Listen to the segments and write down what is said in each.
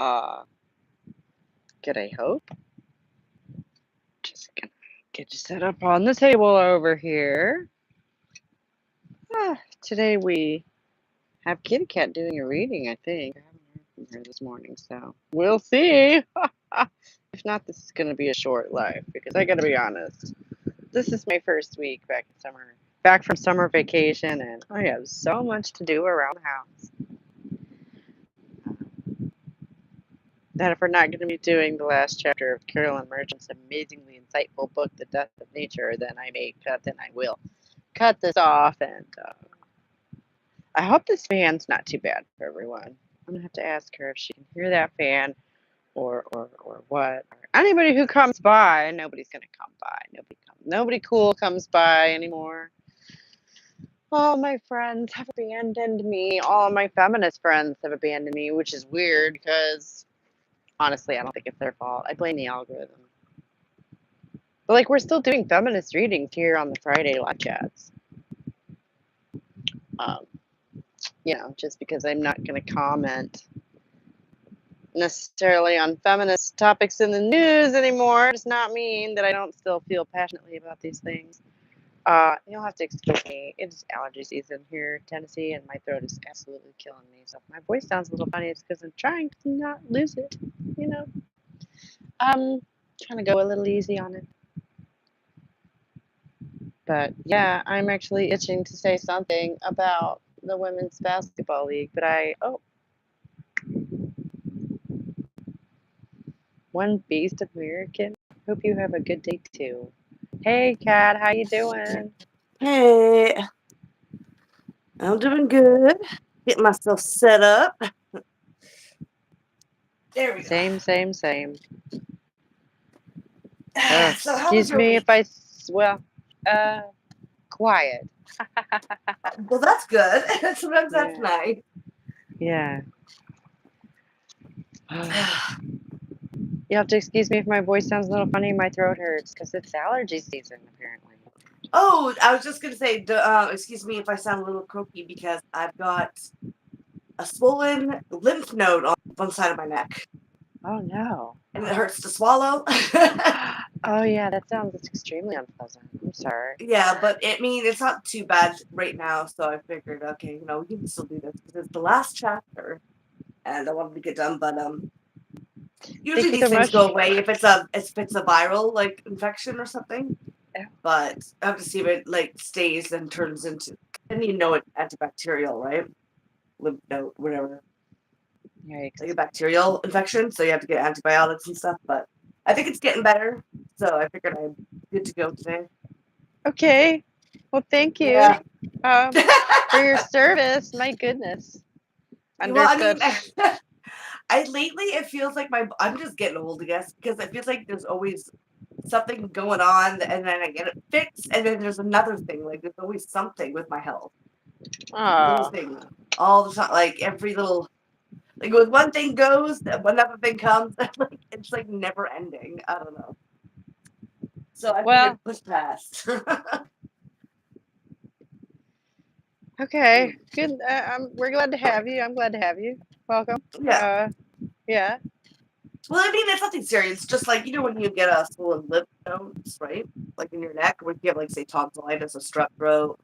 Uh, Good, I hope. Just gonna get you set up on the table over here. Today we have Kitty Cat doing a reading, I think. I haven't heard from her this morning, so we'll see. If not, this is gonna be a short life because I gotta be honest. This is my first week back from summer vacation, and I have so much to do around the house that if we're not going to be doing the last chapter of Carolyn Merchant's amazingly insightful book, The Death of Nature, then I will cut this off. And I hope this fan's not too bad for everyone. I'm gonna have to ask her if she can hear that fan or what. Or anybody who comes by, nobody's gonna come by. Nobody cool comes by anymore. All my friends have abandoned me. All of my feminist friends have abandoned me, which is weird because honestly, I don't think it's their fault. I blame the algorithm. But like, we're still doing feminist readings here on the Friday live chats. Um, just because I'm not going to comment necessarily on feminist topics in the news anymore does not mean that I don't still feel passionately about these things. You'll have to excuse me. It's allergy season here in Tennessee, and my throat is absolutely killing me. So if my voice sounds a little funny, it's because I'm trying to not lose it. You know, trying to go a little easy on it. But yeah, I'm actually itching to say something about the women's basketball league. But one beast American. Hope you have a good day too. Hey, Kat, how you doing? Hey, I'm doing good. Getting myself set up. There we go. Same. So, how was Excuse your me week? if quiet. Well, that's good. Sometimes that's Yeah, nice. yeah. You have to excuse me if my voice sounds a little funny. My throat hurts because it's allergy season, apparently. Oh, I was just gonna say, excuse me if I sound a little croaky because I've got a swollen lymph node on one side of my neck, Oh no. and it hurts to swallow. Oh yeah, that sounds extremely unpleasant. I'm sorry. Yeah, but it's not too bad right now. So I figured, okay, we can still do this because it's the last chapter, and I wanted to get done. But Thank usually you these so things much. go away if it's a viral like infection or something. Yeah. But I have to see if it like stays and turns into. And it's antibacterial, right? Lymph node, whatever, like a Yikes. bacterial infection. So you have to get antibiotics and stuff. But I think it's getting better. So I figured I'm good to go today. Okay. Well, thank you Yeah. for your service. My goodness. Well, Under I mean, such. I lately it feels like I'm just getting old, I guess, because it feels like there's always something going on, and then I get it fixed, and then there's another thing. Like there's always something with my health, little Oh. thing, all the time. Like every little, like with one thing goes, another thing comes. Like it's like never ending. I don't know. So I figured Well, push past. okay. Good. We're glad to have you. I'm glad to have you. Welcome. Yeah. Yeah. Well, I mean, it's nothing serious. Just like when you get a swollen lymph nodes, right? Like in your neck, or if you have like say tonsillitis or strep throat.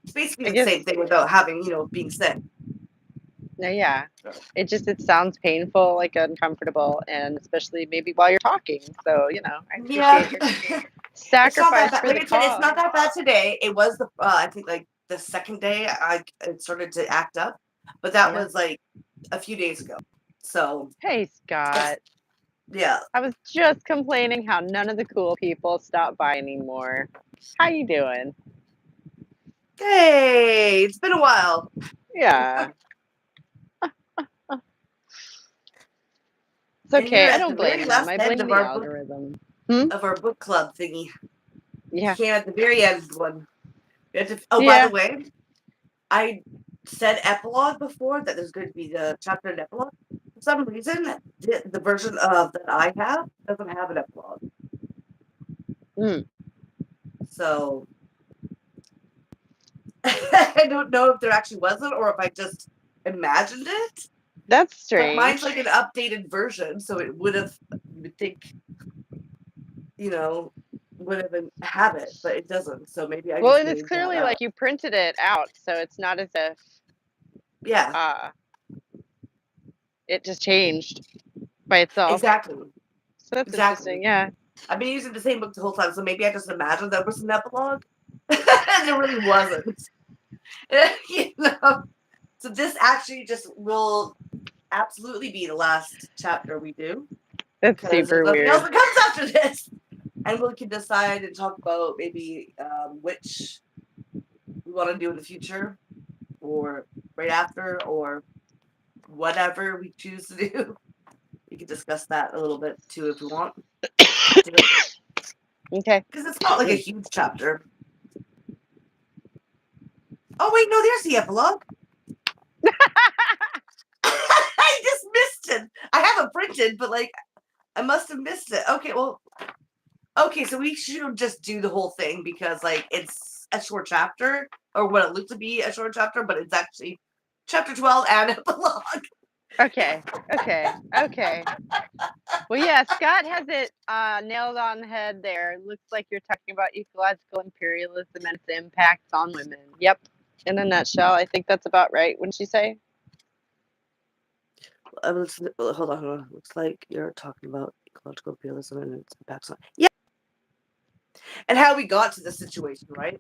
It's basically I the same guess. thing without having, being sick. No, yeah. It sounds painful, like uncomfortable, and especially maybe while you're talking. So, I Yeah. appreciate your It's not that sacrifice bad. for Like the I said, it's cause. not that bad today. It was I think like the second day it started to act up, but that Yeah. was like a few days ago. So Hey, it's, Scott. yeah. I was just complaining how none of the cool people stop by anymore. How you doing? Hey, it's been a while Yeah. It's and you're okay. I at the don't very blame them. last I end blame of the our book algorithm. Hmm? club thingy. You Yeah. came at the very end one. Oh, by the Yeah. way, I said epilogue before, that there's going to be the chapter and epilogue. For some reason, the version of that I have doesn't have an epilogue. Mm. So I don't know if there actually wasn't or if I just imagined it. That's But strange. mine's like an updated version, so it would have, you would think, would have have it, but it doesn't. So maybe I Well, just and it's made that clearly up. like you printed it out, so it's not as if Yeah, it just changed by itself. exactly. So that's Exactly. interesting. Yeah. I've been using the same book the whole time, so maybe I just imagined there was an epilogue, and there really wasn't. So this actually just will absolutely be the last chapter we do, That's because there's super nothing else weird. that comes after this, and we can decide and talk about maybe which we want to do in the future, or right after, or whatever we choose to do. We can discuss that a little bit too if we want. Okay. Because it's not like a huge chapter. Oh wait, no, there's the epilogue. I just missed it. I have it printed, but like I must have missed it. Okay, well, okay, so we should just do the whole thing because like it's a short chapter, or what it looked to be a short chapter, but it's actually chapter 12 and epilogue. Okay. Well, yeah, Scott has it nailed on the head there. Looks like you're talking about ecological imperialism and its impacts on women. Yep. In a nutshell, I think that's about right. Wouldn't you say? Hold on. Looks like you're talking about ecological imperialism and its impacts on. Yeah. And how we got to the situation, right?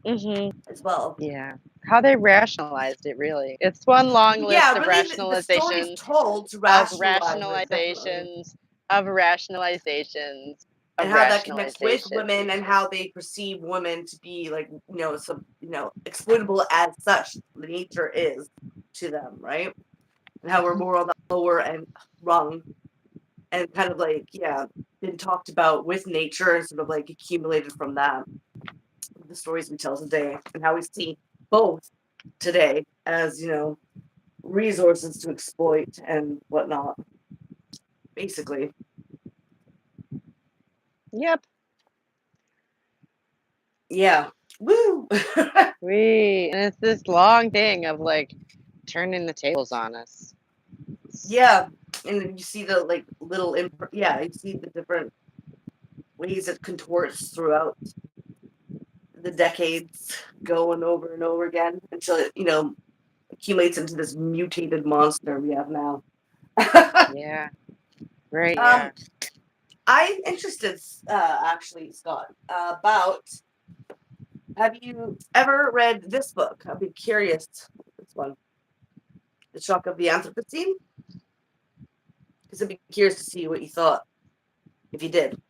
As well. Yeah. How they rationalized it, really. It's one long list Yeah, of really, the story's rationalizations told to of rationalize it, definitely. rationalizations of And how that connects with rationalizations. women and how they perceive women to be like, exploitable as such nature is to them, right? And how we're more on the lower and rung and kind of like, yeah, been talked about with nature and sort of like accumulated from that. The stories we tell today and how we see both today as, resources to exploit and whatnot. Basically. Yep. Yeah. Woo! And it's this long thing of like turning the tables on us. Yeah. And then you see the like little you see the different ways it contorts throughout the decades, going over and over again until it, accumulates into this mutated monster we have now. Yeah. Right. Yeah. I'm interested, actually, Scott, about. Have you ever read this book? I'd be curious. This one, The Shock of the Anthropocene. Because I'd be curious to see what you thought, if you did.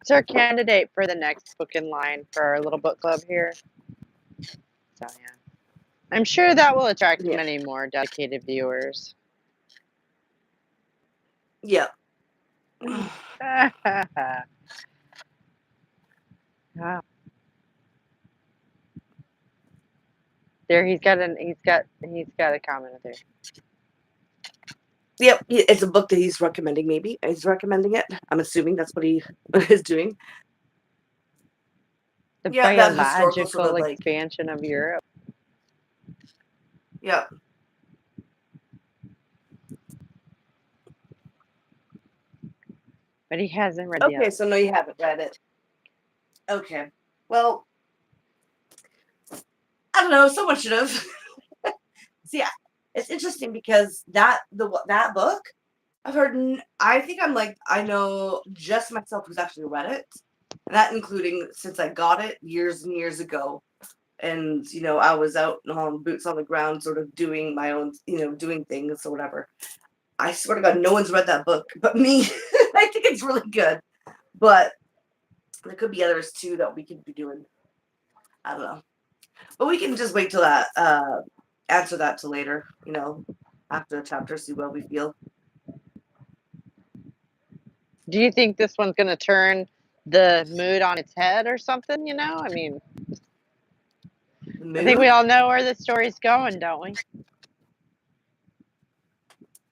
It's our candidate for the next book in line for our little book club here. So yeah, I'm sure that will attract many more dedicated viewers. Yeah. Wow. There, he's got a comment there. Yep, it's a book that he's recommending. Maybe he's recommending it. I'm assuming that's what he is doing. The biological sort of expansion of Europe. Yeah. But he hasn't read Okay, so no, you haven't read it. Okay. Well, I don't know. Someone should have. See, it's interesting because that book, I've heard. I think I know just myself who's actually read it, and that including since I got it years and years ago, and I was out on boots on the ground, sort of doing my own, doing things or whatever. I swear to God, no one's read that book but me. I think it's really good, but there could be others too that we could be doing. I don't know, but we can just wait till that. Answer that to later. After the chapter, see what we feel. Do you think this one's going to turn the mood on its head or something? I mean, I think we all know where the story's going, don't we?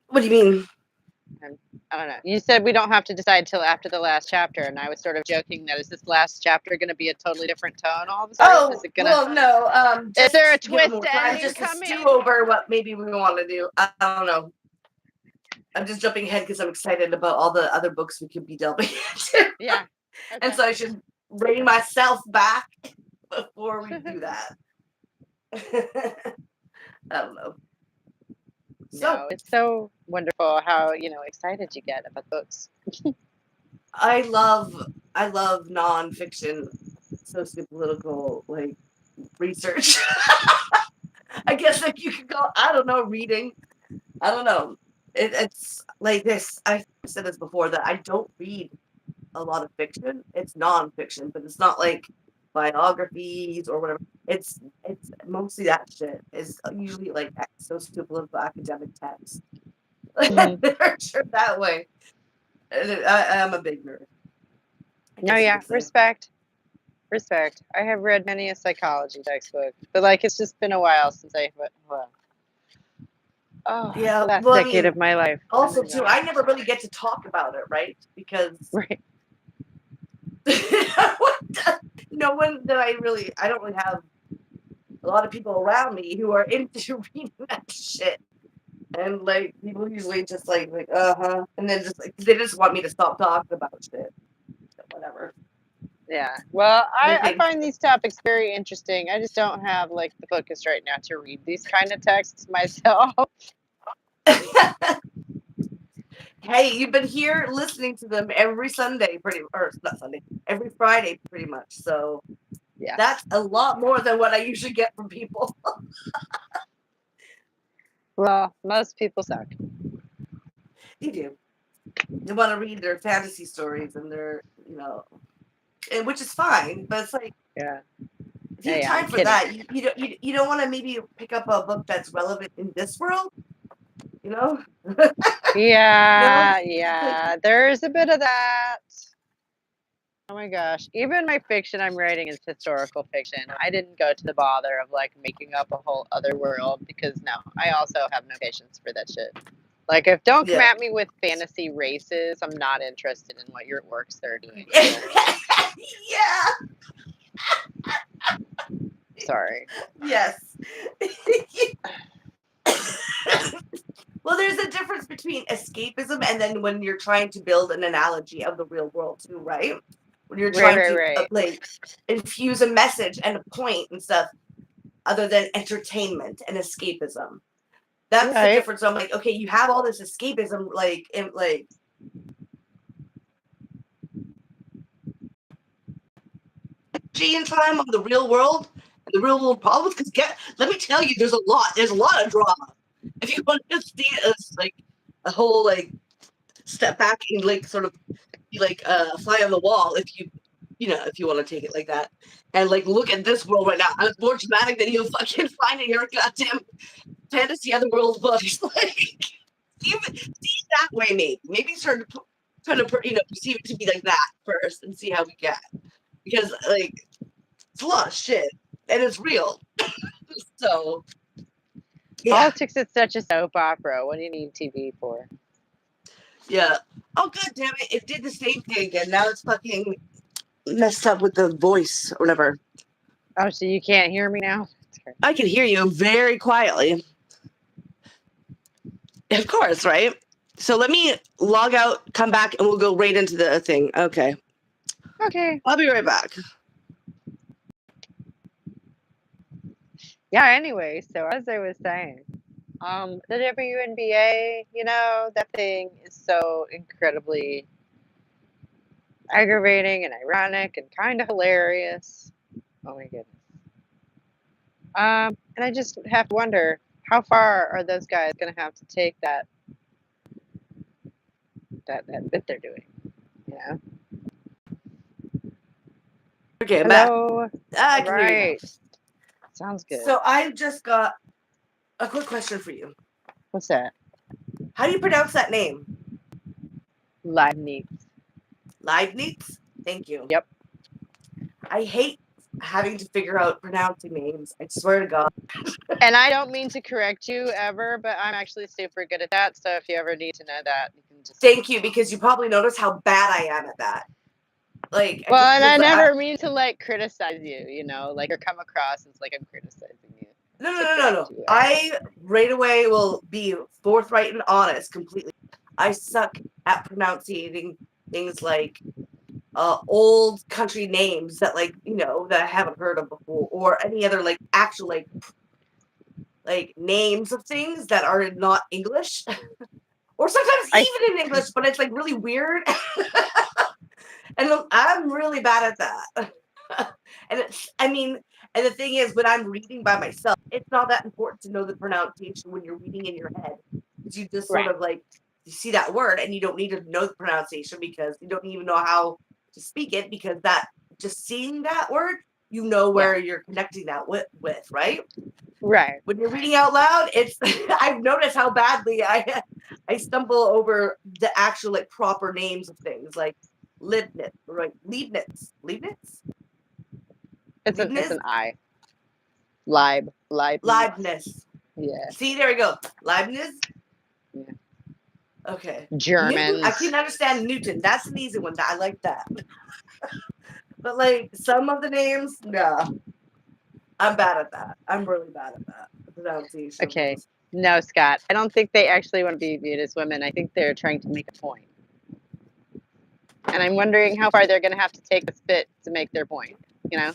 What do you mean? I don't know. You said we don't have to decide till after the last chapter, and I was sort of joking that is this last chapter going to be a totally different tone all of a sudden? Is Oh, it gonna? well, no. Is there a Just give it twist more time ending just to stew coming? over what maybe we want to do. I don't know. I'm just jumping ahead because I'm excited about all the other books we could be delving into. Yeah. And Okay. so I should rein myself back before we do that. I don't know. So No, it's so wonderful how excited you get about books. I love nonfiction, sociopolitical like research. I guess like you could go, I don't know, reading. I don't know. It's like this. I've said this before that I don't read a lot of fiction. It's nonfiction, but it's not like biographies or whatever. It's mostly that shit. It's usually like sociopolitical academic text. Mhm. Literature that way. I'm a big nerd. I No, guess you yeah, could say. respect. Respect. I have read many a psychology textbook, but like it's just been a while since Yeah, the last well, I decade mean, of my life. Oh also my too, God. I never really get to talk about it, right? Because Right. no one that I don't really have a lot of people around me who are into reading that shit. And like people usually just like uh-huh. And then just like they just want me to stop talking about shit. Whatever. Yeah. Well, I I think find these topics very interesting. I just don't have like the focus right now to read these kind of texts myself. hey, you've been here listening to them every Sunday, or not Sunday, every Friday, pretty much. So Yeah. that's a lot more than what I usually get from people. Well, most people suck. They do. They want to read their fantasy stories and their, and which is fine. But it's like Yeah. if you have Yeah, I'm time for kidding. that, you don't want to maybe pick up a book that's relevant in this world, you know? Yeah, Like, yeah. There's a bit of that. Oh my gosh. Even my fiction I'm writing is historical fiction. I didn't go to the bother of like making up a whole other world because no, I also have no patience for that shit. Like if don't come yeah. at me with fantasy races, I'm not interested in what your works they're doing. Yeah. Sorry. Yes. Well, there's a difference between escapism and then when you're trying to build an analogy of the real world too, right? When you're trying to Right. like infuse a message and a point and stuff other than entertainment and escapism. That's the Right. difference. I'm like, okay, you have all this escapism, like in time on the real world and the real world problems. Because let me tell you, there's a lot of drama. If you want to see it as like a whole like step back and like sort of be like a fly on the wall, if you want to take it like that, and like look at this world right now, it's more dramatic than you'll fucking find in your goddamn fantasy otherworld books. Like, see it that way, maybe start trying to perceive it to be like that first, and see how we get. Because like it's a lot of shit, and it's real. So yeah, Politics is such a soap opera. What do you need TV for? yeah. Oh god damn it! It did the same thing again. Now it's fucking messed up with the voice or whatever. Oh, so you can't hear me now? I can hear you very quietly. Of course, right? So let me log out, come back, and we'll go right into the thing. Okay. Okay. I'll be right back. Yeah, anyway, so as I was saying, the WNBA, that thing is so incredibly aggravating and ironic and kind of hilarious. Oh my goodness. And I just have to wonder how far are those guys going to have to take that bit they're doing, you know? Okay, I'm back. Hello. I can hear you now. Right. Sounds good. So I just got a quick question for you. What's that? How do you pronounce that name? Leibniz. Leibniz? Thank you. Yep. I hate having to figure out pronouncing names. I swear to God. And I don't mean to correct you ever, but I'm actually super good at that. So if you ever need to know that, you can just. Thank you, because you probably noticed how bad I am at that. Like, Well, and I never mean to like criticize you, you know, like or come across as like I'm criticizing you. No. I right away will be forthright and honest completely. I suck at pronouncing things like old country names that, like, you know, that I haven't heard of before, or any other like actual like names of things that are not English. Or sometimes even in English, but it's like really weird. And I'm really bad at that. And it's, I mean, and the thing is, when I'm reading by myself, it's not that important to know the pronunciation when you're reading in your head. Because you just sort of like, you see that word and you don't need to know the pronunciation because you don't even know how to speak it, because that just seeing that word, you know where you're connecting that with, right? Right. When you're reading out loud, it's I've noticed how badly I stumble over the actual like proper names of things, like Leibniz, right? Leibniz. It's an I. Leibniz. Yeah. See, there we go. Leibniz. Yeah. Okay. Germans. Newton, I can understand Newton. That's an easy one. I like that. But like some of the names, no. I'm bad at that. I'm really bad at that. The pronunciation. Okay. No, Scott. I don't think they actually want to be viewed as women. I think they're trying to make a point. And I'm wondering how far they're going to have to take this bit to make their point, you know?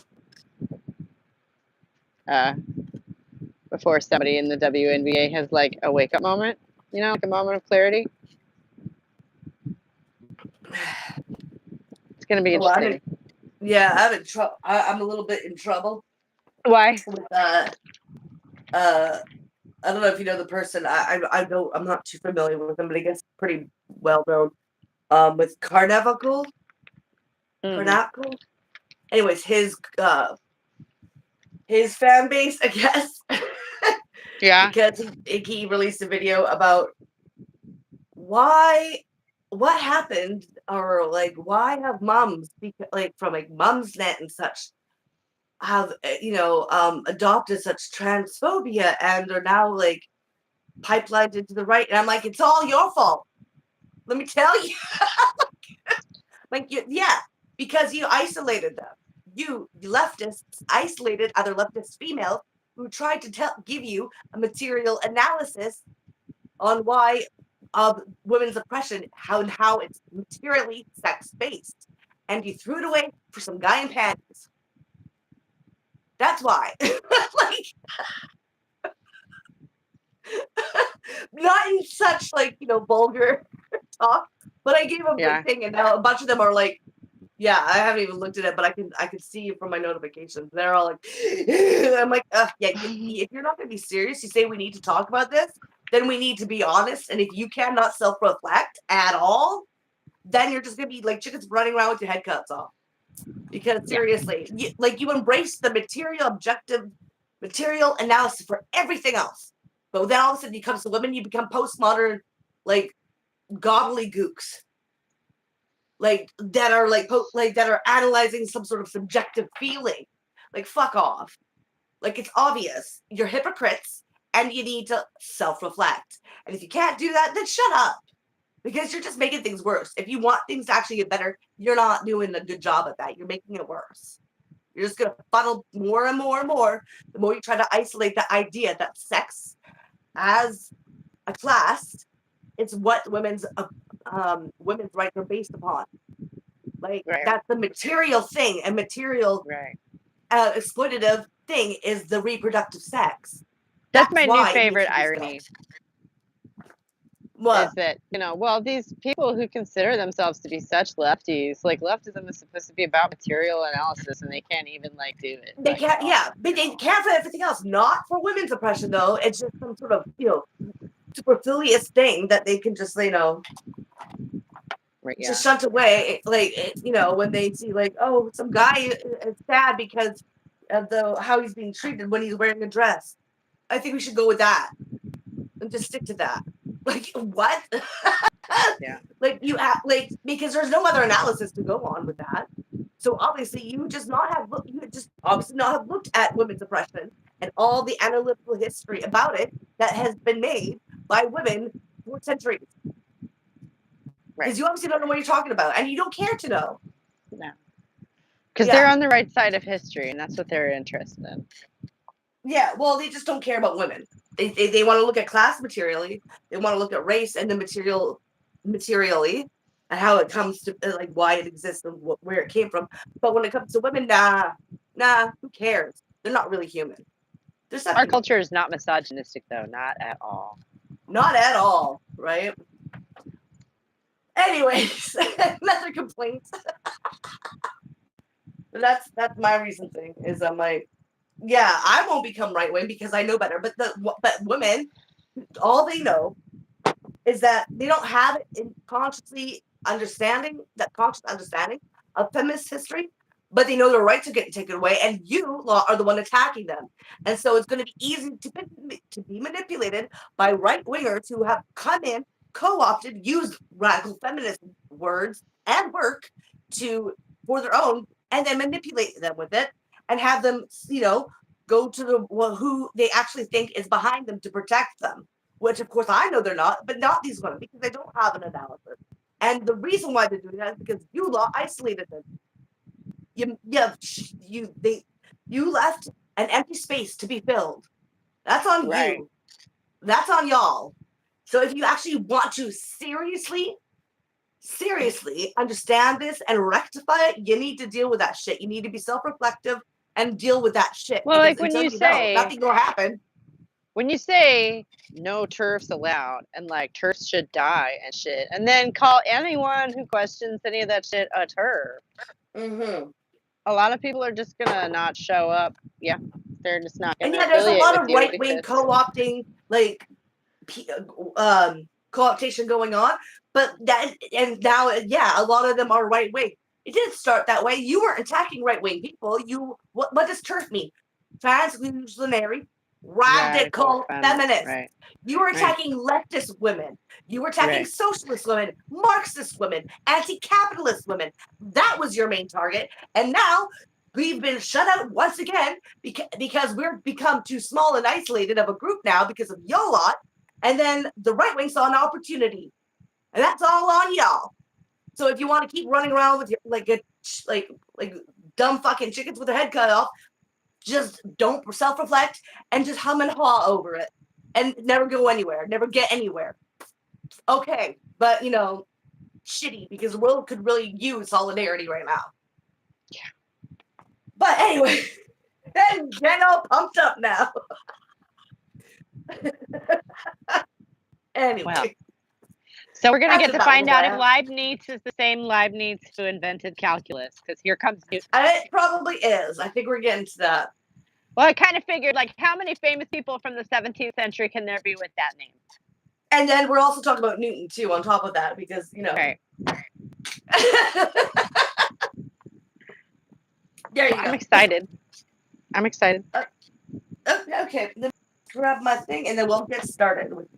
Before somebody in the WNBA has like a wake up moment, you know, like a moment of clarity. It's going to be interesting. I'm a little bit in trouble. Why? With, I don't know if you know the person. I don't. I'm not too familiar with him, but I guess pretty well known. With Carnaval. Anyways, his fan base, I guess. Yeah. Because he released a video about what happened, or like why have moms, like from like Mumsnet and such, have adopted such transphobia and are now like pipelined into the right. And I'm like, it's all your fault. Let me tell you. Because you isolated them. You leftists isolated other leftist females who tried to give you a material analysis on why of women's oppression, how it's materially sex-based. And you threw it away for some guy in panties. That's why. Like, not in such like, vulgar talk, but I gave a big thing, and now a bunch of them are like, yeah, I haven't even looked at it, but I can see from my notifications. They're all like, I'm like, if you're not going to be serious, you say we need to talk about this, then we need to be honest. And if you cannot self-reflect at all, then you're just going to be like chickens running around with your head cuts off. Because seriously, you embrace the objective material analysis for everything else. But then all of a sudden you come to women, you become postmodern, like gobbledygooks. Like that are analyzing some sort of subjective feeling. Like, fuck off. Like, it's obvious you're hypocrites and you need to self-reflect. And if you can't do that, then shut up, because you're just making things worse. If you want things to actually get better, you're not doing a good job at that. You're making it worse. You're just going to funnel more and more and more the more you try to isolate the idea that sex as a class is what women's rights are based upon. Like, that's the material thing, and material exploitative thing is the reproductive sex. That's my new favorite irony. What? Is that, these people who consider themselves to be such lefties, like leftism is supposed to be about material analysis, and they can't even like do it. They can't, but they can't for everything else. Not for women's oppression, though. It's just some sort of, superfluous thing that they can just, just shunt away, when they see, like, oh, some guy is sad because of how he's being treated when he's wearing a dress. I think we should go with that and just stick to that. Like, what? Like, because there's no other analysis to go on with that. So obviously you just not have looked at women's oppression and all the analytical history about it that has been made by women for centuries. Right. you obviously don't know what you're talking about, and you don't care to know. No. Because Yeah. they're on the right side of history, and that's what they're interested in. Yeah, well, they just don't care about women. They want to look at class materially. They want to look at race and the materially, and how it comes to like why it exists and where it came from. But when it comes to women, nah, who cares? They're not really human. There's Our nothing. culture is not misogynistic, though, not at all. Not at all, right? Anyways, another complaint. That's my recent thing. Is I'm like, yeah, I won't become right wing because I know better. But women, all they know is that they don't have it in conscious understanding of feminist history, but they know their right to get taken away, and you law are the one attacking them. And so it's going to be easy to be manipulated by right wingers who have come in, co-opted, used radical feminist words and work for their own, and then manipulate them with it and have them, go to who they actually think is behind them to protect them. Which, of course, I know they're not, but not these women because they don't have an analysis. And the reason why they're doing that is because you law isolated them. You left an empty space to be filled. That's on you. That's on y'all. So if you actually want to seriously understand this and rectify it, you need to deal with that shit. You need to be self-reflective and deal with that shit. Well, like when you say nothing will happen. When you say no TERFs allowed and like TERFs should die and shit, and then call anyone who questions any of that shit a TERF, a lot of people are just gonna not show up. Yeah, they're just not gonna. And yeah, there's a lot of right wing co-opting, like co-optation going on. But that, and now, yeah, a lot of them are right wing. It didn't start that way. You weren't attacking right wing people. What does TERF mean? Transclusionary radical feminist. Right. You were attacking leftist women. You were attacking socialist women, Marxist women, anti-capitalist women. That was your main target. And now we've been shut out once again because we're become too small and isolated of a group now because of y'all lot. And then the right wing saw an opportunity. And that's all on y'all. So if you want to keep running around with your like dumb fucking chickens with their head cut off, just don't self-reflect and just hum and haw over it and never go anywhere, never get anywhere. Okay, but shitty because the world could really use solidarity right now. Yeah. But anyway, and get all pumped up now. Anyway. Well, so we're gonna get to find out if Leibniz is the same Leibniz who invented calculus, because here comes Newton. It probably is. I think we're getting to that. Well, I kind of figured, like, how many famous people from the 17th century can there be with that name? And then we're also talking about Newton too, on top of that, because Right. There you go. I'm excited. Okay, then grab my thing, and then we'll get started with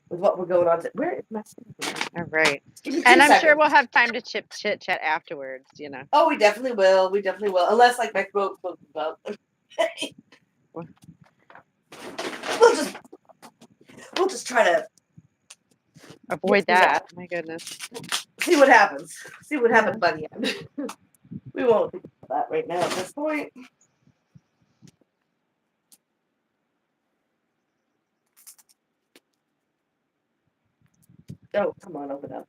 what we're going on to. Where is my thing? All right. And I'm sure we'll have time to chit chat afterwards, Oh, we definitely will. Unless like my throat closes up. We'll just try to avoid that. My goodness. See what happens. By the end. We won't think about that right now at this point. Oh, come on, open up.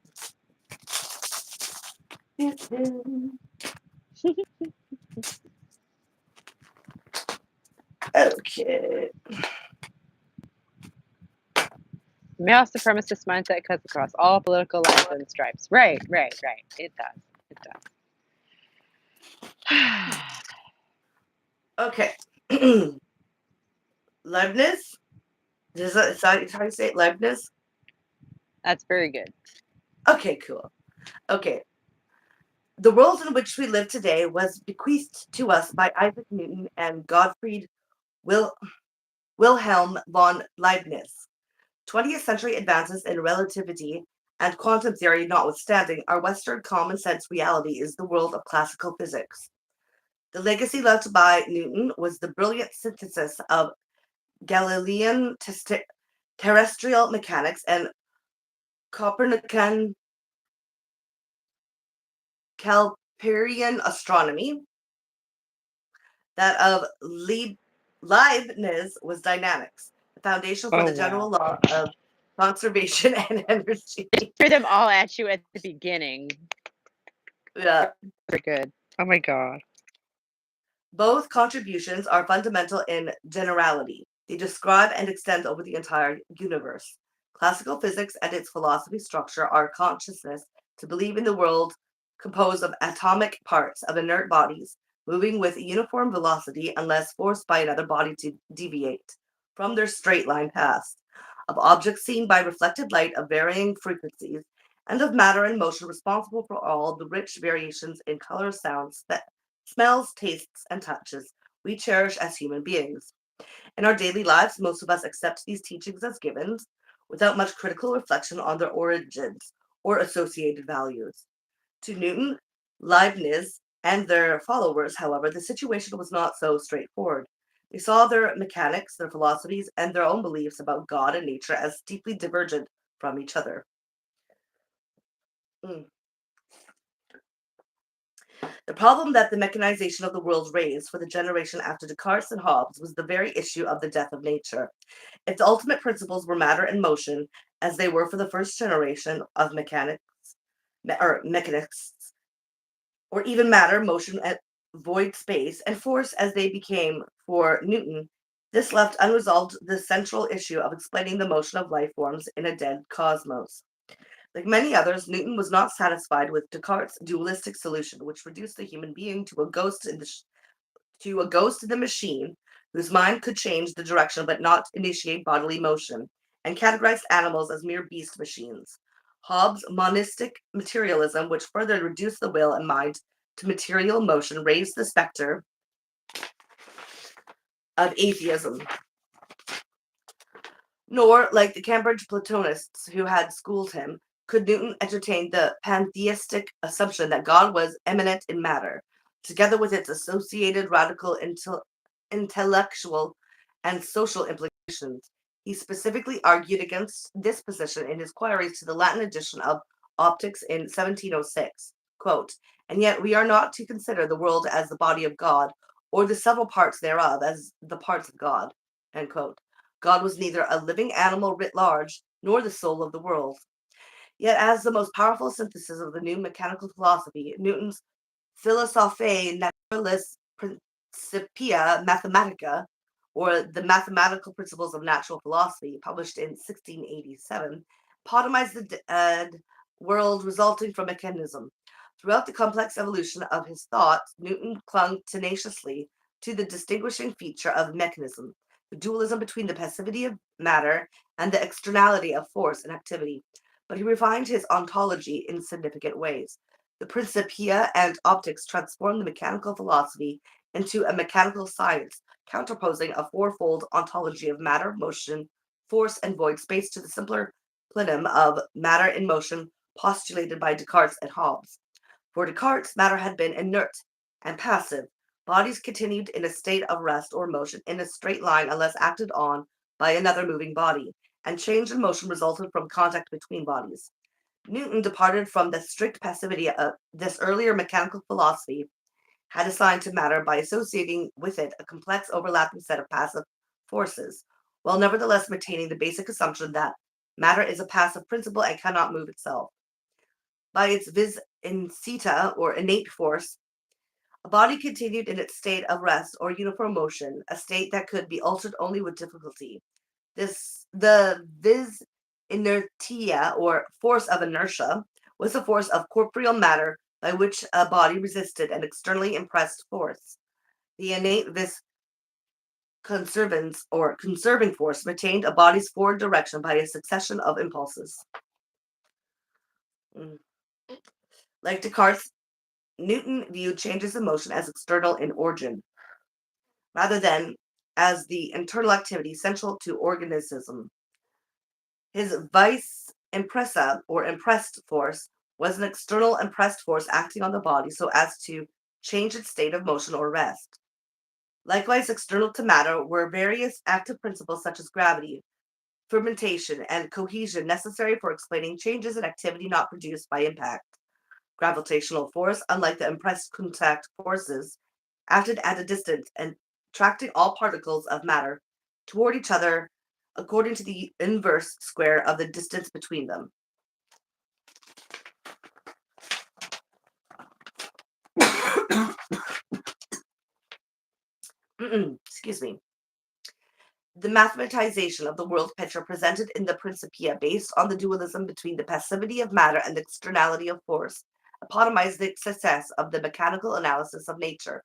Okay. Male supremacist mindset cuts across all political lines and stripes. Right. It does. Okay. Leibniz? Is that how you say it? Leibniz? That's very good. Okay, cool. Okay. The world in which we live today was bequeathed to us by Isaac Newton and Gottfried Wilhelm von Leibniz. 20th century advances in relativity and quantum theory notwithstanding, our Western common sense reality is the world of classical physics. The legacy left by Newton was the brilliant synthesis of Galilean terrestrial mechanics and Copernican Calperian astronomy. That of Leibniz was dynamics, the foundation for Oh, the general wow. law of conservation and energy. Threw them all at you at the beginning. Yeah. Very good. Oh my god. Both contributions are fundamental in generality. They describe and extend over the entire universe. Classical physics and its philosophy structure our consciousness to believe in the world composed of atomic parts of inert bodies moving with uniform velocity unless forced by another body to deviate from their straight line path, of objects seen by reflected light of varying frequencies, and of matter and motion responsible for all the rich variations in color, sounds, smells, tastes, and touches we cherish as human beings. In our daily lives, most of us accept these teachings as givens without much critical reflection on their origins or associated values. To Newton, Leibniz, and their followers, however, the situation was not so straightforward. They saw their mechanics, their philosophies, and their own beliefs about God and nature as deeply divergent from each other. Mm. The problem that the mechanization of the world raised for the generation after Descartes and Hobbes was the very issue of the death of nature. If the ultimate principles were matter and motion, as they were for the first generation of mechanics, or even matter, motion, and void space, and force as they became for Newton, this left unresolved the central issue of explaining the motion of life forms in a dead cosmos. Like many others, Newton was not satisfied with Descartes' dualistic solution, which reduced the human being to a ghost in the machine, whose mind could change the direction but not initiate bodily motion, and categorized animals as mere beast machines. Hobbes' monistic materialism, which further reduced the will and mind to material motion, raised the specter of atheism. Nor, like the Cambridge Platonists who had schooled him, could Newton entertain the pantheistic assumption that God was immanent in matter, together with its associated radical intellectual and social implications. He specifically argued against this position in his queries to the Latin edition of Optics in 1706. Quote, and yet we are not to consider the world as the body of God, or the several parts thereof as the parts of God. End quote. God was neither a living animal writ large, nor the soul of the world. Yet, as the most powerful synthesis of the new mechanical philosophy, Newton's Philosophiae Naturalis Principia Mathematica, or the Mathematical Principles of Natural Philosophy, published in 1687, epitomized the dead world resulting from mechanism. Throughout the complex evolution of his thought, Newton clung tenaciously to the distinguishing feature of mechanism, the dualism between the passivity of matter and the externality of force and activity. But he refined his ontology in significant ways. The Principia and Optics transformed the mechanical philosophy into a mechanical science, counterposing a fourfold ontology of matter, motion, force, and void space to the simpler plenum of matter in motion postulated by Descartes and Hobbes. For Descartes, matter had been inert and passive. Bodies continued in a state of rest or motion in a straight line unless acted on by another moving body, and change in motion resulted from contact between bodies. Newton departed from the strict passivity of this earlier mechanical philosophy, had assigned to matter by associating with it a complex overlapping set of passive forces, while nevertheless maintaining the basic assumption that matter is a passive principle and cannot move itself. By its vis incita, or innate force, a body continued in its state of rest or uniform motion, a state that could be altered only with difficulty. The vis inertia, or force of inertia, was the force of corporeal matter by which a body resisted an externally impressed force. The innate vis conservans, or conserving force, maintained a body's forward direction by a succession of impulses. Like Descartes, Newton viewed changes in motion as external in origin, rather than as the internal activity central to organism. His vis impressa, or impressed force, was an external impressed force acting on the body so as to change its state of motion or rest. Likewise, external to matter were various active principles such as gravity, fermentation, and cohesion necessary for explaining changes in activity not produced by impact. Gravitational force, unlike the impressed contact forces, acted at a distance and attracting all particles of matter toward each other according to the inverse square of the distance between them. Excuse me. The mathematization of the world picture presented in the Principia, based on the dualism between the passivity of matter and the externality of force, epitomized the success of the mechanical analysis of nature.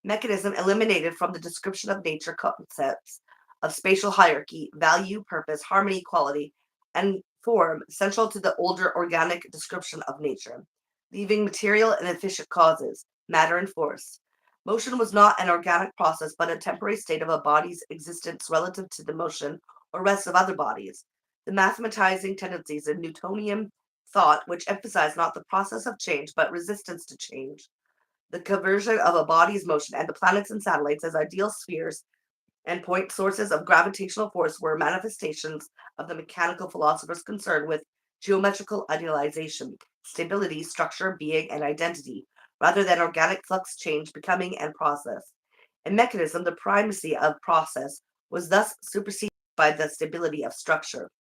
Mechanism eliminated from the description of nature concepts of spatial hierarchy, value, purpose, harmony, quality, and form central to the older organic description of nature, leaving material and efficient causes, matter and force. Motion was not an organic process, but a temporary state of a body's existence relative to the motion or rest of other bodies. The mathematizing tendencies in Newtonian thought, which emphasized not the process of change, but resistance to change, the conversion of a body's motion, and the planets and satellites as ideal spheres and point sources of gravitational force were manifestations of the mechanical philosophers concerned with geometrical idealization, stability, structure, being, and identity, rather than organic flux, change, becoming, and process. In mechanism, the primacy of process was thus superseded by the stability of structure.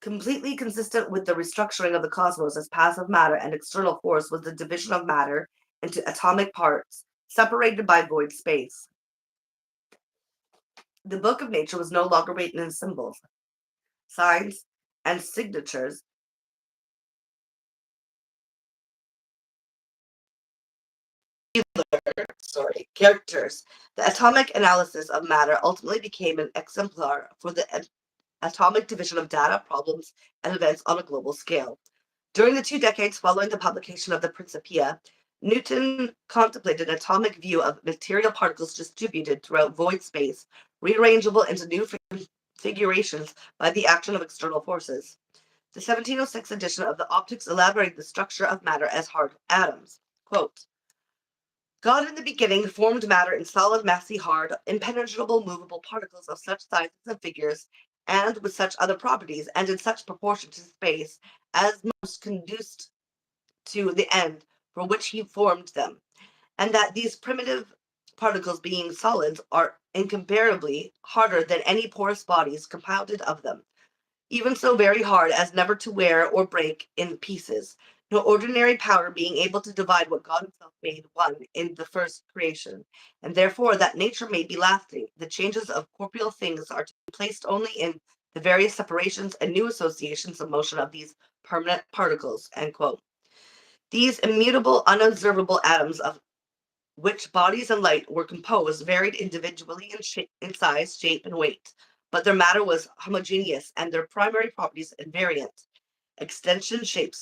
Completely consistent with the restructuring of the cosmos as passive matter and external force was the division of matter into atomic parts, separated by void space. The book of nature was no longer written in symbols, signs, and signatures. Characters. The atomic analysis of matter ultimately became an exemplar for the atomic division of data, problems, and events on a global scale. During the 2 decades following the publication of the Principia, Newton contemplated an atomic view of material particles distributed throughout void space, rearrangeable into new configurations by the action of external forces. The 1706 edition of the Optics elaborated the structure of matter as hard atoms. Quote, God in the beginning formed matter in solid, massy, hard, impenetrable, movable particles of such sizes and figures, and with such other properties, and in such proportion to space, as most conduced to the end for which he formed them, and that these primitive particles, being solids, are incomparably harder than any porous bodies compounded of them, even so very hard as never to wear or break in pieces, no ordinary powder being able to divide what God himself made one in the first creation, and therefore that nature may be lasting. The changes of corporeal things are to be placed only in the various separations and new associations of motion of these permanent particles. End quote. These immutable, unobservable atoms of which bodies and light were composed varied individually in size, shape, and weight, but their matter was homogeneous and their primary properties invariant. Extension, shape,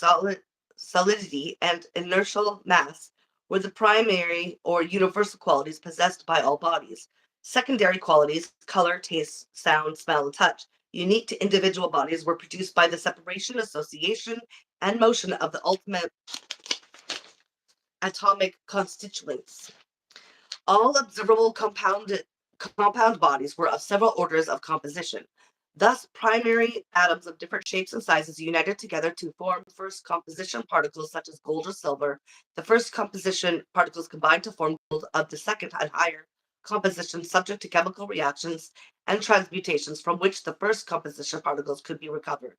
solidity, and inertial mass were the primary or universal qualities possessed by all bodies. Secondary qualities, color, taste, sound, smell, and touch, unique to individual bodies, were produced by the separation, association, and motion of the ultimate atomic constituents. All observable compound bodies were of several orders of composition. Thus, primary atoms of different shapes and sizes united together to form first composition particles such as gold or silver. The first composition particles combined to form gold of the second and higher composition subject to chemical reactions and transmutations from which the first composition particles could be recovered.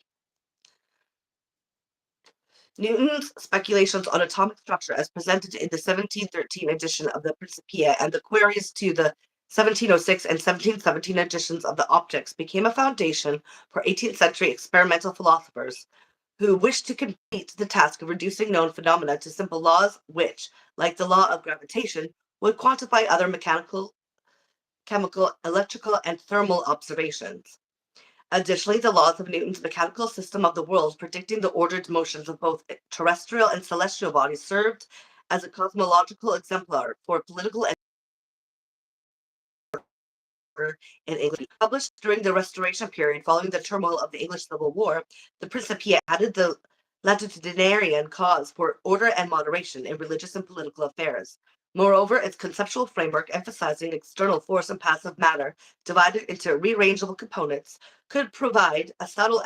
Newton's speculations on atomic structure, as presented in the 1713 edition of the Principia and the queries to the 1706 and 1717 editions of the Optics, became a foundation for 18th century experimental philosophers who wished to complete the task of reducing known phenomena to simple laws which, like the law of gravitation, would quantify other mechanical, chemical, electrical, and thermal observations. Additionally, the laws of Newton's mechanical system of the world, predicting the ordered motions of both terrestrial and celestial bodies, served as a cosmological exemplar for political and in English. Published during the Restoration period following the turmoil of the English Civil War, the Principia added the latitudinarian cause for order and moderation in religious and political affairs. Moreover, its conceptual framework, emphasizing external force and passive matter divided into rearrangeable components, could provide a subtle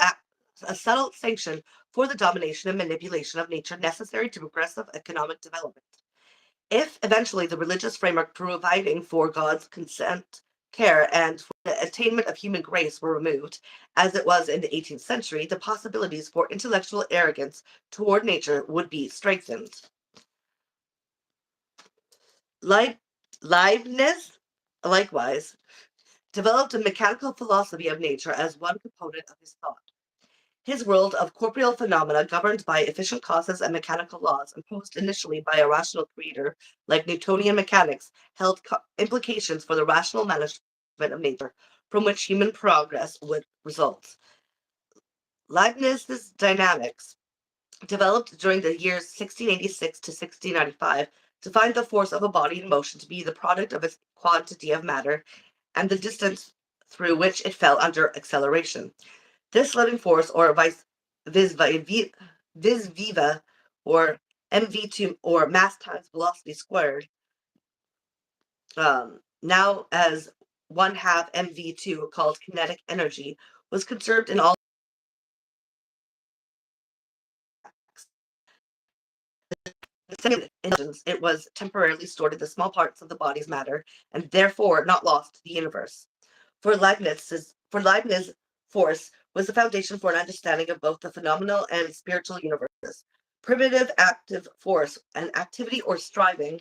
a subtle sanction for the domination and manipulation of nature necessary to progressive economic development. If eventually the religious framework providing for God's consent, care, and for the attainment of human grace were removed, as it was in the 18th century, the possibilities for intellectual arrogance toward nature would be strengthened. Leibniz, likewise, developed a mechanical philosophy of nature as one component of his thought. His world of corporeal phenomena, governed by efficient causes and mechanical laws, imposed initially by a rational creator like Newtonian mechanics, held implications for the rational management of nature, from which human progress would result. Leibniz's dynamics, developed during the years 1686 to 1695, defined the force of a body in motion to be the product of its quantity of matter and the distance through which it fell under acceleration. This living force, or vis viva, or mv2, or mass times velocity squared, now as 1/2 mv2, called kinetic energy, was conserved in all. It was temporarily stored in the small parts of the body's matter, and therefore not lost to the universe. For Leibniz, force was the foundation for an understanding of both the phenomenal and spiritual universes. Primitive active force, an activity or striving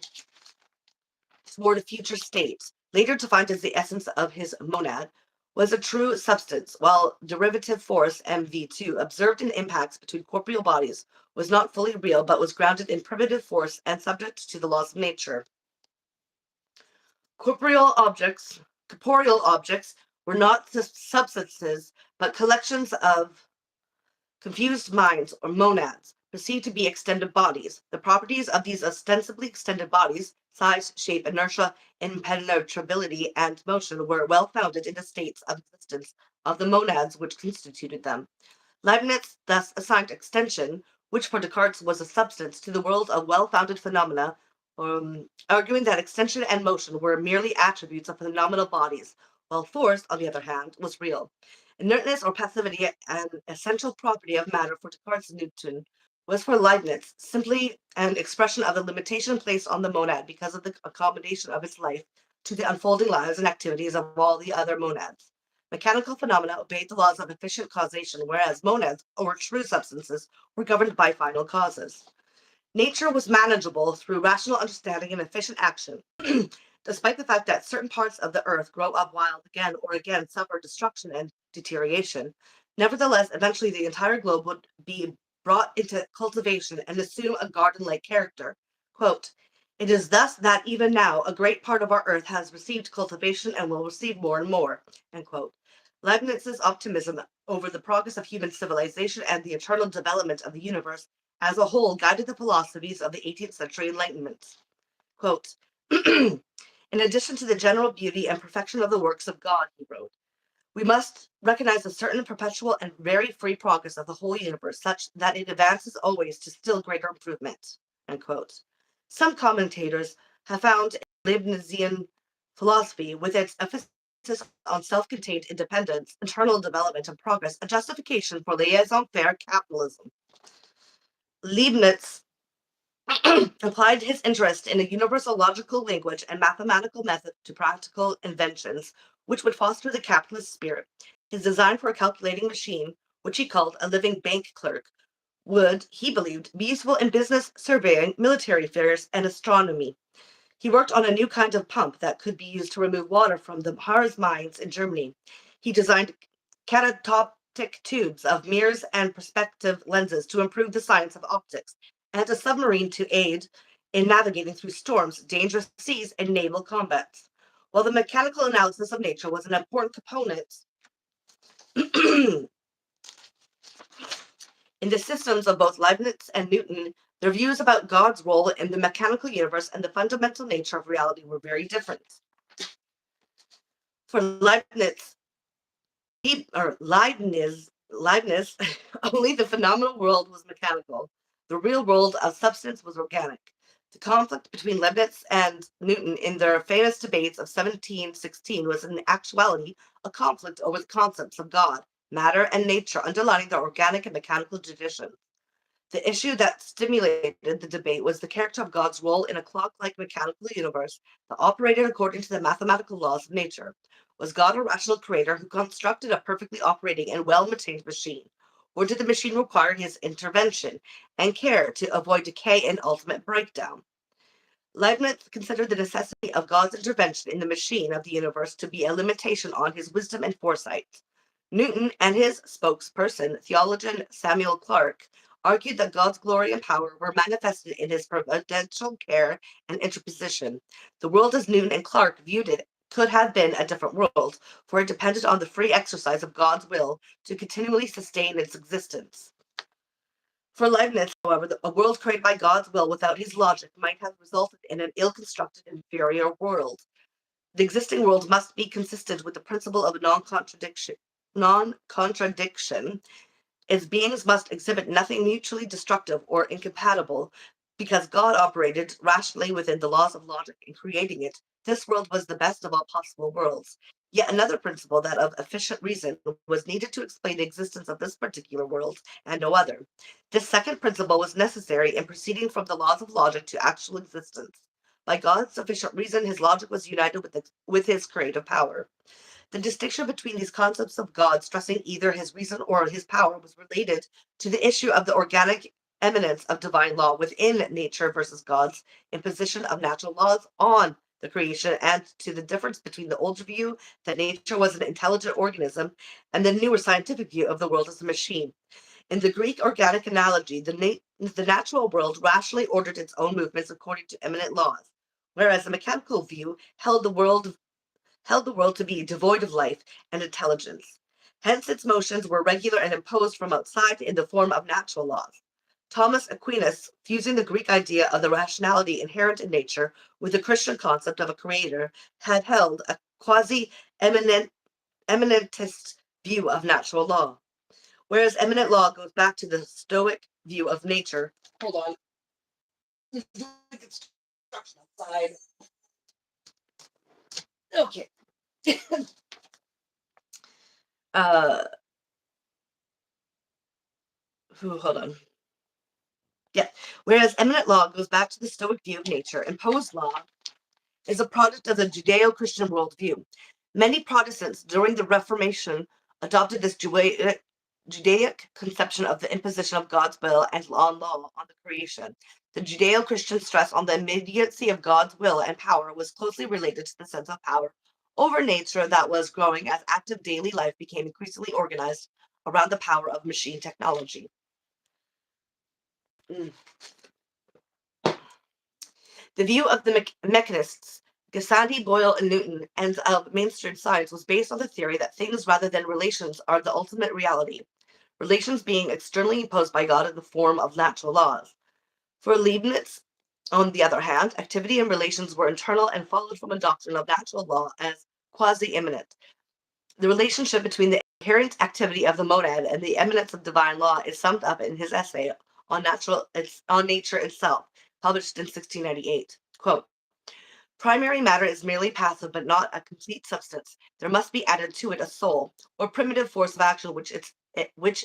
toward a future state, later defined as the essence of his monad, was a true substance, while derivative force, mv2, observed in impacts between corporeal bodies, was not fully real but was grounded in primitive force and subject to the laws of nature. Corporeal objects were not substances, but collections of confused minds or monads, perceived to be extended bodies. The properties of these ostensibly extended bodies, size, shape, inertia, impenetrability, and motion, were well founded in the states of existence of the monads which constituted them. Leibniz thus assigned extension, which for Descartes was a substance, to the world of well-founded phenomena, arguing that extension and motion were merely attributes of phenomenal bodies, while force, on the other hand, was real. Inertness or passivity, an essential property of matter for Descartes and Newton, was for Leibniz simply an expression of the limitation placed on the monad because of the accommodation of its life to the unfolding lives and activities of all the other monads. Mechanical phenomena obeyed the laws of efficient causation, whereas monads, or true substances, were governed by final causes. Nature was manageable through rational understanding and efficient action, despite the fact that certain parts of the earth grow up wild again or again suffer destruction and deterioration. Nevertheless, eventually the entire globe would be brought into cultivation and assume a garden-like character. Quote, "It is thus that even now a great part of our earth has received cultivation and will receive more and more." End quote. Leibniz's optimism over the progress of human civilization and the eternal development of the universe as a whole guided the philosophies of the 18th century Enlightenment. Quote, "In addition to the general beauty and perfection of the works of God," he wrote, "we must recognize a certain perpetual and very free progress of the whole universe, such that it advances always to still greater improvement." End quote. Some commentators have found Leibnizian philosophy, with its emphasis on self-contained independence, internal development, and progress, a justification for laissez-faire capitalism. Leibniz applied his interest in a universal logical language and mathematical method to practical inventions, which would foster the capitalist spirit. His design for a calculating machine, which he called a living bank clerk, would, he believed, be useful in business, surveying, military affairs, and astronomy. He worked on a new kind of pump that could be used to remove water from the Harz mines in Germany. He designed catoptic tubes of mirrors and perspective lenses to improve the science of optics, and a submarine to aid in navigating through storms, dangerous seas, and naval combats. While the mechanical analysis of nature was an important component in the systems of both Leibniz and Newton, their views about God's role in the mechanical universe and the fundamental nature of reality were very different. For Leibniz, only the phenomenal world was mechanical. The real world of substance was organic. The conflict between Leibniz and Newton in their famous debates of 1716 was in actuality a conflict over the concepts of God matter, and nature, underlining the organic and mechanical tradition. The issue that stimulated the debate was the character of God's role in a clock-like mechanical universe that operated according to the mathematical laws of nature. Was God a rational creator who constructed a perfectly operating and well-maintained machine? Or did the machine require his intervention and care to avoid decay and ultimate breakdown? Leibniz considered the necessity of God's intervention in the machine of the universe to be a limitation on his wisdom and foresight. Newton and his spokesperson, theologian Samuel Clarke, argued that God's glory and power were manifested in his providential care and interposition. The world as Newton and Clarke viewed it could have been a different world, for it depended on the free exercise of God's will to continually sustain its existence. For Leibniz, however, a world created by God's will without his logic might have resulted in an ill-constructed inferior world. The existing world must be consistent with the principle of non-contradiction. Its beings must exhibit nothing mutually destructive or incompatible. Because God operated rationally within the laws of logic in creating it, this world was the best of all possible worlds. Yet another principle, that of efficient reason, was needed to explain the existence of this particular world and no other. This second principle was necessary in proceeding from the laws of logic to actual existence. By God's sufficient reason, his logic was united with his creative power. The distinction between these concepts of God, stressing either his reason or his power, was related to the issue of the organic eminence of divine law within nature versus God's imposition of natural laws on the creation, and to the difference between the older view that nature was an intelligent organism and the newer scientific view of the world as a machine. In the Greek organic analogy, the natural world rationally ordered its own movements according to eminent laws, whereas the mechanical view held the world to be devoid of life and intelligence. Hence, its motions were regular and imposed from outside in the form of natural laws. Thomas Aquinas, fusing the Greek idea of the rationality inherent in nature with the Christian concept of a creator, had held a quasi-eminentist view of natural law, whereas eminent law goes back to the Stoic view of nature. Hold on. Construction outside. Okay. Hold on. Yeah. Whereas eminent law goes back to the Stoic view of nature, imposed law is a product of the Judeo-Christian worldview. Many Protestants during the Reformation adopted this Judaic conception of the imposition of God's will and law on the creation. The Judeo-Christian stress on the immediacy of God's will and power was closely related to the sense of power over nature that was growing as active daily life became increasingly organized around the power of machine technology. The view of the mechanists, Gassendi, Boyle, and Newton, and of mainstream science was based on the theory that things rather than relations are the ultimate reality, relations being externally imposed by God in the form of natural laws. For Leibniz, on the other hand, activity and relations were internal and followed from a doctrine of natural law as quasi-immanent. The relationship between the inherent activity of the monad and the eminence of divine law is summed up in his essay on nature itself, published in 1698. Quote, primary matter is merely passive but not a complete substance. There must be added to it a soul, or primitive force of action, which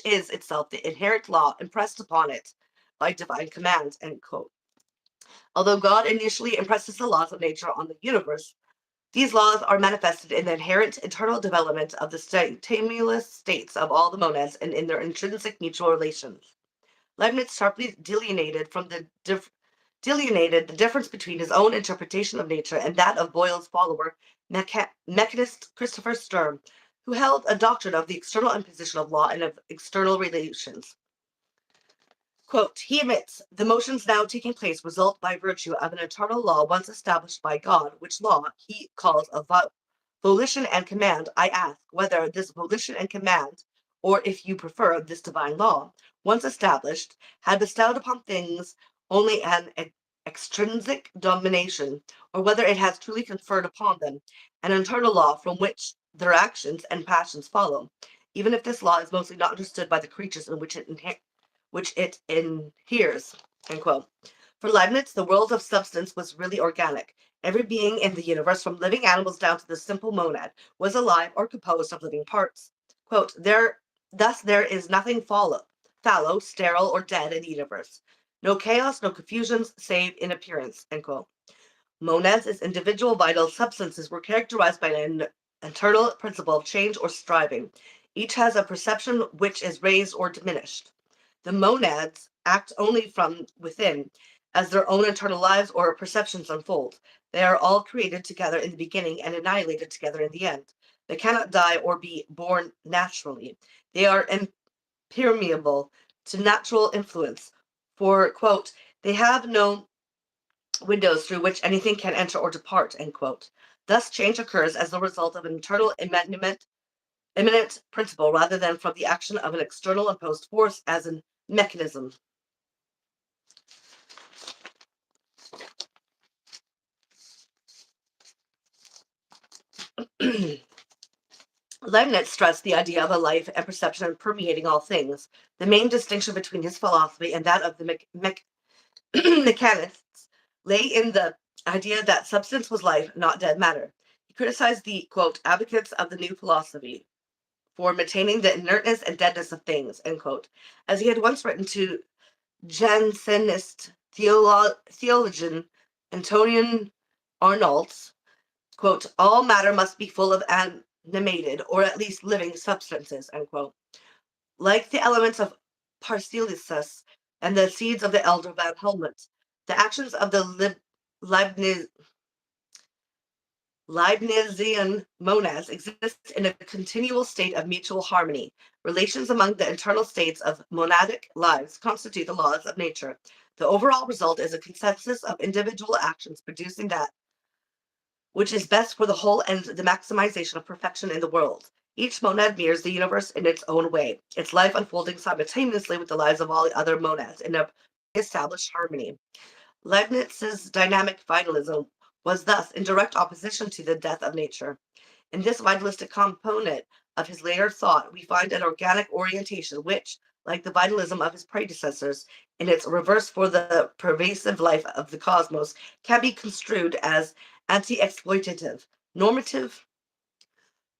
is itself the inherent law impressed upon it by divine command. End quote. Although God initially impresses the laws of nature on the universe, these laws are manifested in the inherent internal development of the stimulus states of all the monads and in their intrinsic mutual relations. Leibniz sharply delineated the difference between his own interpretation of nature and that of Boyle's follower, mechanist Christopher Sturm, who held a doctrine of the external imposition of law and of external relations. Quote, he admits, the motions now taking place result by virtue of an eternal law once established by God, which law he calls a volition and command. I ask whether this volition and command, or if you prefer, this divine law, once established, had bestowed upon things only an extrinsic domination, or whether it has truly conferred upon them an internal law from which their actions and passions follow, even if this law is mostly not understood by the creatures in which it inheres. End quote. For Leibniz, the world of substance was really organic. Every being in the universe, from living animals down to the simple monad, was alive or composed of living parts. Quote, there Thus, there is nothing fallow, sterile, or dead in the universe. No chaos, no confusions, save in appearance. End quote. Monads as individual vital substances were characterized by an internal principle of change or striving. Each has a perception which is raised or diminished. The monads act only from within, as their own internal lives or perceptions unfold. They are all created together in the beginning and annihilated together in the end. They cannot die or be born naturally. They are impermeable to natural influence. For, quote, they have no windows through which anything can enter or depart, end quote. Thus, change occurs as the result of an internal immanent principle rather than from the action of an external imposed force as a mechanism. Leibniz stressed the idea of a life and perception permeating all things. The main distinction between his philosophy and that of the mechanists lay in the idea that substance was life, not dead matter. He criticized the, quote, advocates of the new philosophy for maintaining the inertness and deadness of things, end quote, as he had once written to Jansenist theologian Antonian Arnaults, quote, all matter must be full of animated or at least living substances, end quote. Like the elements of Paracelsus and the seeds of the elder Van Helmont, the actions of the Leibnizian monads exist in a continual state of mutual harmony. Relations among the internal states of monadic lives constitute the laws of nature. The overall result is a consensus of individual actions producing that which is best for the whole and the maximization of perfection in the world. Each monad mirrors the universe in its own way, its life unfolding simultaneously with the lives of all the other monads in a established harmony. Leibniz's dynamic vitalism was thus in direct opposition to the death of nature. In this vitalistic component of his later thought, we find an organic orientation which, like the vitalism of his predecessors, in its reverse for the pervasive life of the cosmos, can be construed as anti-exploitative. Normative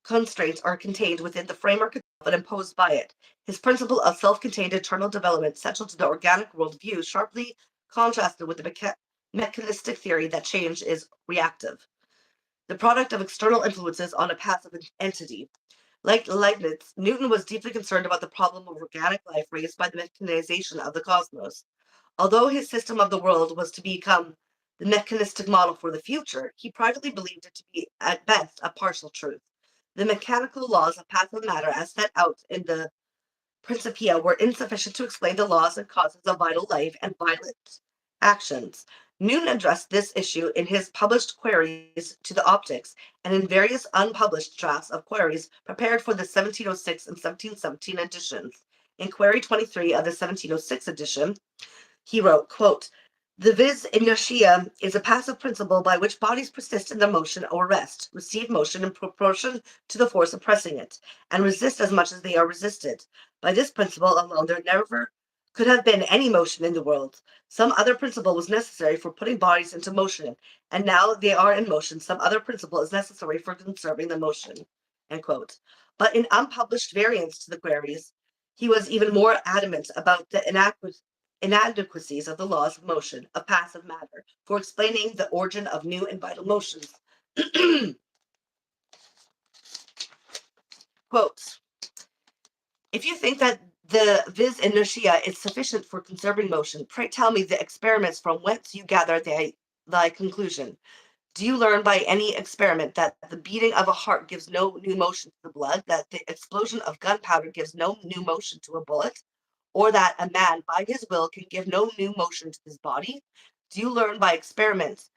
constraints are contained within the framework and imposed by it. His principle of self-contained eternal development, central to the organic worldview, sharply contrasted with the mechanistic theory that change is reactive, the product of external influences on a passive entity. Like Leibniz, Newton was deeply concerned about the problem of organic life raised by the mechanization of the cosmos. Although his system of the world was to become the mechanistic model for the future, he privately believed it to be, at best, a partial truth. The mechanical laws of passive matter, as set out in the Principia, were insufficient to explain the laws and causes of vital life and violent actions. Newton addressed this issue in his published queries to the optics and in various unpublished drafts of queries prepared for the 1706 and 1717 editions. In Query 23 of the 1706 edition, he wrote, quote, the vis inertia is a passive principle by which bodies persist in their motion or rest, receive motion in proportion to the force oppressing it, and resist as much as they are resisted. By this principle alone, there never could have been any motion in the world. Some other principle was necessary for putting bodies into motion, and now they are in motion. Some other principle is necessary for conserving the motion. End quote. But in unpublished variants to the queries, he was even more adamant about the inadequacies of the laws of motion of passive matter for explaining the origin of new and vital motions. Quotes. If you think that the vis inertia is sufficient for conserving motion, pray tell me the experiments from whence you gather thy conclusion. Do you learn by any experiment that the beating of a heart gives no new motion to the blood, that the explosion of gunpowder gives no new motion to a bullet, or that a man by his will can give no new motion to his body? Do you learn by experiments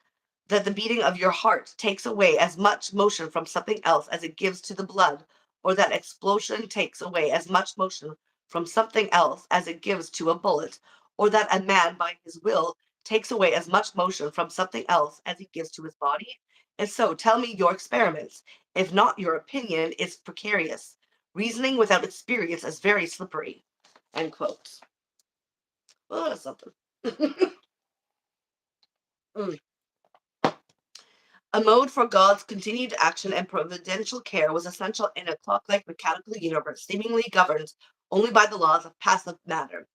that the beating of your heart takes away as much motion from something else as it gives to the blood, or that explosion takes away as much motion from something else as it gives to a bullet, or that a man by his will takes away as much motion from something else as he gives to his body? And so tell me your experiments. If not, your opinion is precarious. Reasoning without experience is very slippery. End quote. Well, that's something. Mm. A mode for God's continued action and providential care was essential in a clock-like mechanical universe seemingly governed only by the laws of passive matter.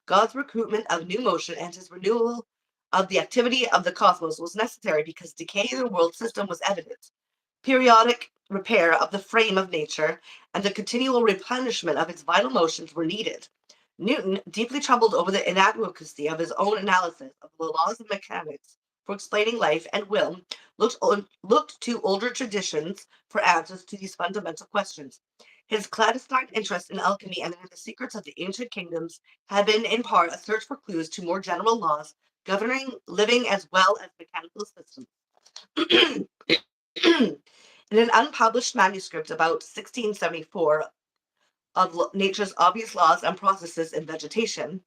God's recruitment of new motion and his renewal of the activity of the cosmos was necessary because decay in the world system was evident. Periodic repair of the frame of nature and the continual replenishment of its vital motions were needed. Newton, deeply troubled over the inadequacy of his own analysis of the laws of mechanics for explaining life and will, looked to older traditions for answers to these fundamental questions. His clandestine interest in alchemy and in the secrets of the ancient kingdoms had been, in part, a search for clues to more general laws governing living as well as mechanical systems. In an unpublished manuscript about 1674 of nature's obvious laws and processes in vegetation,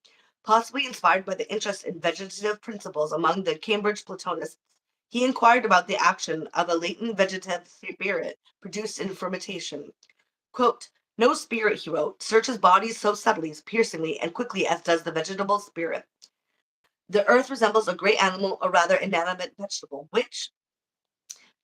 possibly inspired by the interest in vegetative principles among the Cambridge Platonists, he inquired about the action of a latent vegetative spirit produced in fermentation. Quote, "No spirit," he wrote, "searches bodies so subtly, piercingly, and quickly as does the vegetable spirit. The earth resembles a great animal, or rather inanimate vegetable, which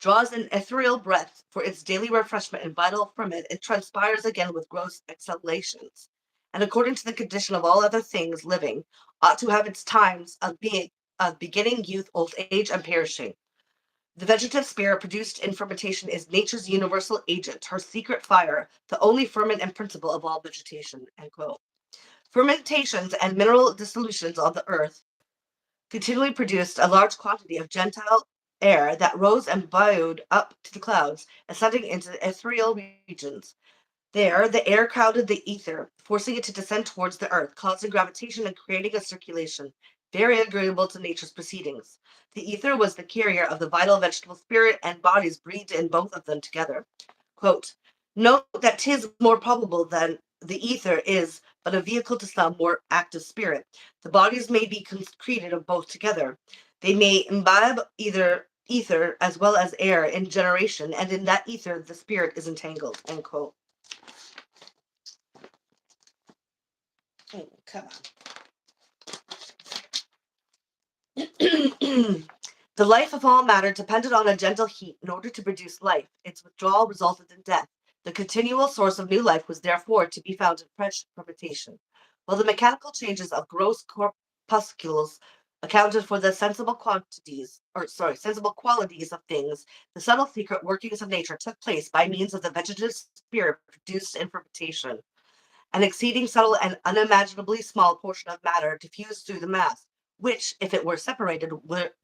draws an ethereal breath for its daily refreshment and vital ferment, it transpires again with gross exhalations, and according to the condition of all other things living, ought to have its times of beginning, youth, old age, and perishing. The vegetative spirit produced in fermentation is nature's universal agent, her secret fire, the only ferment and principle of all vegetation." End quote. Fermentations and mineral dissolutions on the earth continually produced a large quantity of gentile air that rose and bowed up to the clouds, ascending into the ethereal regions. There, the air crowded the ether, forcing it to descend towards the earth, causing gravitation and creating a circulation, very agreeable to nature's proceedings. The ether was the carrier of the vital vegetable spirit, and bodies breathed in both of them together. Quote, "Note that 'tis more probable than the ether is but a vehicle to some more active spirit. The bodies may be concreted of both together. They may imbibe either ether as well as air in generation, and in that ether the spirit is entangled." End quote. Oh, come on. The life of all matter depended on a gentle heat in order to produce life. Its withdrawal resulted in death. The continual source of new life was therefore to be found in fresh fermentation. While the mechanical changes of gross corpuscles accounted for the sensible qualities of things, the subtle secret workings of nature took place by means of the vegetative spirit produced in fermentation. An exceeding subtle and unimaginably small portion of matter diffused through the mass, which, if it were separated,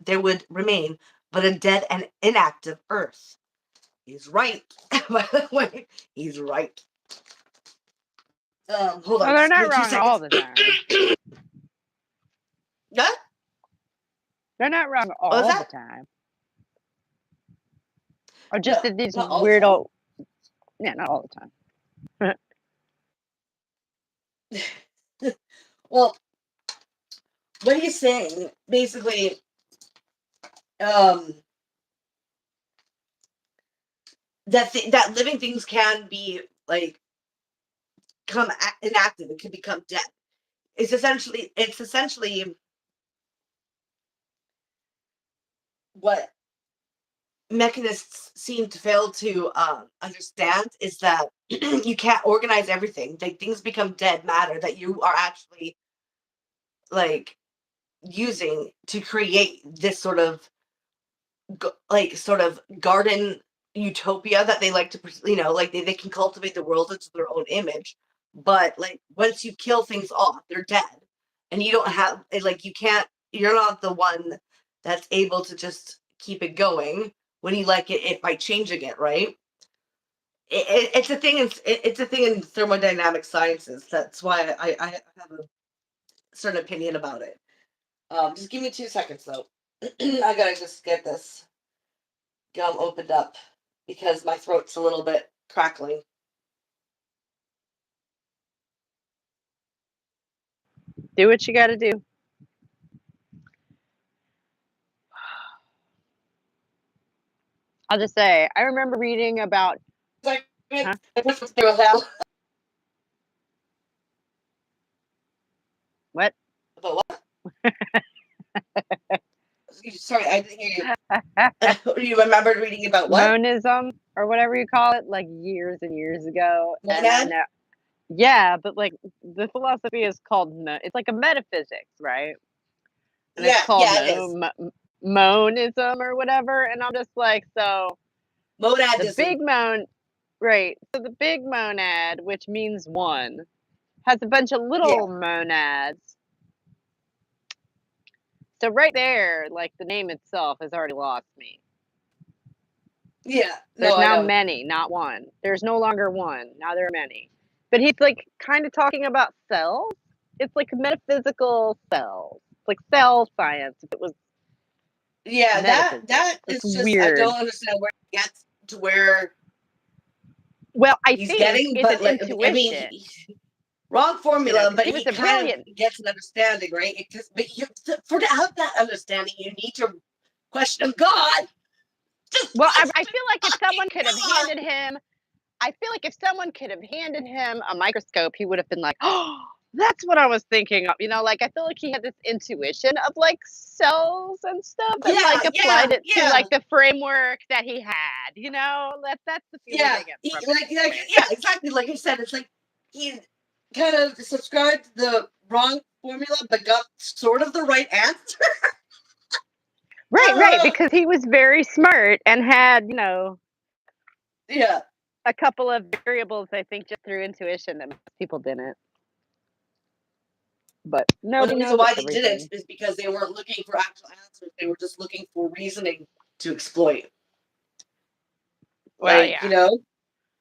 there would remain but a dead and inactive earth. He's right. By the way, he's right. Hold on. Well, they're Just give not me 2 wrong seconds. all the time. What? They're not wrong What was all the that? time. Or just that these Not all the time. weirdo. Yeah, not all the time. Well, what he's saying, basically, that that living things can be like become inactive. It can become dead. It's essentially what mechanists seem to fail to understand is that you can't organize everything. Like things become dead matter that you are actually like using to create this sort of garden utopia that they like to, like they can cultivate the world into their own image. But like once you kill things off, they're dead, and you don't have like you can't. You're not the one that's able to just keep it going. When you like it by changing it, right? It's a thing. It's a thing in thermodynamic sciences. That's why I have a certain opinion about it. Just give me 2 seconds though. I gotta just get this gum opened up because my throat's a little bit crackling. Do what you got to do. I'll just say, I remember reading about. Huh? What? About what? Sorry, I didn't hear you. You remembered reading about what? Monism or whatever you call it, like years and years ago. And I Monad? know, yeah, but like the philosophy is called, it's like a metaphysics, right? And it's Yeah, called yeah, it is. monism or whatever. And I'm just like, so the Monadism. big moan, right? So the big monad, which means one, has a bunch of Yeah, little monads. So right there, like the name itself has already lost me. yeah. No, There's I now know. many, not one. There's no longer one. Now there are many. But he's like kind of talking about cells. It's like metaphysical cells. It's like cell science. If it was Yeah, metaphysics. that It's is just I weird. don't understand where he gets to where Well, I he's think getting, it's an but like I mean, intuition, wrong you know, formula, because but he was he a kind of brilliant. gets an understanding, right? But to have that understanding, you need to question God. Just Well, I question feel like if someone fucking could have God. handed him, I feel like if someone could have handed him a microscope, he would have been like, "Oh, that's what I was thinking of." You know, like I feel like he had this intuition of like cells and stuff, and Yeah, like applied yeah, it to yeah, like the framework that he had. You know, that's the feeling yeah. I get from it Like anyway. yeah, exactly. Like I said, it's like he kind of subscribed to the wrong formula, but got sort of the right answer. Right, right, because he was very smart and had, you know, Yeah. a couple of variables I think just through intuition that most people didn't. But Well, the nobody reason knows why they didn't everything. is because they weren't looking for actual answers. They were just looking for reasoning to exploit. Well, Like, yeah.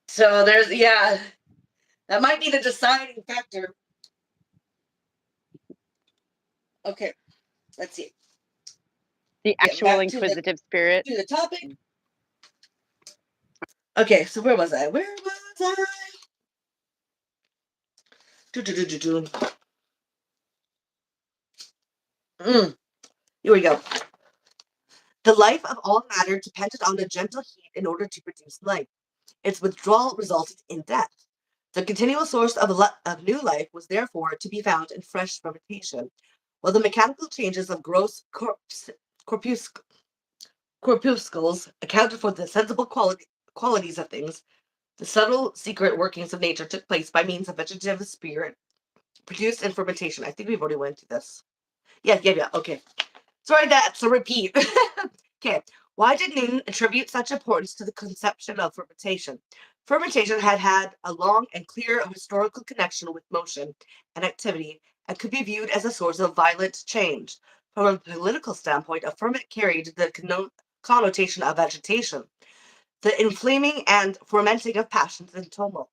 so there's, yeah, that might be the deciding factor. Okay, let's see. The Getting actual back to the inquisitive spirit. topic. Okay, so where was I? Where was I? Do, do, do, do, do. Here we go. The life of all matter depended on the gentle heat in order to produce life. Its withdrawal resulted in death. The continual source of new life was therefore to be found in fresh fermentation, while the mechanical changes of gross corpuscles accounted for the sensible qualities of things. The subtle secret workings of nature took place by means of vegetative spirit produced in fermentation. I think we've already went through this. Yeah. Okay. Sorry, that's a repeat. Okay. Why did Newton attribute such importance to the conception of fermentation? Fermentation had a long and clear historical connection with motion and activity and could be viewed as a source of violent change. From a political standpoint, a ferment carried the connotation of agitation, the inflaming and fermenting of passions and tumult.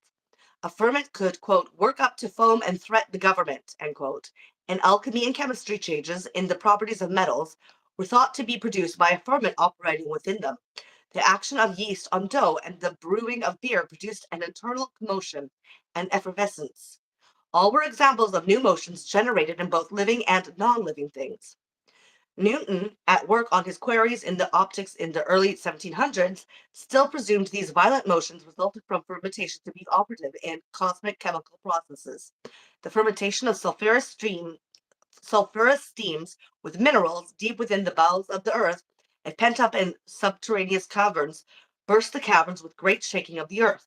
A ferment could, quote, work up to foam and threat the government, end quote. And alchemy and chemistry changes in the properties of metals were thought to be produced by a ferment operating within them. The action of yeast on dough and the brewing of beer produced an internal commotion and effervescence. All were examples of new motions generated in both living and non-living things. Newton, at work on his queries in the optics in the early 1700s, still presumed these violent motions resulted from fermentation to be operative in cosmic chemical processes. The fermentation of sulfurous steams with minerals deep within the bowels of the earth and pent up in subterraneous caverns burst the caverns with great shaking of the earth,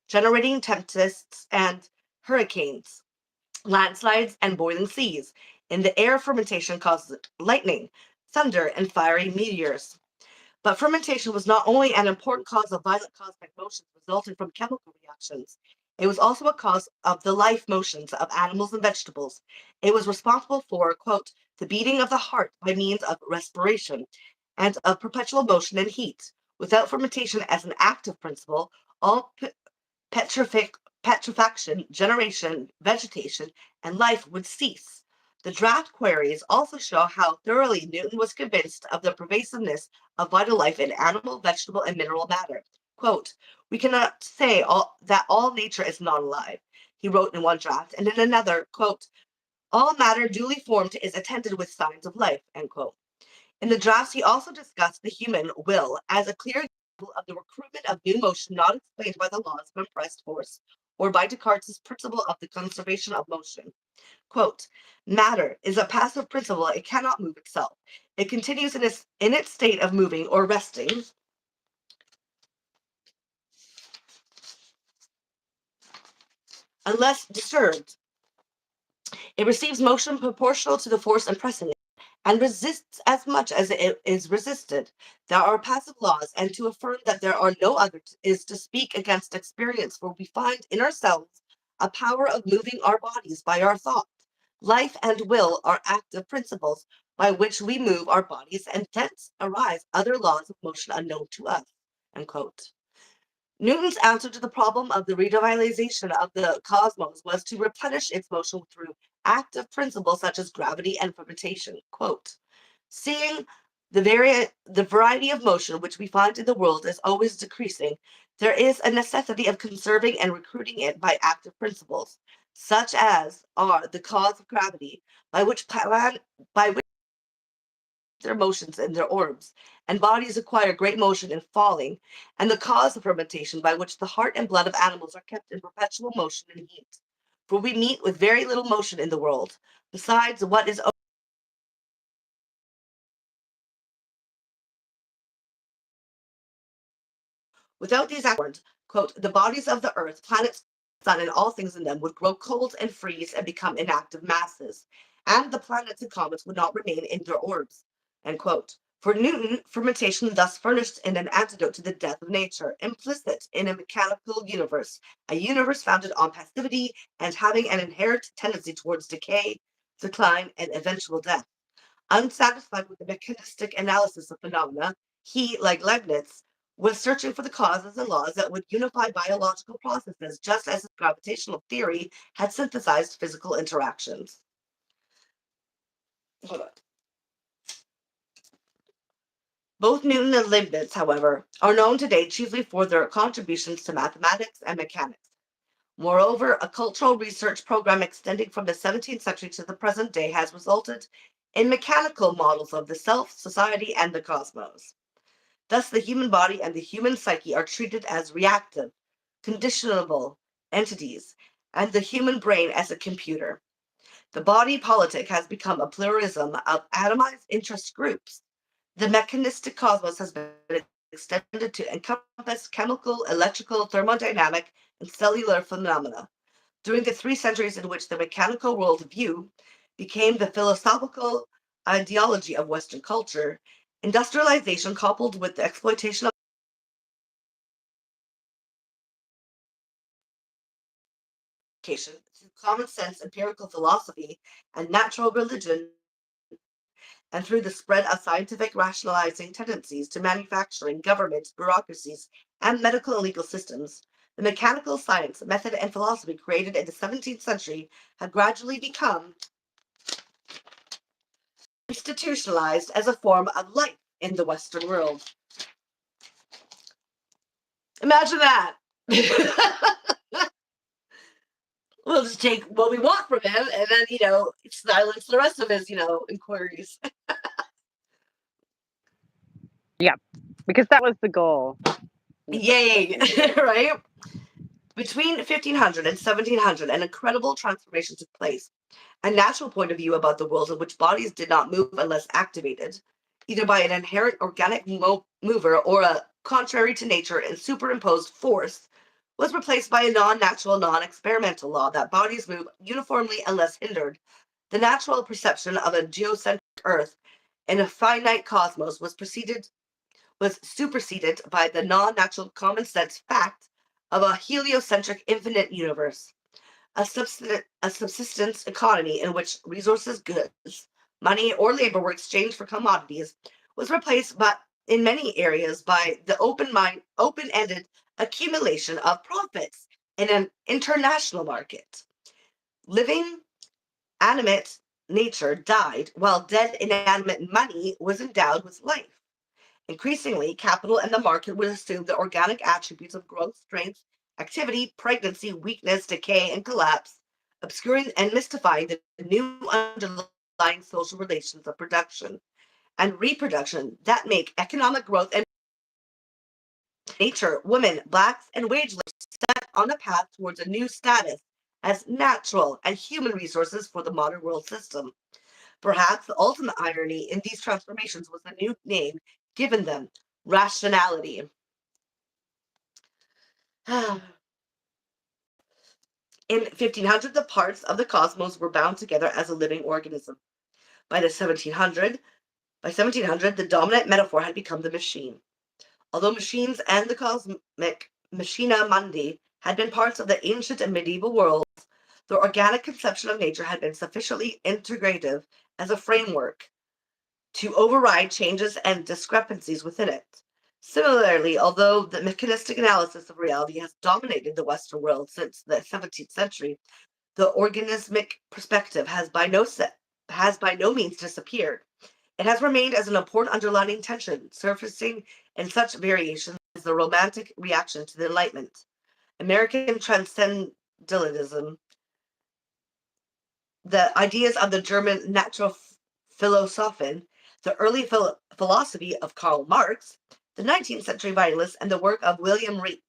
generating tempests and hurricanes, landslides, and boiling seas. In the air, fermentation causes lightning, thunder, and fiery meteors. But fermentation was not only an important cause of violent cosmic motions resulting from chemical reactions, it was also a cause of the life motions of animals and vegetables. It was responsible for, quote, the beating of the heart by means of respiration and of perpetual motion and heat. Without fermentation as an active principle, all petrifaction, generation, vegetation, and life would cease. The draft queries also show how thoroughly Newton was convinced of the pervasiveness of vital life in animal, vegetable, and mineral matter. Quote, we cannot say that all nature is not alive, he wrote in one draft, and in another, quote, all matter duly formed is attended with signs of life, end quote. In the drafts, he also discussed the human will as a clear example of the recruitment of new motion not explained by the laws of compressed force or by Descartes' principle of the conservation of motion. Quote, matter is a passive principle, it cannot move itself. It continues in its state of moving or resting unless disturbed. It receives motion proportional to the force impressing it and resists as much as it is resisted. There are passive laws, and to affirm that there are no others is to speak against experience, for we find in ourselves a power of moving our bodies by our thought. Life and will are active principles by which we move our bodies, and thence arise other laws of motion unknown to us. End quote. Newton's answer to the problem of the revitalization of the cosmos was to replenish its motion through active principles such as gravity and fermentation. Quote, seeing the variety of motion which we find in the world is always decreasing, there is a necessity of conserving and recruiting it by active principles, such as are the cause of gravity, by which their motions in their orbs, and bodies acquire great motion in falling, and the cause of fermentation, by which the heart and blood of animals are kept in perpetual motion and heat. For we meet with very little motion in the world, besides what is without these actions, quote, the bodies of the earth, planets, sun, and all things in them would grow cold and freeze and become inactive masses, and the planets and comets would not remain in their orbs, end quote. For Newton, fermentation thus furnished an antidote to the death of nature, implicit in a mechanical universe, a universe founded on passivity and having an inherent tendency towards decay, decline, and eventual death. Unsatisfied with the mechanistic analysis of phenomena, he, like Leibniz, was searching for the causes and laws that would unify biological processes, just as his gravitational theory had synthesized physical interactions. Hold on. Both Newton and Leibniz, however, are known today chiefly for their contributions to mathematics and mechanics. Moreover, a cultural research program extending from the 17th century to the present day has resulted in mechanical models of the self, society, and the cosmos. Thus, the human body and the human psyche are treated as reactive, conditionable entities, and the human brain as a computer. The body politic has become a pluralism of atomized interest groups. The mechanistic cosmos has been extended to encompass chemical, electrical, thermodynamic, and cellular phenomena. During the 3 centuries in which the mechanical worldview became the philosophical ideology of Western culture, industrialization coupled with the exploitation of education through common sense, empirical philosophy, and natural religion, and through the spread of scientific rationalizing tendencies to manufacturing, government, bureaucracies, and medical and legal systems, the mechanical science, method, and philosophy created in the 17th century have gradually become institutionalized as a form of life in the Western world. Imagine that. We'll just take what we want from him and then, silence the rest of his, inquiries. Yeah, because that was the goal. Yay, right? Between 1500 and 1700, an incredible transformation took place. A natural point of view about the world in which bodies did not move unless activated, either by an inherent organic mover or a contrary to nature and superimposed force, was replaced by a non-natural, non-experimental law that bodies move uniformly unless hindered. The natural perception of a geocentric Earth in a finite cosmos was superseded by the non-natural common sense fact of a heliocentric infinite universe. A subsistence economy in which resources, goods, money, or labor were exchanged for commodities was replaced in many areas by the open-ended accumulation of profits in an international market. Living, animate nature died, while dead, inanimate money was endowed with life. Increasingly, capital and the market would assume the organic attributes of growth, strength, activity, pregnancy, weakness, decay, and collapse, obscuring and mystifying the new underlying social relations of production and reproduction that make economic growth and nature, women, blacks, and wage laborers set on a path towards a new status as natural and human resources for the modern world system. Perhaps the ultimate irony in these transformations was the new name given them, rationality. In 1500, the parts of the cosmos were bound together as a living organism. By 1700, the dominant metaphor had become the machine. Although machines and the cosmic machina mundi had been parts of the ancient and medieval worlds, the organic conception of nature had been sufficiently integrative as a framework to override changes and discrepancies within it. Similarly, although the mechanistic analysis of reality has dominated the Western world since the 17th century, the organismic perspective has by no means disappeared. It has remained as an important underlying tension, surfacing in such variations as the Romantic reaction to the Enlightenment, American transcendentalism, the ideas of the German natural philosophen, the early philosophy of Karl Marx, the 19th century vitalists, and the work of William Reich.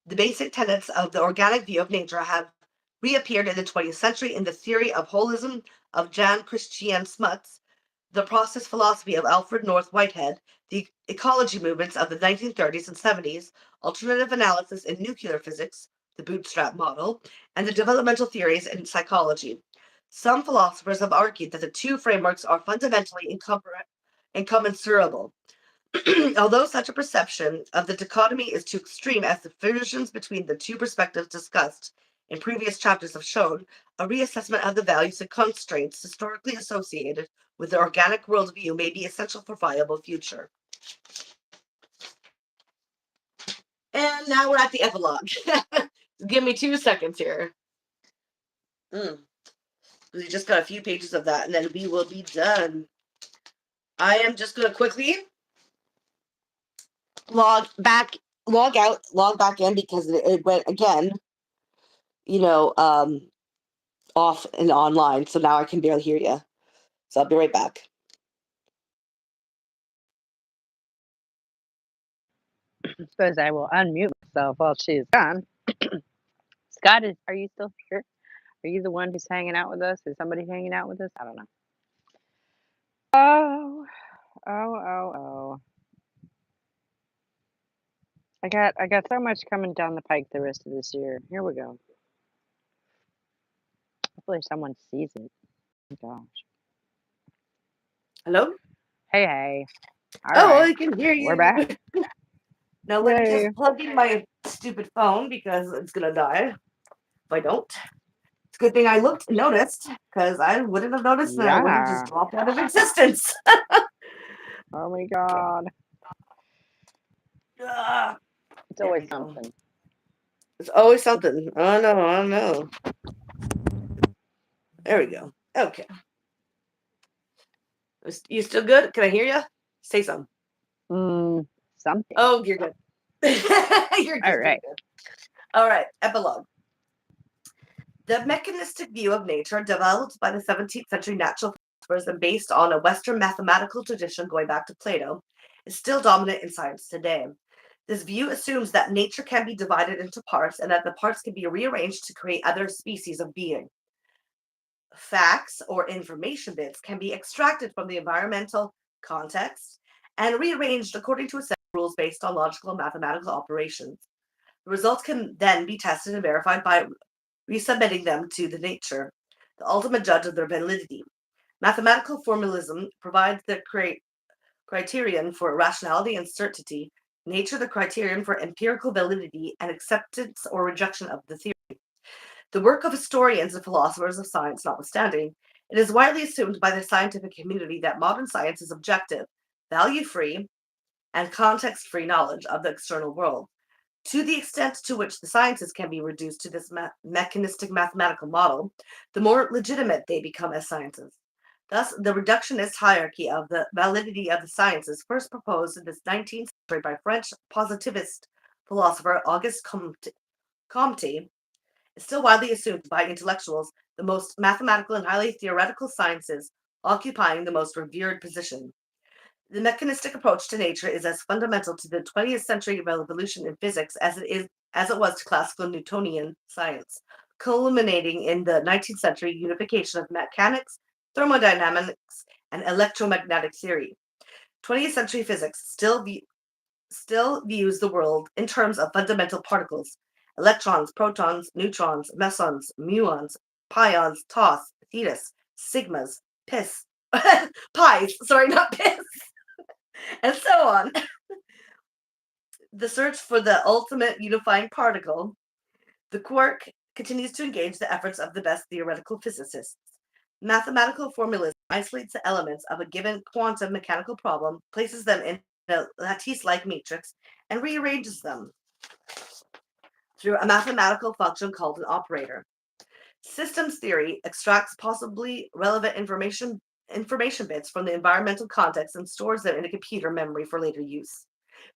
The basic tenets of the organic view of nature have reappeared in the 20th century in the theory of holism of Jan Christian Smuts, the process philosophy of Alfred North Whitehead, the ecology movements of the 1930s and 70s, alternative analysis in nuclear physics, the bootstrap model, and the developmental theories in psychology. Some philosophers have argued that the two frameworks are fundamentally incommensurable. Although such a perception of the dichotomy is too extreme, as the fusions between the two perspectives discussed in previous chapters have shown, a reassessment of the values and constraints historically associated with the organic worldview may be essential for viable future. And now we're at the epilogue. Give me 2 seconds here. We just got a few pages of that, and then we will be done. I am just going to quickly log back in because it went again, off and online. So now I can barely hear you. So I'll be right back. I suppose I will unmute myself while she's gone. Scott, are you still here? Are you the one who's hanging out with us? Is somebody hanging out with us? I don't know. Oh. I got so much coming down the pike the rest of this year. Here we go. Hopefully someone sees it. Oh, gosh. Hello? Hey. All right. I can hear you. We're back. Now let me just plug in my stupid phone because it's gonna die if I don't. It's a good thing I noticed because I wouldn't have noticed and I would have just dropped out of existence. Oh my god. It's always something. It's always something. I know. There we go. Okay. You still good? Can I hear you? Say something. Something. Oh, you're good. You're good. All right. All right. Epilogue. The mechanistic view of nature, developed by the 17th century natural philosophers and based on a Western mathematical tradition going back to Plato, is still dominant in science today. This view assumes that nature can be divided into parts and that the parts can be rearranged to create other species of being. Facts or information bits can be extracted from the environmental context and rearranged according to a set of rules based on logical and mathematical operations. The results can then be tested and verified by resubmitting them to the nature, the ultimate judge of their validity. Mathematical formalism provides the criterion for rationality and certainty, nature the criterion for empirical validity and acceptance or rejection of the theory. The work of historians and philosophers of science notwithstanding, it is widely assumed by the scientific community that modern science is objective, value-free, and context-free knowledge of the external world. To the extent to which the sciences can be reduced to this mechanistic mathematical model, the more legitimate they become as sciences. Thus, the reductionist hierarchy of the validity of the sciences, first proposed in this 19th century by French positivist philosopher Auguste Comte, is still widely assumed by intellectuals, the most mathematical and highly theoretical sciences occupying the most revered position. The mechanistic approach to nature is as fundamental to the 20th century revolution in physics as it was to classical Newtonian science, culminating in the 19th century unification of mechanics, thermodynamics, and electromagnetic theory. 20th century physics still views the world in terms of fundamental particles: electrons, protons, neutrons, mesons, muons, pions, tau, thetas, sigmas, pies, sorry, not piss, and so on. The search for the ultimate unifying particle, the quark, continues to engage the efforts of the best theoretical physicists. Mathematical formalism isolates the elements of a given quantum mechanical problem, places them in a lattice-like matrix, and rearranges them through a mathematical function called an operator. Systems theory extracts possibly relevant information bits from the environmental context and stores them in a computer memory for later use.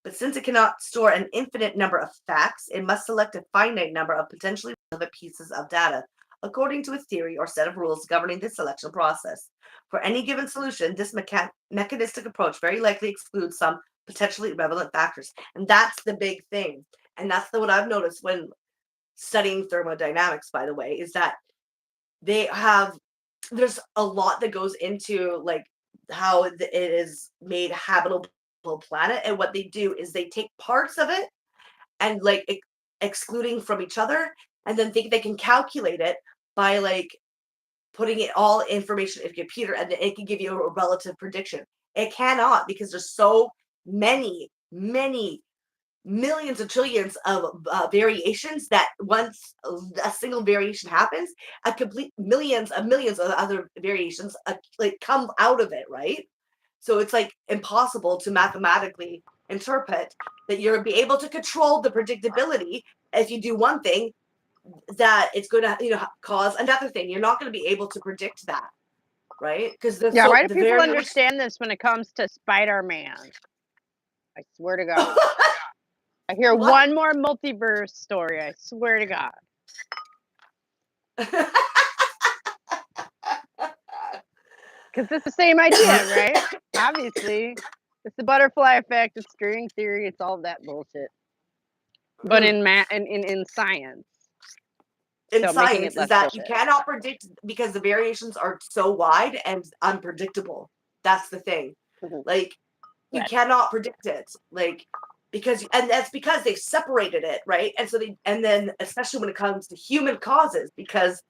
But since it cannot store an infinite number of facts, it must select a finite number of potentially relevant pieces of data, according to a theory or set of rules governing the selection process. For any given solution, this mechanistic approach very likely excludes some potentially relevant factors. And that's the big thing. And that's what I've noticed when studying thermodynamics, by the way, is that there's a lot that goes into like how it is made habitable planet, and what they do is they take parts of it and like excluding from each other, and then think they can calculate it by like putting it all information in a computer, and then it can give you a relative prediction. It cannot, because there's so many millions of trillions of variations that once a single variation happens, a complete millions of other variations like come out of it, right? So it's like impossible to mathematically interpret that you'll be able to control the predictability. If you do one thing, that it's going to cause another thing. You're not going to be able to predict that, right? Because why do people understand this when it comes to Spider-Man? I swear to God. I hear one more multiverse story. I swear to God. Because it's the same idea, right? Obviously, it's the butterfly effect. It's string theory. It's all that bullshit. But in science, in science is that you cannot predict, because the variations are so wide and unpredictable. That's the thing. Like you cannot predict it, like and that's because they've separated it, right? And so and then especially when it comes to human causes, because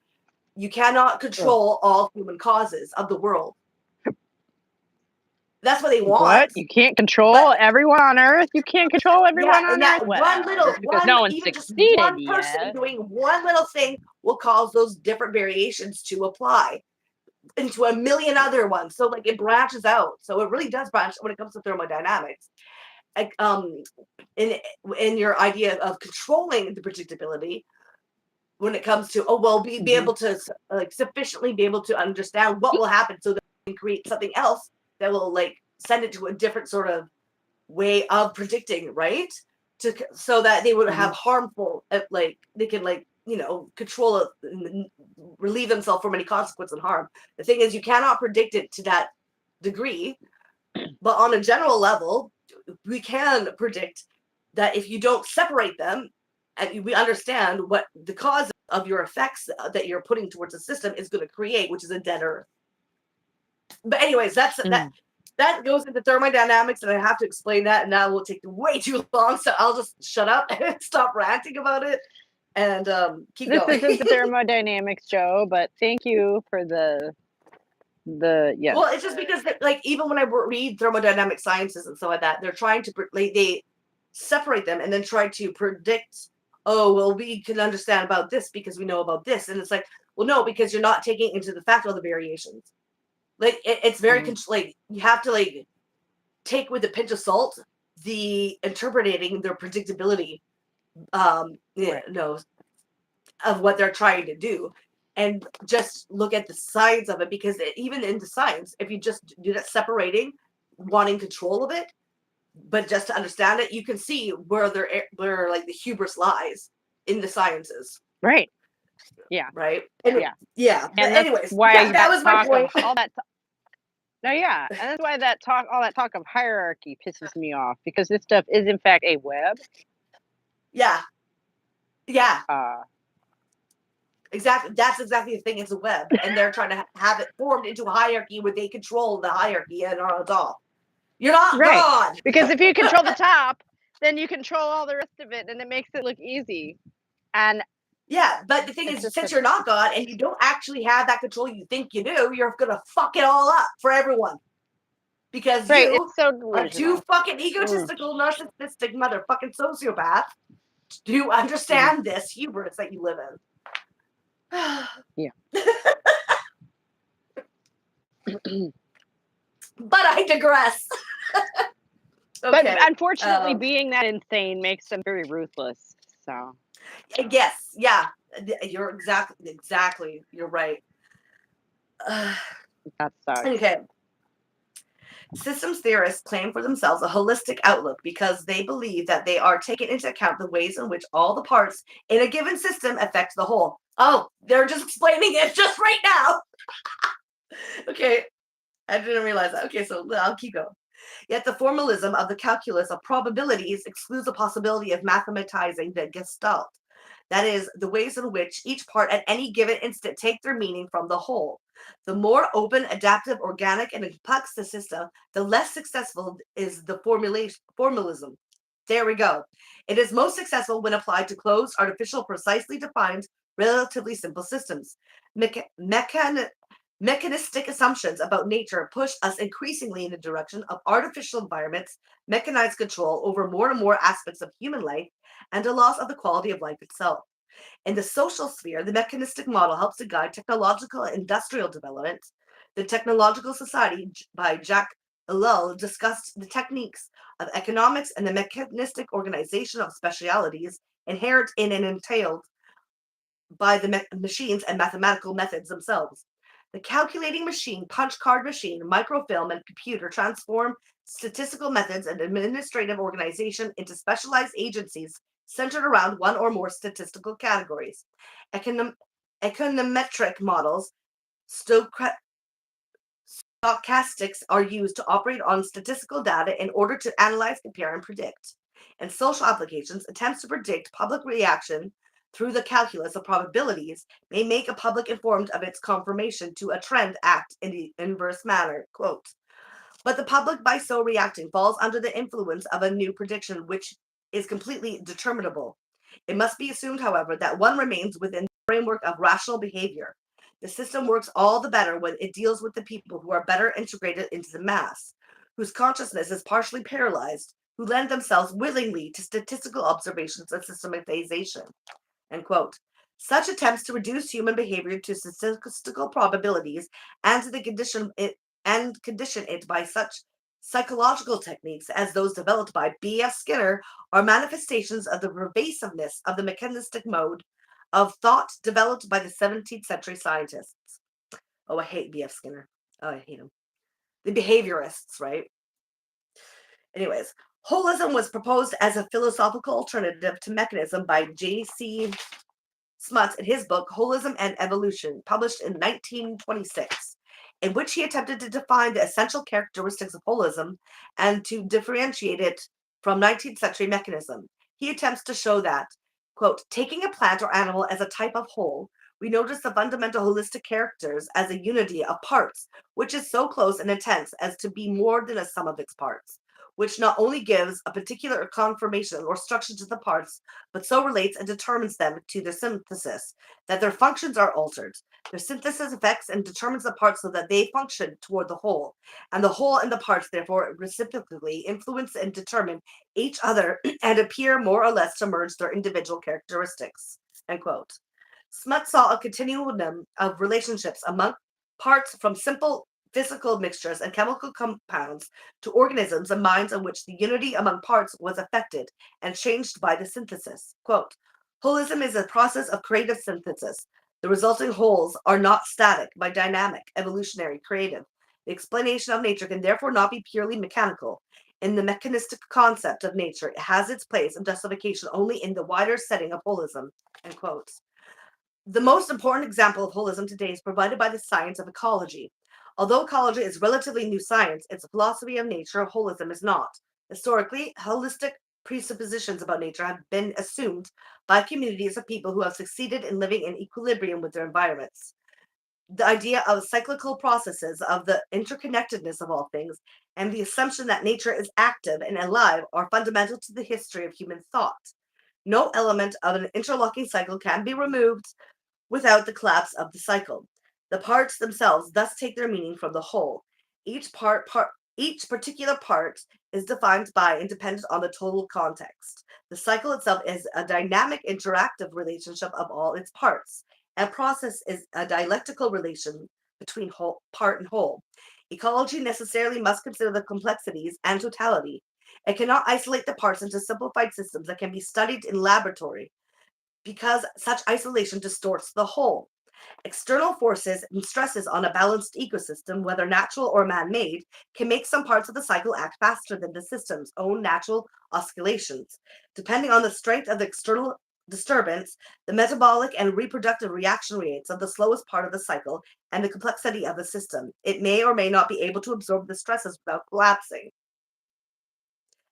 you cannot control all human causes of the world. That's what they want. What? You can't control everyone on Earth? You can't control everyone on Earth? Because no one succeeded one person doing one little thing will cause those different variations to apply into a million other ones. So like it branches out. So it really does branch when it comes to thermodynamics. Like in your idea of controlling the predictability, when it comes to be able to like sufficiently be able to understand what will happen, so that you can create something else that will like send it to a different sort of way of predicting, right? So that they would have harmful, like they can like control it and relieve themselves from any consequence and harm. The thing is, you cannot predict it to that degree, but on a general level, we can predict that if you don't separate them and we understand what the cause of your effects that you're putting towards the system is going to create, which is a dead Earth. But anyways, that goes into thermodynamics, and I have to explain that, and that will take way too long, so I'll just shut up and stop ranting about it and keep going. This isn't the thermodynamics show, but thank you for the yes. Well, it's just because like even when I read thermodynamic sciences and stuff like that, they're trying to they separate them and then try to predict. Oh, well, we can understand about this because we know about this, and it's like, well, no, because you're not taking into the fact all the variations. Like it's very like you have to like take with a pinch of salt the interpreting their predictability, of what they're trying to do, and just look at the science of it, because even in the science, if you just do that separating, wanting control of it, but just to understand it, you can see where like the hubris lies in the sciences. Right. Yeah. Right. And yeah. But and anyways, why that was my point. All that. No, yeah, and that's why all that talk of hierarchy pisses me off, because this stuff is in fact a web. Yeah. Yeah. Exactly. That's exactly the thing. It's a web, and they're trying to have it formed into a hierarchy where they control the hierarchy and are on top. You're not Right. God. Because if you control the top, then you control all the rest of it, and it makes it look easy. And Yeah, but the thing it's is, just since you're not God and you don't actually have that control you think you do, you're gonna fuck it all up for everyone. Because right. you It's so are too delusional. fucking egotistical, narcissistic motherfucking sociopath to understand this hubris that you live in. Yeah. But I digress. But Okay. unfortunately, being that insane makes them very ruthless. So Yes, yeah, you're exactly. You're right. that sucks. Okay. Systems theorists claim for themselves a holistic outlook because they believe that they are taking into account the ways in which all the parts in a given system affect the whole. Oh, they're just explaining it just right now. Okay, I didn't realize that. Okay, so I'll keep going. Yet the formalism of the calculus of probabilities excludes the possibility of mathematizing the gestalt. That is, the ways in which each part at any given instant take their meaning from the whole. The more open, adaptive, organic, and complex the system, the less successful is the formalism. There we go. It is most successful when applied to closed, artificial, precisely defined, relatively simple systems. Mechanistic assumptions about nature push us increasingly in the direction of artificial environments, mechanized control over more and more aspects of human life, and a loss of the quality of life itself. In the social sphere, the mechanistic model helps to guide technological and industrial development. The Technological Society by Jacques Ellul discussed the techniques of economics and the mechanistic organization of specialities inherent in and entailed by the machines and mathematical methods themselves. The calculating machine, punch card machine, microfilm, and computer transform statistical methods and administrative organization into specialized agencies centered around one or more statistical categories. Econometric models, stochastics are used to operate on statistical data in order to analyze, compare, and predict. In social applications, attempts to predict public reaction through the calculus of probabilities may make a public informed of its confirmation to a trend act in the inverse manner. Quote, but the public, by so reacting, falls under the influence of a new prediction which is completely determinable. It must be assumed, however, that one remains within the framework of rational behavior. The system works all the better when it deals with the people who are better integrated into the mass, whose consciousness is partially paralyzed, who lend themselves willingly to statistical observations and systematization. End quote. Such attempts to reduce human behavior to statistical probabilities and to the condition it by such psychological techniques as those developed by B.F. Skinner are manifestations of the pervasiveness of the mechanistic mode of thought developed by the 17th century scientists. Oh, I hate B.F. Skinner. Oh, I hate him. The behaviorists, right? Anyways, holism was proposed as a philosophical alternative to mechanism by J.C. Smuts in his book Holism and Evolution, published in 1926, in which he attempted to define the essential characteristics of holism and to differentiate it from 19th century mechanism. He attempts to show that, quote, taking a plant or animal as a type of whole, we notice the fundamental holistic characters as a unity of parts, which is so close and intense as to be more than a sum of its parts, which not only gives a particular conformation or structure to the parts, but so relates and determines them to their synthesis, that their functions are altered. Their synthesis affects and determines the parts so that they function toward the whole, and the whole and the parts therefore reciprocally influence and determine each other and appear more or less to merge their individual characteristics. End quote. Smuts saw a continuum of relationships among parts from simple physical mixtures and chemical compounds to organisms and minds in which the unity among parts was affected and changed by the synthesis. Quote, holism is a process of creative synthesis. The resulting wholes are not static, but dynamic, evolutionary, creative. The explanation of nature can therefore not be purely mechanical. In the mechanistic concept of nature, it has its place and justification only in the wider setting of holism. End quote. The most important example of holism today is provided by the science of ecology. Although ecology is relatively new science, its philosophy of nature holism is not. Historically, holistic presuppositions about nature have been assumed by communities of people who have succeeded in living in equilibrium with their environments. The idea of cyclical processes, of the interconnectedness of all things, and the assumption that nature is active and alive are fundamental to the history of human thought. No element of an interlocking cycle can be removed without the collapse of the cycle. The parts themselves thus take their meaning from the whole. Each particular part is defined by and dependent on the total context. The cycle itself is a dynamic, interactive relationship of all its parts. And process is a dialectical relation between part and whole. Ecology necessarily must consider the complexities and totality. It cannot isolate the parts into simplified systems that can be studied in laboratory, because such isolation distorts the whole. External forces and stresses on a balanced ecosystem, whether natural or man-made, can make some parts of the cycle act faster than the system's own natural oscillations. Depending on the strength of the external disturbance, the metabolic and reproductive reaction rates of the slowest part of the cycle, and the complexity of the system, it may or may not be able to absorb the stresses without collapsing.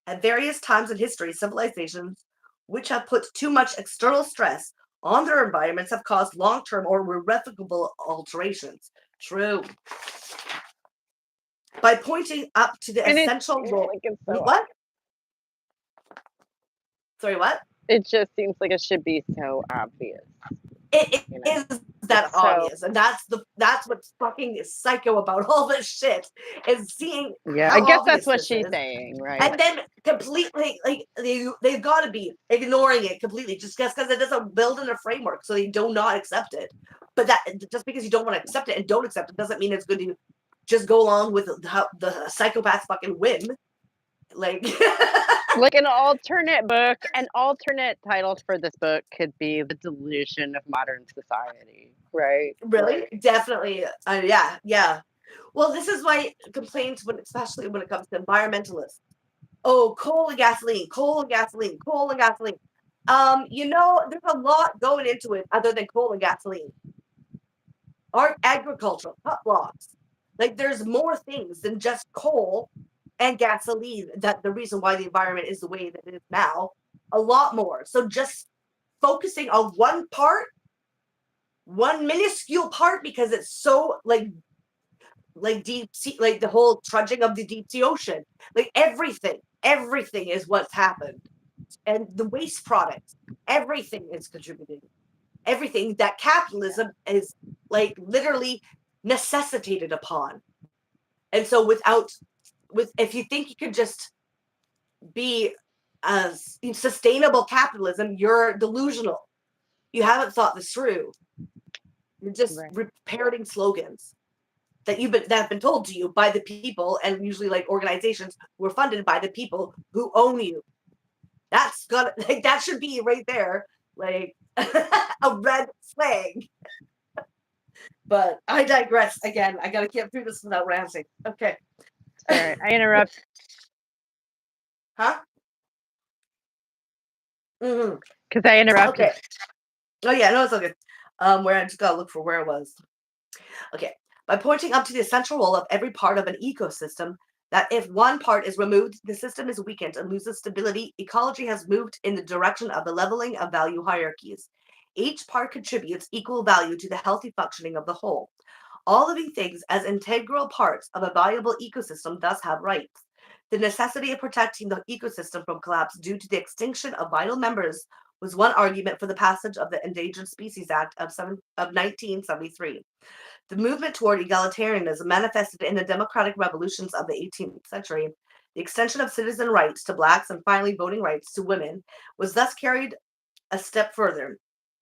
At various times in history, civilizations which have put too much external stress on their environments have caused long-term or irrevocable alterations. True. By pointing up to the And essential role. like it's so What? Sorry, what? it just seems like it should be so obvious. It You know, is that it's so obvious, and that's what's fucking psycho about all this shit, is seeing yeah. I how guess that's obvious what this she's is, saying, right? and then completely like they've got to be ignoring it completely just because it doesn't build in a framework, so they do not accept it. But that just because you don't want to accept it and don't accept it doesn't mean it's going to just go along with how the psychopath's fucking whim. Like, Like an alternate title for this book could be The Delusion of Modern Society, right? really, Like, definitely, yeah, yeah. Well, this is why complaints, especially when it comes to environmentalists. Oh, coal and gasoline, coal and gasoline, coal and gasoline. There's a lot going into it other than coal and gasoline. Our agricultural cut blocks. Like, there's more things than just coal and gasoline that the reason why the environment is the way that it is now. A lot more. So just focusing on one part, one minuscule part, because it's so like deep sea, like the whole trudging of the deep sea ocean, like everything is what's happened, and the waste products, everything is contributing, everything that capitalism is like literally necessitated upon. And so if you think you could just be as sustainable capitalism, you're delusional. You haven't thought this through. You're just right. parroting slogans that have been told to you by the people, and usually like organizations who are funded by the people who own you. That's got like that should be right there, like a red flag. But I digress again. I gotta get through this without ranting. Okay. Sorry, I interrupt. Huh? Mm-hmm. Because I interrupted. Okay. Oh yeah, no, it's okay. Where I just gotta look for where it was. Okay. By pointing up to the essential role of every part of an ecosystem, that if one part is removed, the system is weakened and loses stability, ecology has moved in the direction of the leveling of value hierarchies. Each part contributes equal value to the healthy functioning of the whole. All living things, as integral parts of a valuable ecosystem, thus have rights. The necessity of protecting the ecosystem from collapse due to the extinction of vital members was one argument for the passage of the Endangered Species Act of 1973. The movement toward egalitarianism manifested in the democratic revolutions of the 18th century. The extension of citizen rights to blacks and finally voting rights to women was thus carried a step further.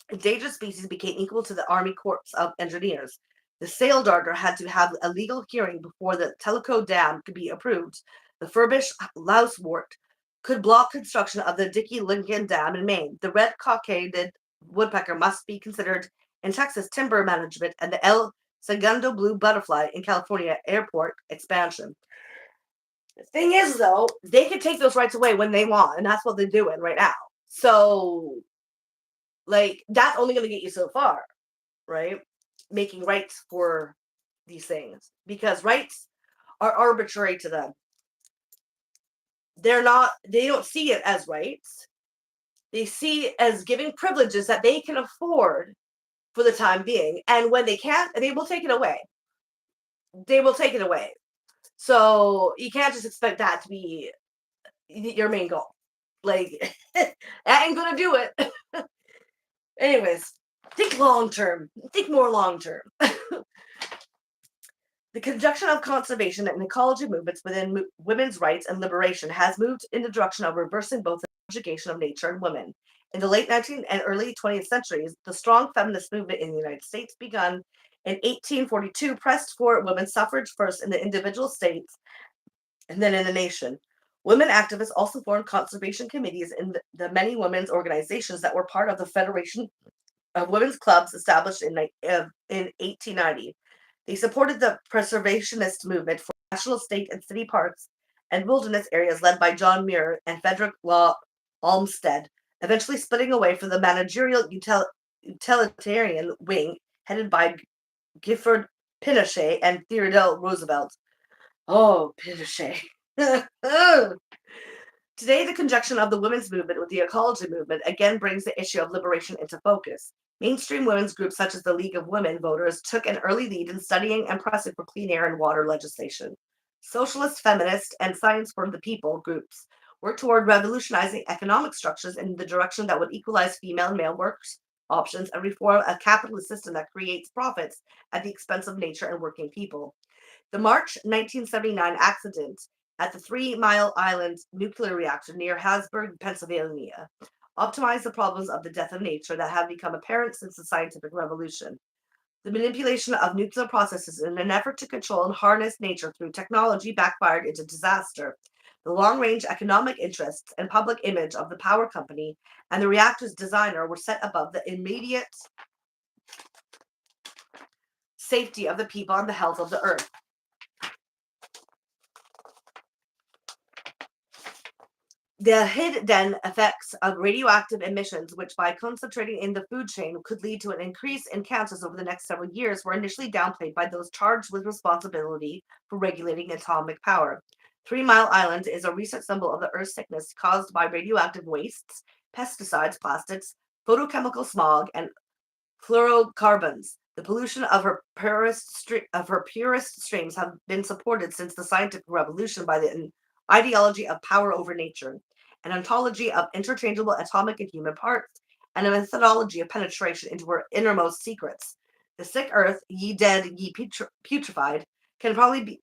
Endangered species became equal to the Army Corps of Engineers. The sail darter had to have a legal hearing before the Tellico Dam could be approved. The Furbish lousewort could block construction of the Dickey-Lincoln Dam in Maine. The red-cockaded woodpecker must be considered in Texas timber management, and the El Segundo blue butterfly in California airport expansion. The thing is, though, they can take those rights away when they want, and that's what they're doing right now. So, like, that's only going to get you so far, right? Making rights for these things, because rights are arbitrary to them. they don't see it as rights. They see it as giving privileges that they can afford for the time being. And when they can't, they will take it away. They will take it away. So you can't just expect that to be your main goal. Like, that ain't gonna do it. Anyways, think long term. Think more long term. The conjunction of conservation and ecology movements within women's rights and liberation has moved in the direction of reversing both the subjugation of nature and women. In the late 19th and early 20th centuries, the strong feminist movement in the United States, begun in 1842, pressed for women's suffrage first in the individual states and then in the nation. Women activists also formed conservation committees in the many women's organizations that were part of the Federation of Women's Clubs established in 1890. They supported the preservationist movement for national, state, and city parks and wilderness areas led by John Muir and Frederick Law Olmsted, eventually splitting away from the managerial utilitarian wing headed by Gifford Pinchot and Theodore Roosevelt. Oh, Pinchot. Today, the conjunction of the women's movement with the ecology movement again brings the issue of liberation into focus. Mainstream women's groups such as the League of Women Voters took an early lead in studying and pressing for clean air and water legislation. Socialist, feminist, and Science for the People groups worked toward revolutionizing economic structures in the direction that would equalize female and male work options and reform a capitalist system that creates profits at the expense of nature and working people. The March 1979 accident at the 3 Mile Island nuclear reactor near Harrisburg, Pennsylvania, optimize the problems of the death of nature that have become apparent since the scientific revolution. The manipulation of nuclear processes in an effort to control and harness nature through technology backfired into disaster. The long-range economic interests and public image of the power company and the reactor's designer were set above the immediate safety of the people and the health of the earth. The hidden effects of radioactive emissions, which by concentrating in the food chain could lead to an increase in cancers over the next several years, were initially downplayed by those charged with responsibility for regulating atomic power. 3 Mile Island is a recent symbol of the Earth's sickness caused by radioactive wastes, pesticides, plastics, photochemical smog, and fluorocarbons. The pollution of her purest streams have been supported since the scientific revolution by the ideology of power over nature, an ontology of interchangeable atomic and human parts, and a methodology of penetration into her innermost secrets. The sick earth, ye dead, ye putrefied, can probably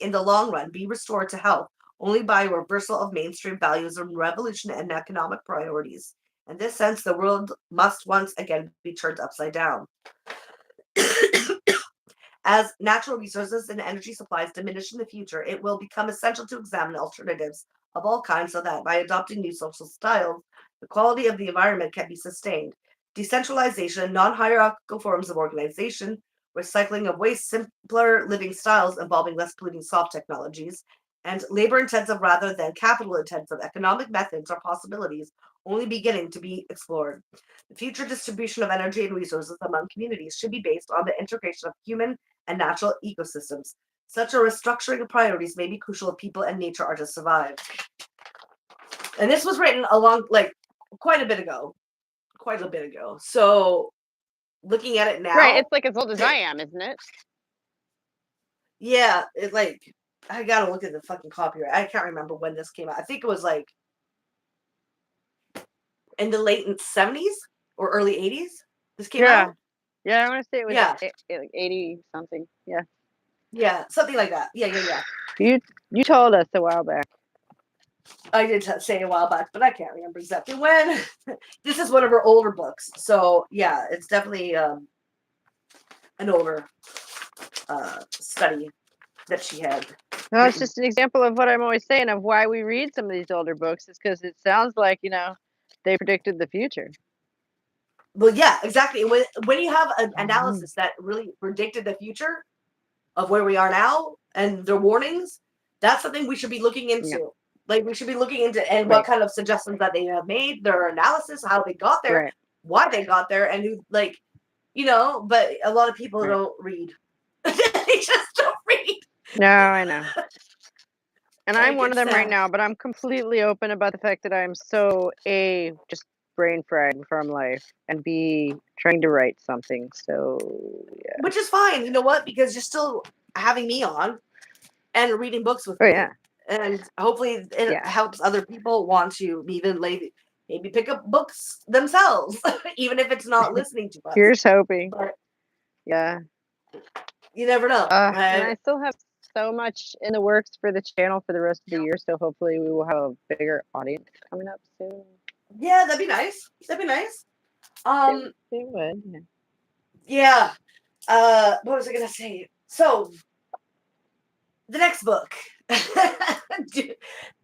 in the long run be restored to health only by a reversal of mainstream values of revolution and economic priorities. In this sense, the world must once again be turned upside down. As natural resources and energy supplies diminish in the future, it will become essential to examine alternatives of all kinds so that by adopting new social styles, the quality of the environment can be sustained. Decentralization, non-hierarchical forms of organization, recycling of waste, simpler living styles involving less polluting soft technologies, and labor-intensive rather than capital-intensive economic methods are possibilities only beginning to be explored. The future distribution of energy and resources among communities should be based on the integration of human and natural ecosystems. Such a restructuring of priorities may be crucial if people and nature are to survive. And this was written quite a bit ago. So looking at it now. Right, it's like as old as I am, isn't it? Yeah, I gotta look at the fucking copyright. I can't remember when this came out. I think it was in the late 70s or early 80s. This came out. Yeah, I want to say it was like 80 something. Yeah. Yeah, something like that. Yeah. You told us a while back. I did say a while back, but I can't remember exactly when. This is one of her older books, so yeah, it's definitely an older study that she had. No, it's just an example of what I'm always saying of why we read some of these older books is because it sounds like, they predicted the future. Well, yeah, exactly. When you have an analysis that really predicted the future of where we are now and their warnings, that's something we should be looking into. Yeah. Like, we should be looking into what kind of suggestions that they have made, their analysis, how they got there, why they got there, and who, but a lot of people don't read. They just don't read. No, I know. And I'm Like one of it's them right now, but I'm completely open about the fact that I'm so just brain fried from life, and B, trying to write something. So yeah. which is fine. You know what? Because you're still having me on and reading books with Oh me, yeah. and hopefully it Yeah. helps other people want to even maybe pick up books themselves, even if it's not listening to us. Here's hoping. But Yeah. you never know. And I still have so much in the works for the channel for the rest of the year, so hopefully we will have a bigger audience coming up soon. Yeah, that'd be nice. That'd be nice. It would. Yeah. Yeah. What was I gonna say? So the next book.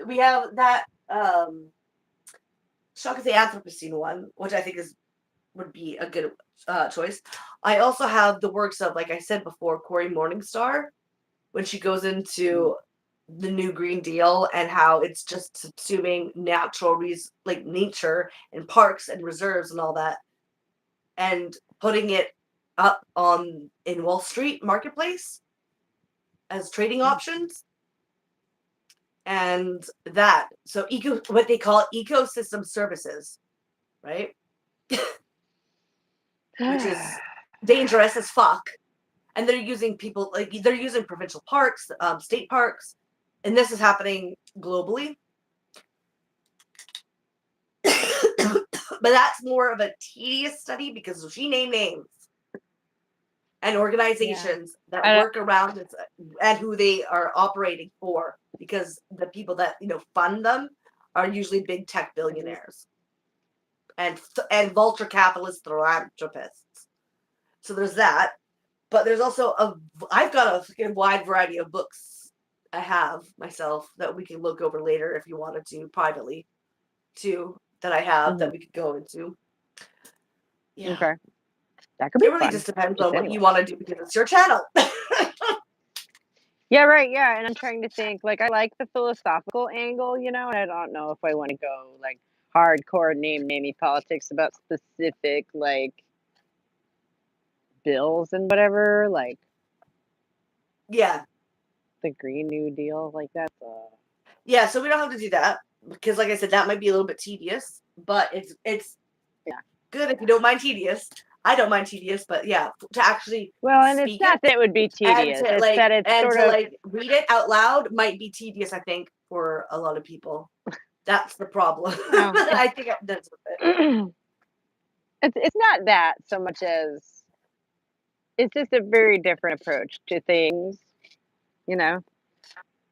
We have that Shock of the Anthropocene one, which I think would be a good choice. I also have the works of, like I said before, Cory Morningstar, when she goes into the new Green Deal and how it's just subsuming like nature and parks and reserves and all that, and putting it up in Wall Street marketplace as trading options. And so what they call ecosystem services, right? Which is dangerous as fuck. And they're using they're using provincial parks, state parks, and this is happening globally. But that's more of a tedious study because she named names and organizations that work around it and who they are operating for, because the people that fund them are usually big tech billionaires and vulture capitalist philanthropists. So there's that. But there's also I've got a fucking wide variety of books I have myself that we can look over later if you wanted to privately too, that I have that we could go into. Yeah. Okay. That could be It really fun. just depends on what you want to do because it's your channel. Yeah, right. Yeah. And I'm trying to think, like, I like the philosophical angle, and I don't know if I want to go like hardcore namey politics about specific like bills and whatever, like Yeah. the Green New Deal, like that's Yeah, so we don't have to do that because, like I said, that might be a little bit tedious, but it's good if you don't mind tedious. I don't mind tedious, but yeah, to actually and it's not that it would be tedious. and It's that it's sort of read it out loud might be tedious. I think for a lot of people, that's the problem. I think that's it. It's not that so much as it's just a very different approach to things,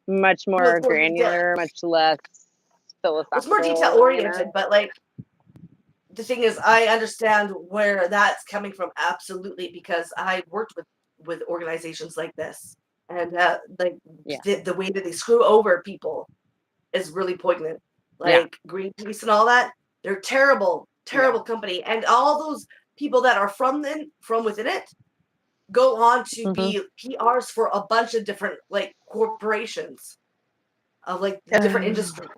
much more granular, much less philosophical. It's more detail oriented, but like the thing is, I understand where that's coming from absolutely, because I worked with organizations like this, and the way that they screw over people is really poignant. Like Greenpeace and all that, they're terrible company, and all those people that are from within it go on to be PRs for a bunch of different like corporations of like different industries.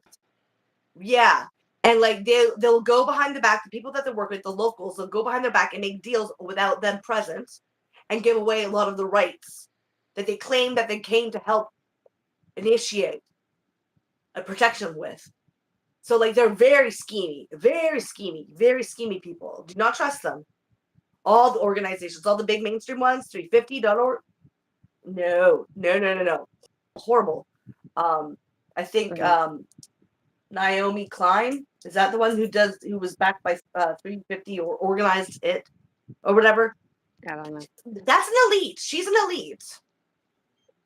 Yeah. And like they'll go behind the back, the people that they work with, the locals, they'll go behind their back and make deals without them present and give away a lot of the rights that they claim that they came to help initiate a protection with. So like they're very schemy people. Do not trust them. All the organizations, all the big mainstream ones, 350.org. No. Horrible. I think Naomi Klein, is that the one who was backed by 350 or organized it or whatever? I don't know. That's an elite. She's an elite.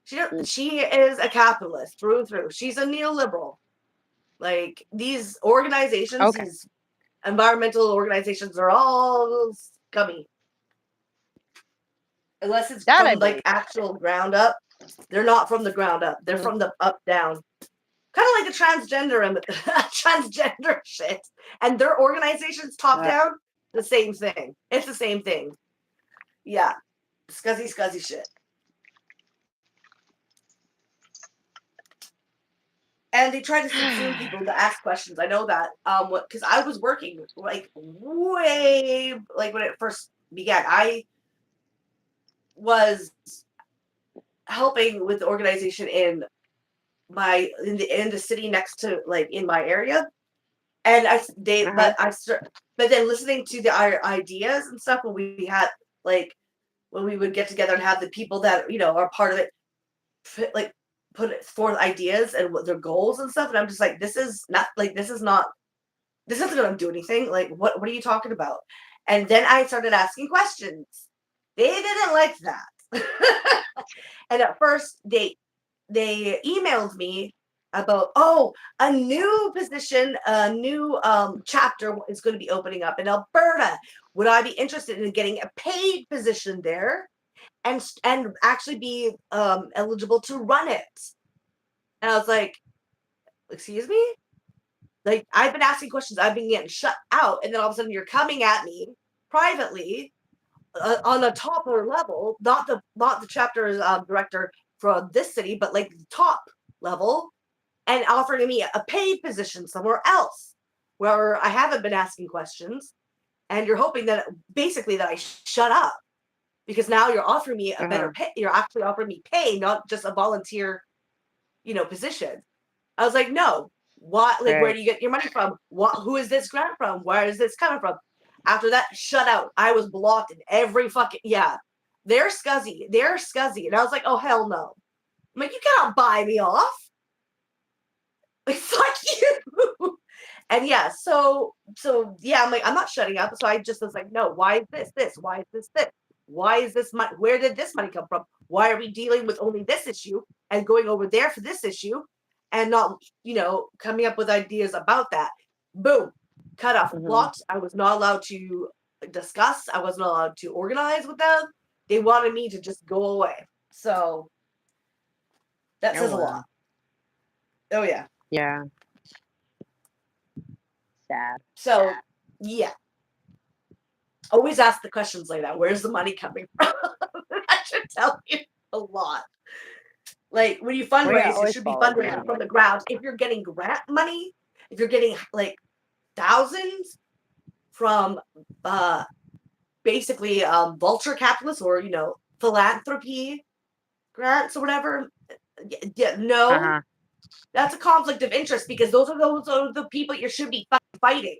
She is a capitalist through and through. She's a neoliberal. Like these organizations, these environmental organizations are all scummy. Unless it's from like actual ground up. They're not from the ground up. They're from the up down. Kind of like the transgender shit. And their organizations top down, the same thing. It's the same thing. Yeah. Scuzzy shit. And they try to subsume people to ask questions. I know that. Because I was working like way like when it first began. I was helping with the organization in in the city next to, like, in my area. And but then listening to our ideas and stuff when we had, like, when we would get together and have the people that, are part of it, like, put forth ideas and what their goals and stuff, and I'm just like, this isn't gonna do anything. Like, what are you talking about? And then I started asking questions. They didn't like that. And at first they emailed me about, a new position, a new chapter is going to be opening up in Alberta. Would I be interested in getting a paid position there and actually be eligible to run it? And I was like, excuse me? Like, I've been asking questions, I've been getting shut out, and then all of a sudden you're coming at me privately on a topper level, not the chapter director for this city, but like the top level, and offering me a paid position somewhere else where I haven't been asking questions, and you're hoping that basically that I shut up because now you're offering me a better pay. You're actually offering me pay, not just a volunteer, position. I was like, no. What? Like, where do you get your money from? Who is this grant from? Where is this coming from? After that, shut out. I was blocked in every fucking, yeah. They're scuzzy. And I was like, oh hell no. I'm like, you cannot buy me off. Like, fuck you. And yeah, so yeah, I'm like, I'm not shutting up. So I just was like, no, why is this? Why is this? Why is this money? Where did this money come from? Why are we dealing with only this issue and going over there for this issue and not, coming up with ideas about that? Boom, cut off, blocked. I was not allowed to discuss. I wasn't allowed to organize with them. They wanted me to just go away. So that says a lot. Oh yeah. Yeah. Sad. So yeah. Always ask the questions like that. Where's the money coming from? That should tell you a lot. Like, when you fundraise, it should be fundraising from the ground. If you're getting grant money, if you're getting like thousands from basically vulture capitalists or philanthropy grants or whatever, no, that's a conflict of interest because those are the people you should be fighting.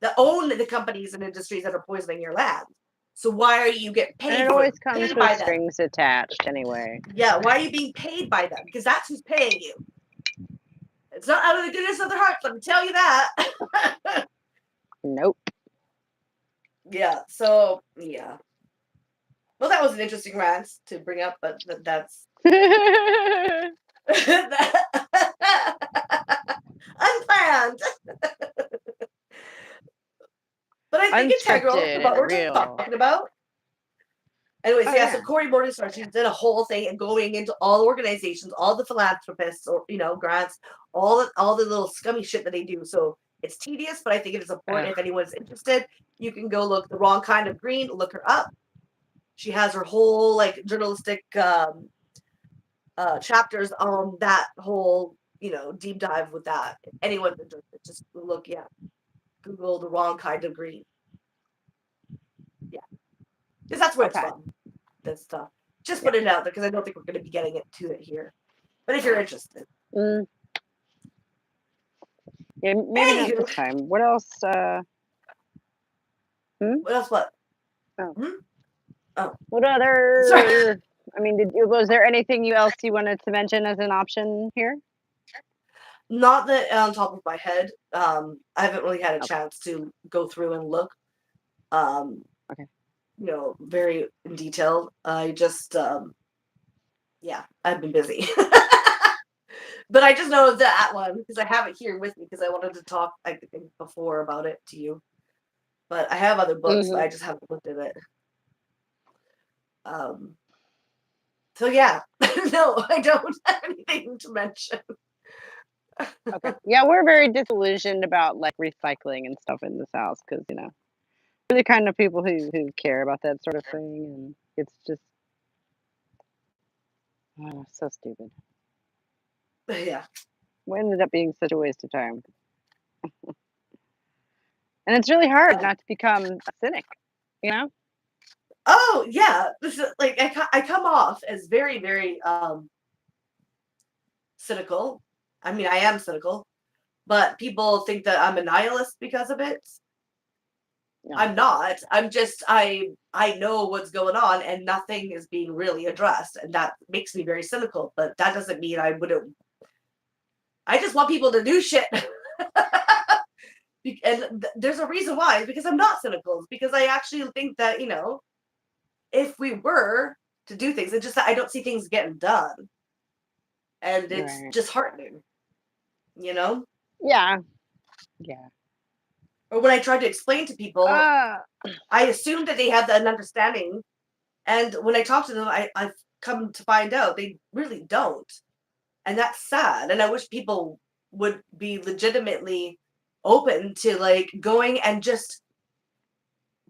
That own the companies and industries that are poisoning your land. So why are you getting paid? And it always comes with strings attached anyway. Yeah, why are you being paid by them? Because that's who's paying you. It's not out of the goodness of their hearts, let me tell you that. Nope. Yeah, so, yeah. Well, that was an interesting rant to bring up, but that's... Unplanned! But I think integral to what we're talking about. Anyways, so Cory Morningstar, she did a whole thing and going into all the organizations, all the philanthropists or grants, all the little scummy shit that they do. So it's tedious, but I think it is important. If anyone's interested, you can go look The Wrong Kind of Green, look her up. She has her whole like journalistic chapters on that whole deep dive with that. If anyone's interested, just look, Google The Wrong Kind of Green. Yeah. Because that's where it's from. That stuff. Just put it out there because I don't think we're going to be getting to it here. But if you're interested. Yeah, maybe not this time. What else? What else? What? Oh. Oh. What other? Sorry. I mean, was there anything else you wanted to mention as an option here? Not that on top of my head. I haven't really had a chance to go through and look. Very in detail. I just, I've been busy. But I just know that one because I have it here with me because I wanted to talk, I think, before about it to you. But I have other books, but I just haven't looked at it. So yeah, no, I don't have anything to mention. Okay. Yeah, we're very disillusioned about like recycling and stuff in this house because we're the kind of people who care about that sort of thing, and it's just so stupid. Yeah. It ended up being such a waste of time. And it's really hard not to become a cynic, Oh yeah, this is like I come off as very, very cynical. I mean, I am cynical, but people think that I'm a nihilist because of it. No. I'm not. I'm just I know what's going on and nothing is being really addressed, and that makes me very cynical. But that doesn't mean I wouldn't. I just want people to do shit. And there's a reason why. It's because I'm not cynical. It's because I actually think that, if we were to do things, it's just that I don't see things getting done. And it's Right. disheartening, Yeah. Yeah. Or when I try to explain to people, Uh, I assume that they have an understanding. And when I talk to them, I've come to find out they really don't. And that's sad. And I wish people would be legitimately open to like going and just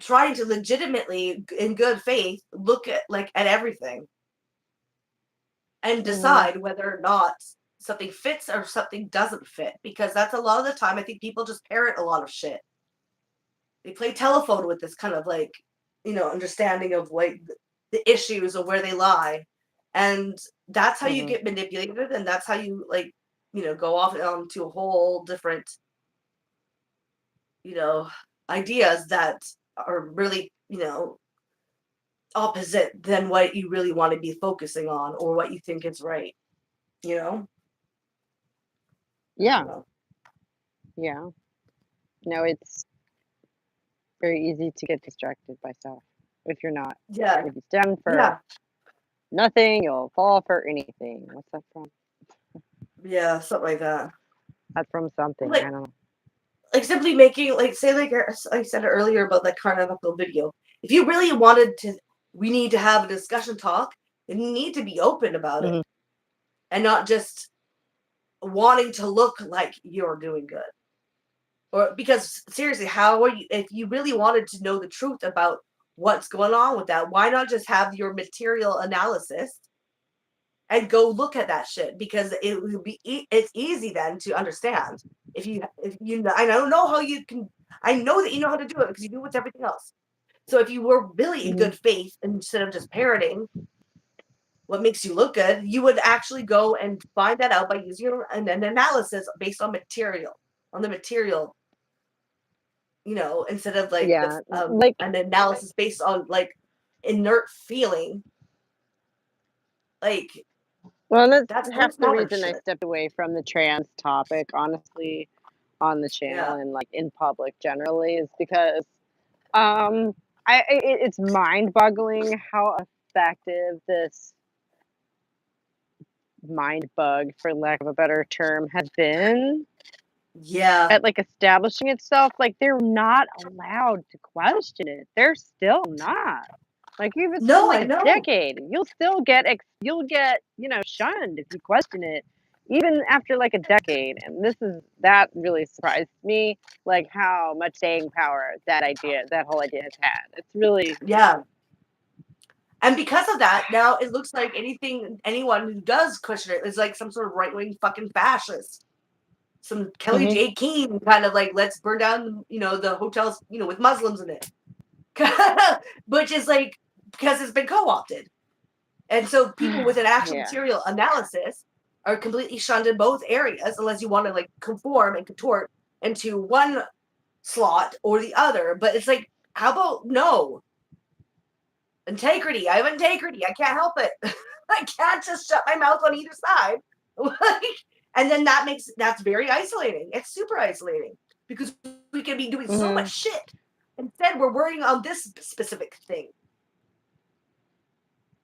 trying to legitimately, in good faith, look at everything and decide whether or not something fits or something doesn't fit. Because that's a lot of the time I think people just parrot a lot of shit. They play telephone with this kind of like, understanding of like the issues of where they lie. And that's how you get manipulated, and that's how you like, go off onto a whole different, ideas that are really, opposite than what you really want to be focusing on or what you think is right. You know? I yeah. don't know. Yeah. No, it's very easy to get distracted by stuff if you're not. Yeah. If you stand for Yeah. nothing, you'll fall for anything. What's that from? Yeah. Something like that. That's from something. I Like, don't know. simply making, like, say, like I said earlier about that Carnival video. If you really wanted to, we need to have a discussion talk, then you need to be open about it Mhm. and not just wanting to look like you're doing good. Or because seriously, how are you, if you really wanted to know the truth about what's going on with that, why not just have your material analysis and go look at that shit? Because it will be it's easy then to understand. If you I don't know how you can, I know that you know how to do it because you do it with everything else. So if you were really in Mhm. good faith instead of just parroting what makes you look good, you would actually go and find that out by using an analysis based on the material, instead of like Yeah. this Like, an analysis based on like inert feeling. Like, well, that's that's half the postmodern reason I shit. stepped away from the trans topic, honestly, on the channel Yeah. and like in public generally, is because um, it's mind-boggling how effective this mind bug, for lack of a better term, has been Yeah. at like establishing itself. Like they're not allowed to question it. They're still not. Like even for No, like I a know. decade, you'll still get shunned if you question it, even after like a decade. And that really surprised me, like how much staying power that whole idea has had. It's really Yeah. And because of that, now it looks like anyone who does question it is like some sort of right wing fucking fascist. Some Kelly Mhm. J. Keane kind of like, let's burn down, the hotels, with Muslims in it. Which is like, because it's been co opted. And so people with an actual Yeah. material analysis are completely shunned in both areas unless you want to like conform and contort into one slot or the other. But it's like, how about no? Integrity. I have integrity. I can't help it. I can't just shut my mouth on either side. And then that's very isolating. It's super isolating because we can be doing so much Mhm. shit. Instead, we're worrying on this specific thing.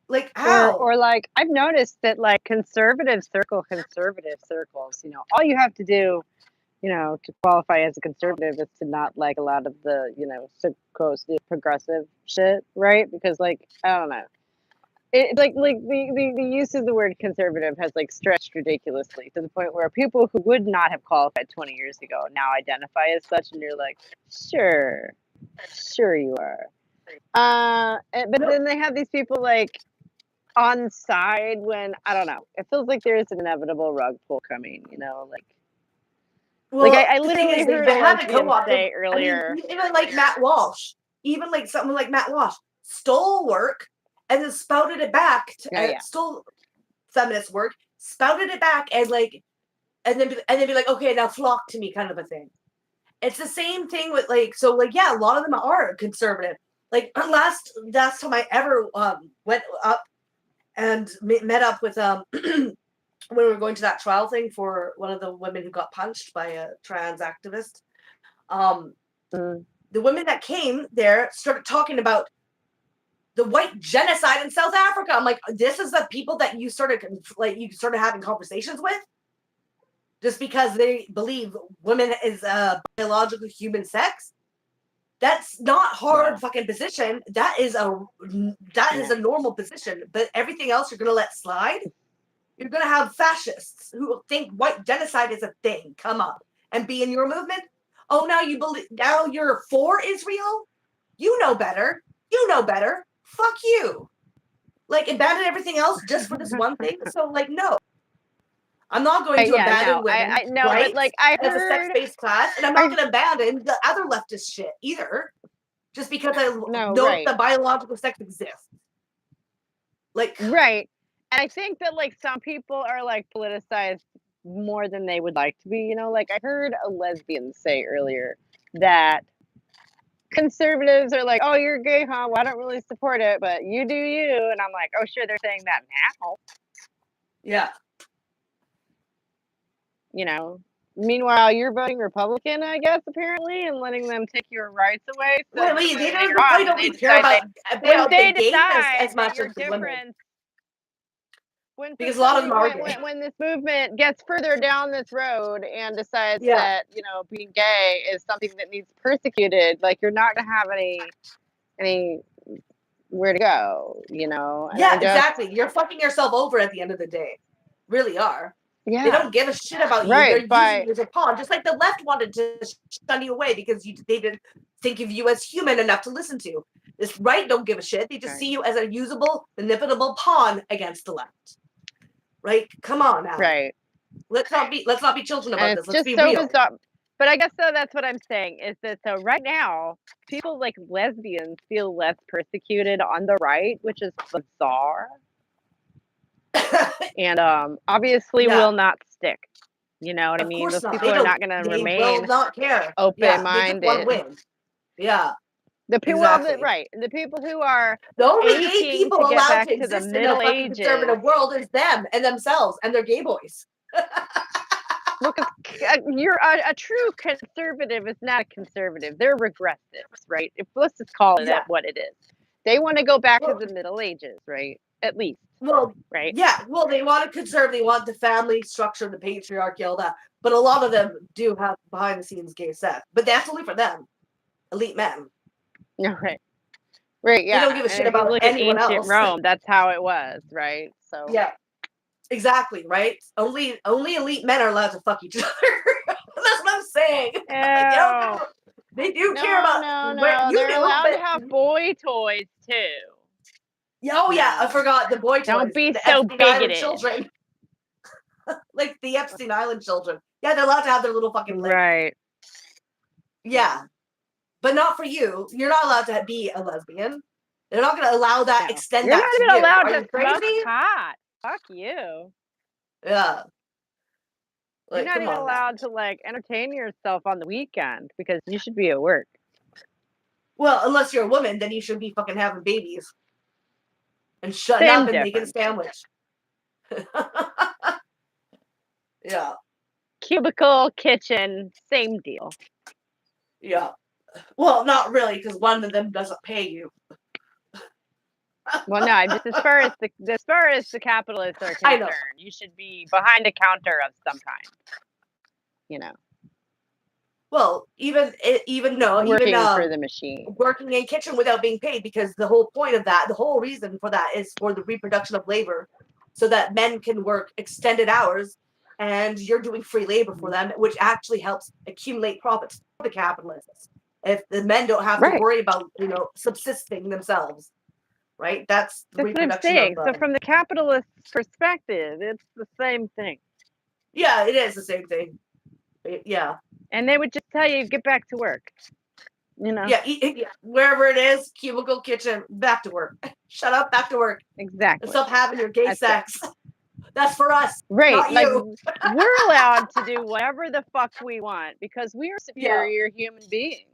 Like how? Or like I've noticed that like conservative circles, all you have to do, to qualify as a conservative is to not like a lot of the, supposed progressive shit, right? Because like I don't know. It's like the use of the word conservative has like stretched ridiculously to the point where people who would not have qualified 20 years ago now identify as such, and you're like, sure you are. But No. then they have these people like on side when I don't know. It feels like there's an inevitable rug pull coming. Like Well, I the thing literally is, they heard a have it lesbian co-opted. say I mean, earlier. even like Matt Walsh, even like someone like Matt Walsh stole work and then spouted it back, Oh yeah, stole feminist work, spouted it back and like, and then be like, okay, now flock to me, kind of a thing. It's the same thing with like, so like, yeah, a lot of them are conservative. Like last time I ever went up and met up with when we were going to that trial thing for one of the women who got punched by a trans activist. The women that came there started talking about the white genocide in South Africa. I'm like, this is the people that you started having conversations with, just because they believe women is a biological human sex. That's not hard fucking position. That is a normal position. But everything else you're gonna let slide. You're gonna have fascists who think white genocide is a thing come up and be in your movement. Oh, now you're for Israel? You know better. Fuck you. Like, abandon everything else just for this one thing? So, like, no. I'm not going to abandon women, right? But like I as heard, a sex-based class, and I'm not going to abandon the other leftist shit either, just because I know that biological sex exists. Like, right. And I think that like some people are like politicized more than they would like to be. You know, like I heard a lesbian say earlier that conservatives are like, "Oh, you're gay, huh? Well, I don't really support it, but you do you." And I'm like, "Oh, sure, they're saying that now." Yeah. You know, meanwhile, you're voting Republican, I guess, apparently, and letting them take your rights away. So well, they don't care about the gayness as much as the women. Because a lot of them are gay. When this movement gets further down this road and decides that, you know, being gay is something that needs persecuted, like you're not going to have any where to go, you know? And exactly. You're fucking yourself over at the end of the day. Really are. Yeah. They don't give a shit about you. They're using you as a pawn. Just like the left wanted to shun you away because they didn't think of you as human enough to listen to. This right don't give a shit. They just see you as a usable, manipulable pawn against the left. Right? Come on now. Right. Let's not be children about this. Let's be so real. Bizarre. But I guess that's what I'm saying is that so right now people like lesbians feel less persecuted on the right, which is bizarre. And obviously will not stick. You know what I mean? Those people are not going to remain. They will not care. Open-minded. They just want win. Yeah. The people, the people who are the only gay people to get allowed back to to the exist in a fucking conservative world is them and themselves and their gay boys. Look, you're a true conservative is not a conservative. They're regressives, right? Let's just call it what it is. They want to go back to the Middle Ages, right? At least. Well, right. Yeah. Well, they want to conserve. They want the family structure, the patriarchy, all that. But a lot of them do have behind the scenes gay sex. But that's only for them. Elite men. Right. Right. Yeah. They don't give a shit about anyone else. Rome. That's how it was, right? So. Yeah. Exactly. Right. Only elite men are allowed to fuck each other. That's what I'm saying. Like, they do care about. No. They're allowed to have boy toys too. Oh yeah, I forgot the boy toys. Don't be so bigoted. Children. Like the Epstein Island children. Yeah, they're allowed to have their little fucking thing. Right. Yeah. But not for you. You're not allowed to be a lesbian. They're not going to allow that, extend that to you. You're not even allowed to smoke pot. Fuck you. Yeah. Like, you're not even allowed to, like, entertain yourself on the weekend because you should be at work. Well, unless you're a woman, then you should be fucking having babies. And shutting up and making a sandwich. Yeah. Cubicle, kitchen, same deal. Yeah. Well, not really, because one of them doesn't pay you. Well, no, just as far as the capitalists are concerned, you should be behind a counter of some kind. You know. Well, even working for the machine, working in a kitchen without being paid, because the whole point of that, the whole reason for that is for the reproduction of labor, so that men can work extended hours, and you're doing free labor for them, which actually helps accumulate profits for the capitalists. If the men don't have to worry about subsisting themselves, right? That's what I'm saying. So from the capitalist perspective, it's the same thing. Yeah, it is the same thing. Yeah. And they would just tell you, get back to work. You know? Yeah, wherever it is, cubicle, kitchen, back to work. Shut up, back to work. Exactly. And stop having your gay sex. That's for us, Right. not Like you. we're allowed to do whatever the fuck we want because we are Yeah. superior human beings.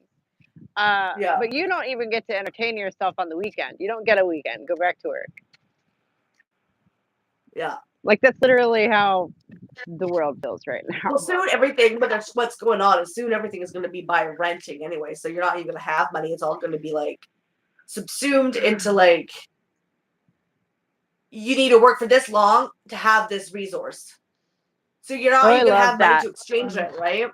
Yeah. But you don't even get to entertain yourself on the weekend. You don't get a weekend. Go back to work. Yeah. Like that's literally how the world feels right now. Well, soon everything, but that's what's going on. Is soon everything is going to be by renting anyway. So you're not even going to have money. It's all going to be like subsumed into like you need to work for this long to have this resource. So you're not Oh, I even going to love have money that. to exchange it, right?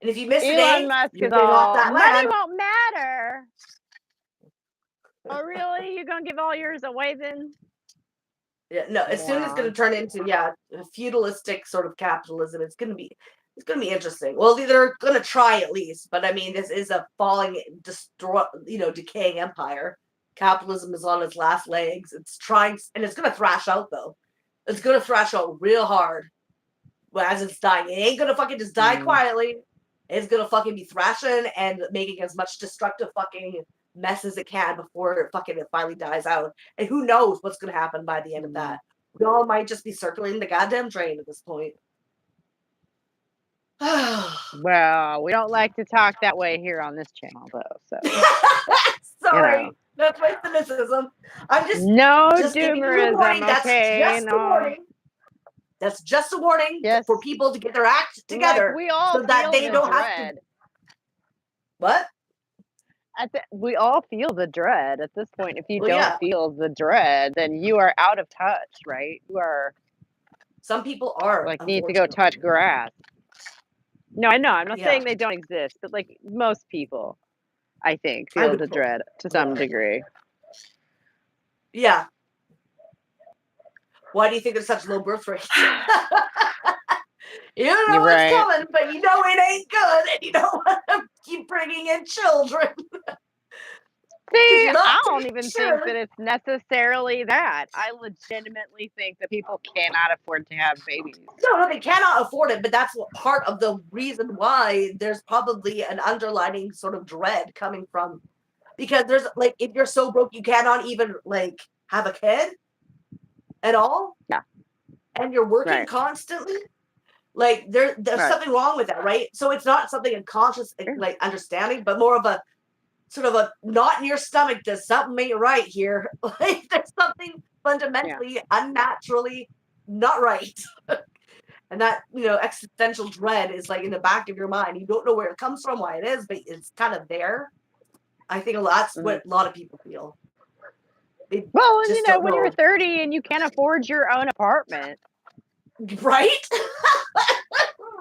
And if you miss a Elon day, Musk you're is getting off all that money land. won't matter. Oh, really? You're gonna give all yours away then? Yeah, no, as soon as it's going to turn into a feudalistic sort of capitalism, it's going to be interesting. Well, they're going to try at least, but I mean, this is a falling, decaying empire. Capitalism is on its last legs. It's trying, and it's going to thrash out though. It's going to thrash out real hard as it's dying. It ain't going to fucking just die quietly. It's going to fucking be thrashing and making as much destructive fucking mess as it can before it finally dies out. And who knows what's going to happen by the end of that. We all might just be circling the goddamn drain at this point. Well, we don't like to talk that way here on this channel, though. So sorry, that's my cynicism. I'm just giving you a warning. doomerism, That's okay? just a warning. That's just a warning for people to get their act together, like we all so that feel they the don't dread. have to. What? We all feel the dread at this point. If you don't feel the dread, then you are out of touch, right? You are. Some people are like need to go touch grass. No, I know. I'm not saying they don't exist, but like most people, I think, feel the dread to some degree. Yeah. Why do you think there's such low birth rates? You don't know what's coming, but you know it ain't good, and you don't want to keep bringing in children. See, I don't even think that it's necessarily that. I legitimately think that people cannot afford to have babies. No, they cannot afford it, but that's part of the reason why there's probably an underlying sort of dread coming from. Because there's like, if you're so broke you cannot even like have a kid at all. Yeah. And you're working constantly. Like there's something wrong with that, right? So it's not something unconscious like understanding, but more of a sort of a knot in your stomach. There's something ain't right here. Like there's something fundamentally unnaturally not right. And that, existential dread is like in the back of your mind. You don't know where it comes from, why it is, but it's kind of there. I think that's what a lot of people feel. Well, when you're 30 and you can't afford your own apartment. Right?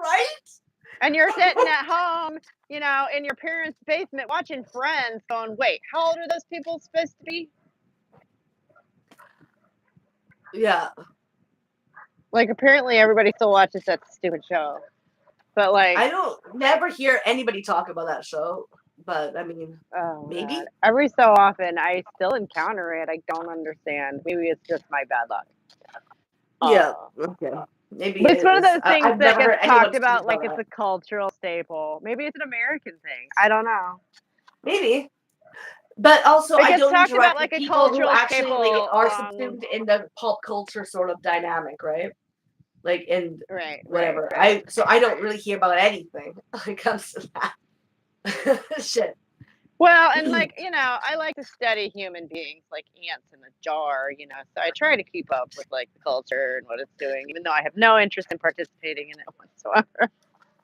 Right? And you're sitting at home, in your parents' basement watching Friends going, wait, how old are those people supposed to be? Yeah. Like, apparently everybody still watches that stupid show. But, like... I don't never hear anybody talk about that show. But, I mean, maybe? God. Every so often, I still encounter it. I don't understand. Maybe it's just my bad luck. Yeah. Okay. Maybe it's one of those things I've that never gets talked about like it's a cultural staple. Maybe it's an American thing. I don't know. Maybe. But also, I don't talked interact about like with a people who cultural actually staple, are subsumed in the pop culture sort of dynamic, right? Like in whatever. So I don't really hear about anything when it comes to that. Shit. Well, and like, I like to study human beings like ants in a jar, so I try to keep up with like the culture and what it's doing, even though I have no interest in participating in it whatsoever.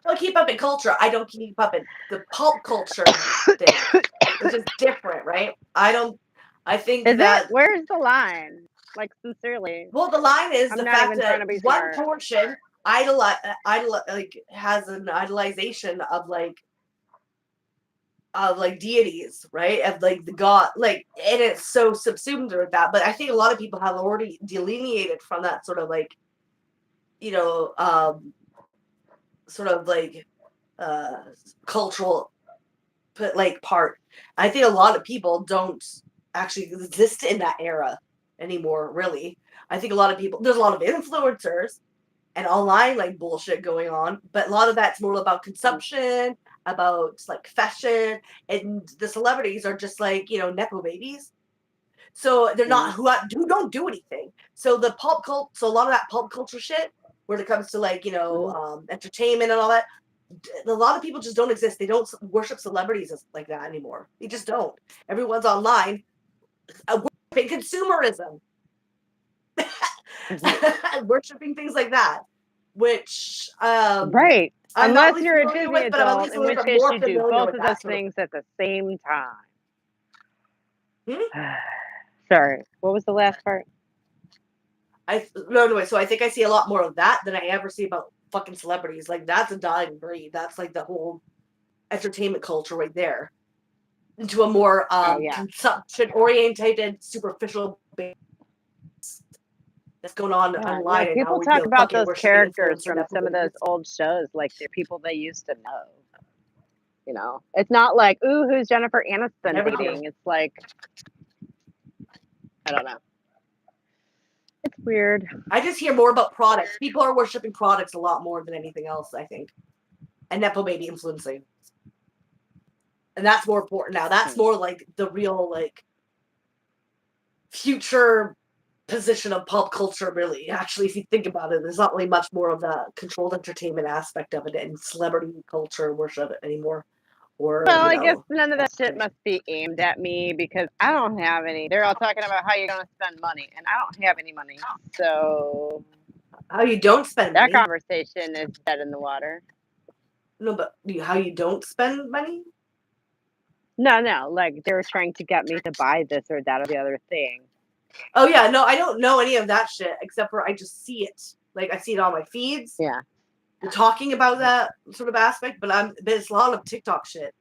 Well, keep up in culture. I don't keep up in the pulp culture thing, which is different, right? I think where's the line? Like, sincerely. Well, the line is the fact that one smart. portion has an idolization of deities, right? Of like the god, like, and it's so subsumed with that. But I think a lot of people have already delineated from that sort of like, sort of like cultural part. I think a lot of people don't actually exist in that era anymore, really. I think a lot of people, there's a lot of influencers and online like bullshit going on, but a lot of that's more about consumption, about like fashion, and the celebrities are just like, nepo babies. So they're not who don't do anything. So the so a lot of that pulp culture shit, when it comes to like entertainment and all that, a lot of people just don't exist. They don't worship celebrities like that anymore. They just don't. Everyone's online worshiping consumerism, worshiping things like that, which right. I'm Unless not really you're a familiar Disney with, but I'm at adult, least a in little which bit case more you do familiar both with of that those sort of. things at the same time. Hmm? Sorry, what was the last part? Anyway, so I think I see a lot more of that than I ever see about fucking celebrities. Like that's a dying breed. That's like the whole entertainment culture right there. Into a more consumption orientated, superficial base that's going on online, and now people we talk feel about fucking those worshiping characters influencer from some of those babies. old shows, like they're people they used to know. You know, it's not like, ooh, who's Jennifer Aniston dating? It's like, I don't know. It's weird. I just hear more about products. People are worshiping products a lot more than anything else, I think. And Nepo baby influencing. And that's more important now. That's more like the real, like, future position of pop culture, really. Actually, if you think about it, there's not really much more of the controlled entertainment aspect of it and celebrity culture worship anymore. Or, well, I guess none of that shit must be aimed at me because I don't have any. They're all talking about how you're going to spend money, and I don't have any money. So how you don't spend money? That conversation is dead in the water. No, but how you don't spend money? No. Like they were trying to get me to buy this or that or the other thing. Oh yeah, no, I don't know any of that shit except for I just see it. Like I see it on my feeds. Yeah. They're talking about that sort of aspect, but it's a lot of TikTok shit.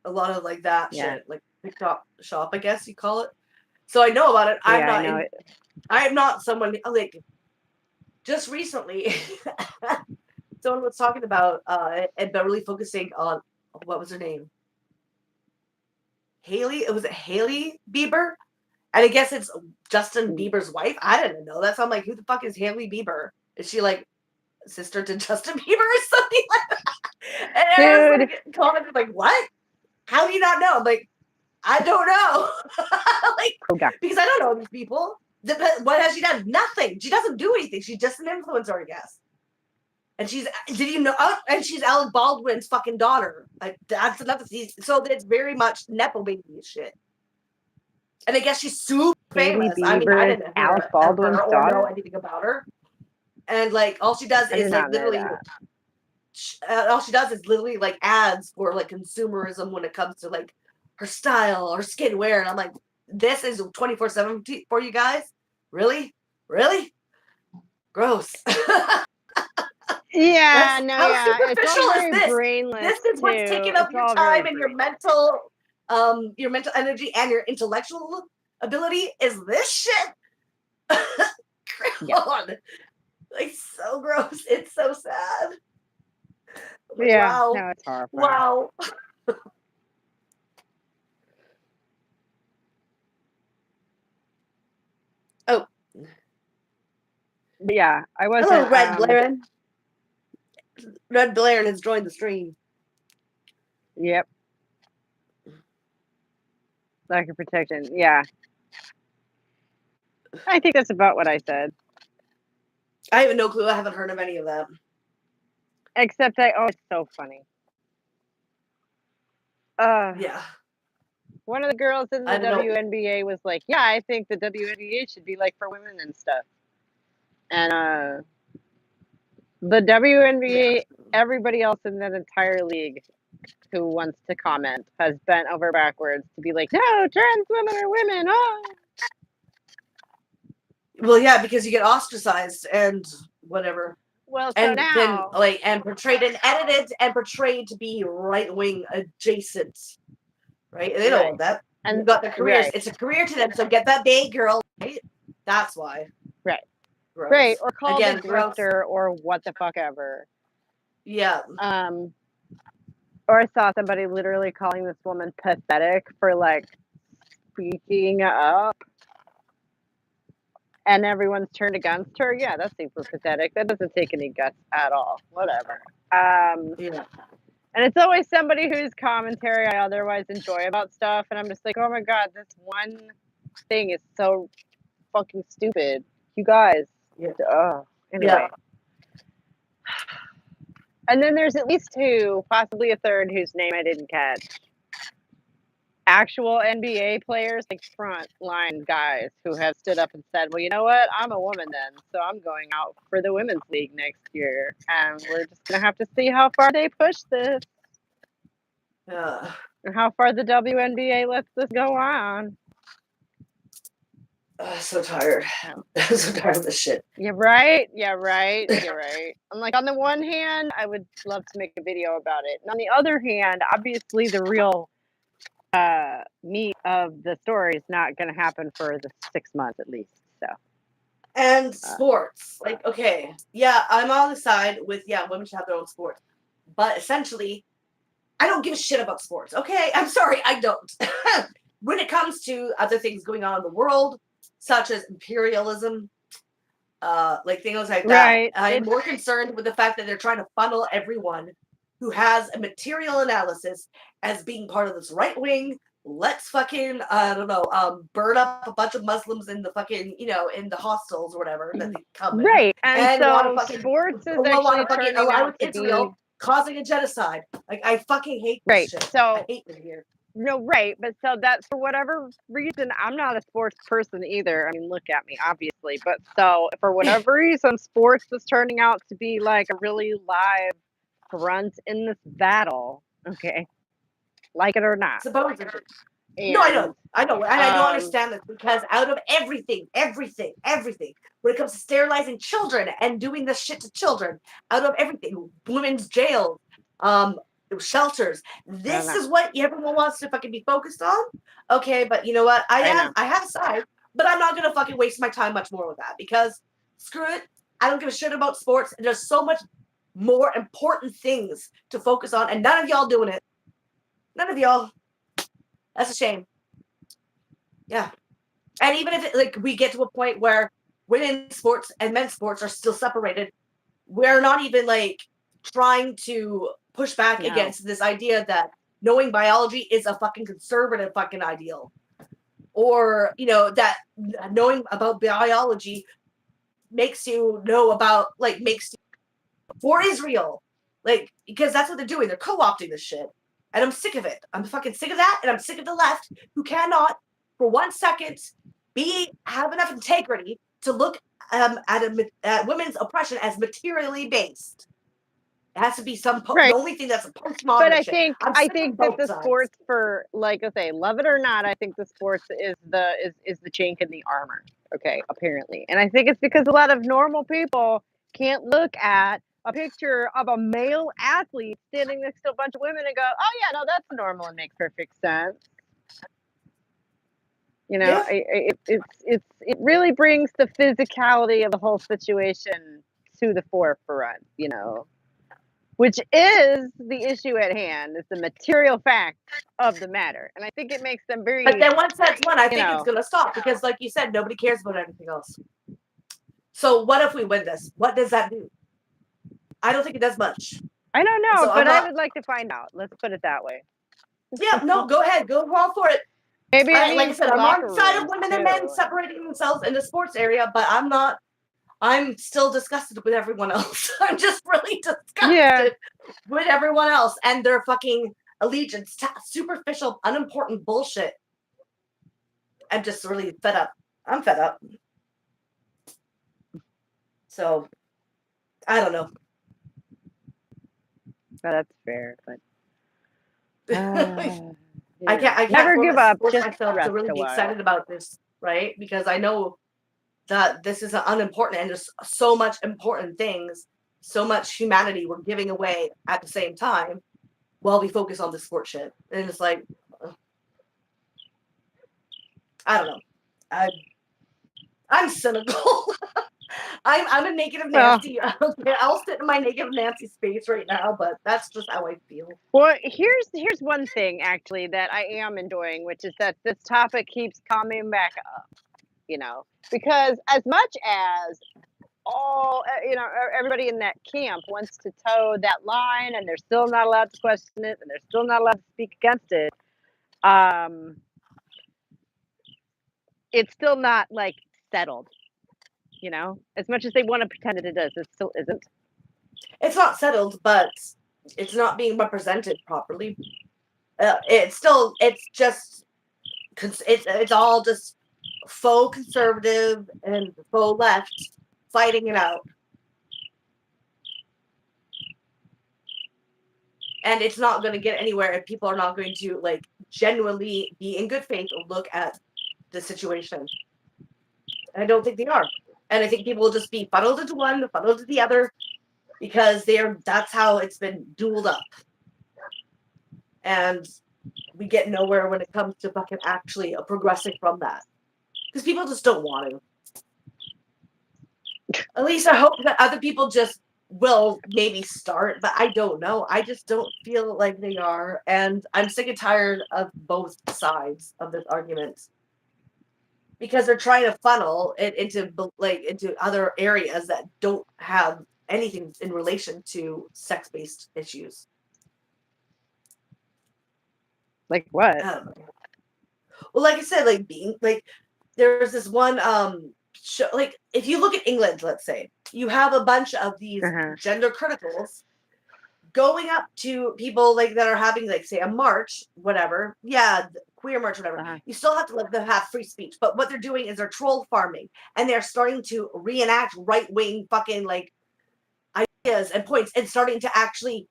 A lot of like that shit, like TikTok shop, I guess you call it. So I know about it. I'm not someone like just recently someone was talking about and really focusing on what was her name? Haley. Was it Haley Bieber? And I guess it's Justin Bieber's wife. I didn't know that. So I'm like, who the fuck is Haley Bieber? Is she like sister to Justin Bieber or something like that? And I was like, commented like, what? How do you not know? I'm like, I don't know. Because I don't know these people. What has she done? Nothing. She doesn't do anything. She's just an influencer, I guess. And did you know? And she's Alec Baldwin's fucking daughter. Like that's another. So it's very much Nepo baby shit. And I guess she's super famous. I mean, I didn't Alec Baldwin's daughter or know anything about her. And like, all she does is like literally. All she does is literally like ads for like consumerism when it comes to like her style or skin wear, and I'm like, this is 24/7 for you guys? Really? Gross. Yeah, how superficial is this? Brainless this is what's taking up your time and your mental energy and your intellectual ability is this shit. God. Like so gross. It's so sad. Like, wow. No, it's horrifying. Wow. Oh. But yeah, I wasn't. Hello, Red Blaren. Red Blaren has joined the stream. Yep. Lack of protection. Yeah. I think that's about what I said. I have no clue. I haven't heard of any of that. Except it's so funny. Yeah. One of the girls in the WNBA was like, yeah, I think the WNBA should be like for women and stuff. And the WNBA, everybody else in that entire league who wants to comment has bent over backwards to be like, no, trans women are women. Oh. Well, yeah, because you get ostracized and whatever. Well, so and now, then and portrayed and edited and portrayed to be right wing adjacent, right? They don't want that. And got their careers. Right. It's a career to them. So get that big girl, right? That's why. Right. Gross. Right. Or call it grifter or what the fuck ever. Yeah. Or I saw somebody literally calling this woman pathetic for like speaking up. And everyone's turned against her. Yeah, that's super pathetic. That doesn't take any guts at all. Whatever. Yeah. And it's always somebody whose commentary I otherwise enjoy about stuff. And I'm just like, oh my God, this one thing is so fucking stupid. You guys. Yeah. Anyway. And then there's at least two, possibly a third, whose name I didn't catch. Actual NBA players, like front line guys, who have stood up and said, well, you know what? I'm a woman then, so I'm going out for the women's league next year. And we're just going to have to see how far they push this. And how far the WNBA lets this go on. So tired. I'm so tired of this shit. You're right. You're right. I'm like, on the one hand, I would love to make a video about it. And on the other hand, obviously the real meat of the story is not going to happen for the 6 months at least. So. And sports. Like, okay, yeah, I'm on the side with, women should have their own sports. But essentially, I don't give a shit about sports. Okay, I'm sorry, I don't. When it comes to other things going on in the world, such as imperialism, like things like that, right. I'm more concerned with the fact that they're trying to funnel everyone who has a material analysis as being part of this right wing. Let's fucking, I don't know, burn up a bunch of Muslims in the fucking, in the hostels or whatever that they come in. Right. And so fucking, sports is actually turning out to Israel be causing a genocide. Like, I fucking hate this right. shit. So I hate it here. No, right. But so that's for whatever reason, I'm not a sports person either. I mean, look at me, obviously. But so for whatever reason, sports is turning out to be like a really live front in this battle. Okay. Like it or not. Supposedly. And, no, I know. And I don't understand this because out of everything, when it comes to sterilizing children and doing this shit to children, out of everything, women's jails, shelters, this is what everyone wants to fucking be focused on. Okay, but you know what? I have a side, but I'm not gonna fucking waste my time much more with that because screw it. I don't give a shit about sports. And there's so much more important things to focus on, and none of y'all doing it. None of y'all. That's a shame. Yeah. And even if we get to a point where women's sports and men's sports are still separated, we're not even trying to push back against this idea that knowing biology is a fucking conservative fucking ideal. Or, that knowing about biology makes you know about, makes you for Israel. Because that's what they're doing. They're co-opting this shit. And I'm sick of it. I'm fucking sick of that. And I'm sick of the left who cannot, for 1 second, have enough integrity to look at women's oppression as materially based. It has to be the only thing that's a postmodern. But I shit. think that the sports, for like I say, love it or not, I think the sports is the chink in the armor. Okay, apparently, and I think it's because a lot of normal people can't look at a picture of a male athlete standing next to a bunch of women and go, "Oh yeah, no, that's normal and makes perfect sense." It really brings the physicality of the whole situation to the forefront. Which is the issue at hand. Is the material fact of the matter, and I think it makes them very. But then once that's one, I think it's going to stop because, like you said, nobody cares about anything else. So what if we win this? What does that do? I don't think it does much. I don't know, but I would like to find out. Let's put it that way. Yeah, no, go ahead, go all for it. Maybe like I said, I'm on the side of women and men separating themselves in the sports area, but I'm not. I'm still disgusted with everyone else. I'm just really disgusted with everyone else and their fucking allegiance to superficial, unimportant bullshit. I'm just really fed up. I'm fed up. So, I don't know. But that's fair, but I can't never give up. Just myself to really be excited about this, right? Because I know that this is unimportant and there's so much important things, so much humanity we're giving away at the same time while we focus on the sport shit. And it's like, I don't know. I'm cynical. I'm a negative Nancy. I'll sit in my negative Nancy space right now, but that's just how I feel. Well, here's one thing actually that I am enjoying, which is that this topic keeps coming back up. Because as much as everybody in that camp wants to toe that line, and they're still not allowed to question it, and they're still not allowed to speak against it. it's still not like settled, you know? As much as they want to pretend that it is, it still isn't. It's not settled, but it's not being represented properly. It's all just faux conservative and faux left fighting it out. And it's not going to get anywhere if people are not going to like genuinely be in good faith or look at the situation. And I don't think they are. And I think people will just be funneled into one, funneled to the other, because that's how it's been dueled up. And we get nowhere when it comes to fucking actually progressing from that. Because people just don't want to. At least I hope that other people just will maybe start, but I don't know. I just don't feel like they are. And I'm sick and tired of both sides of this argument. Because they're trying to funnel it into other areas that don't have anything in relation to sex-based issues. Like what? Well, like I said, like being like there's this one show, like if you look at England, let's say, you have a bunch of these gender criticals going up to people like that are having like say a march, whatever. Yeah, queer march, whatever. You still have to let them have free speech, but what they're doing is they're troll farming and they're starting to reenact right-wing fucking like ideas and points and starting to actually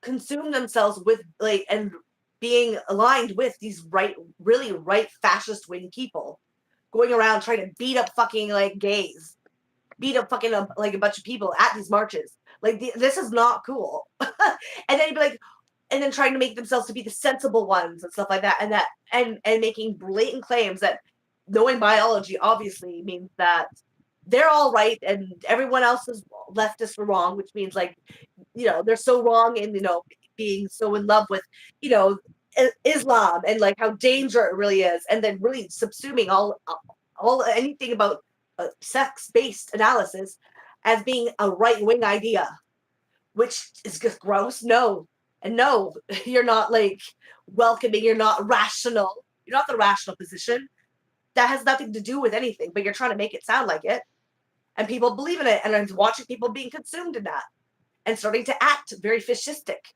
consume themselves with like and being aligned with these really right fascist wing people going around trying to beat up fucking like gays, beat up fucking like a bunch of people at these marches. Like this is not cool. And then you'd be like, and then trying to make themselves to be the sensible ones and stuff like that, and making blatant claims that knowing biology obviously means that they're all right and everyone else is leftist or wrong, which means like, you know, they're so wrong in, you know, being so in love with, you know, Islam and like how dangerous it really is, and then really subsuming all anything about sex-based analysis as being a right-wing idea, which is just gross. No, you're not like welcoming. You're not rational. You're not the rational position. That has nothing to do with anything, but you're trying to make it sound like it. And people believe in it, and I'm watching people being consumed in that and starting to act very fascistic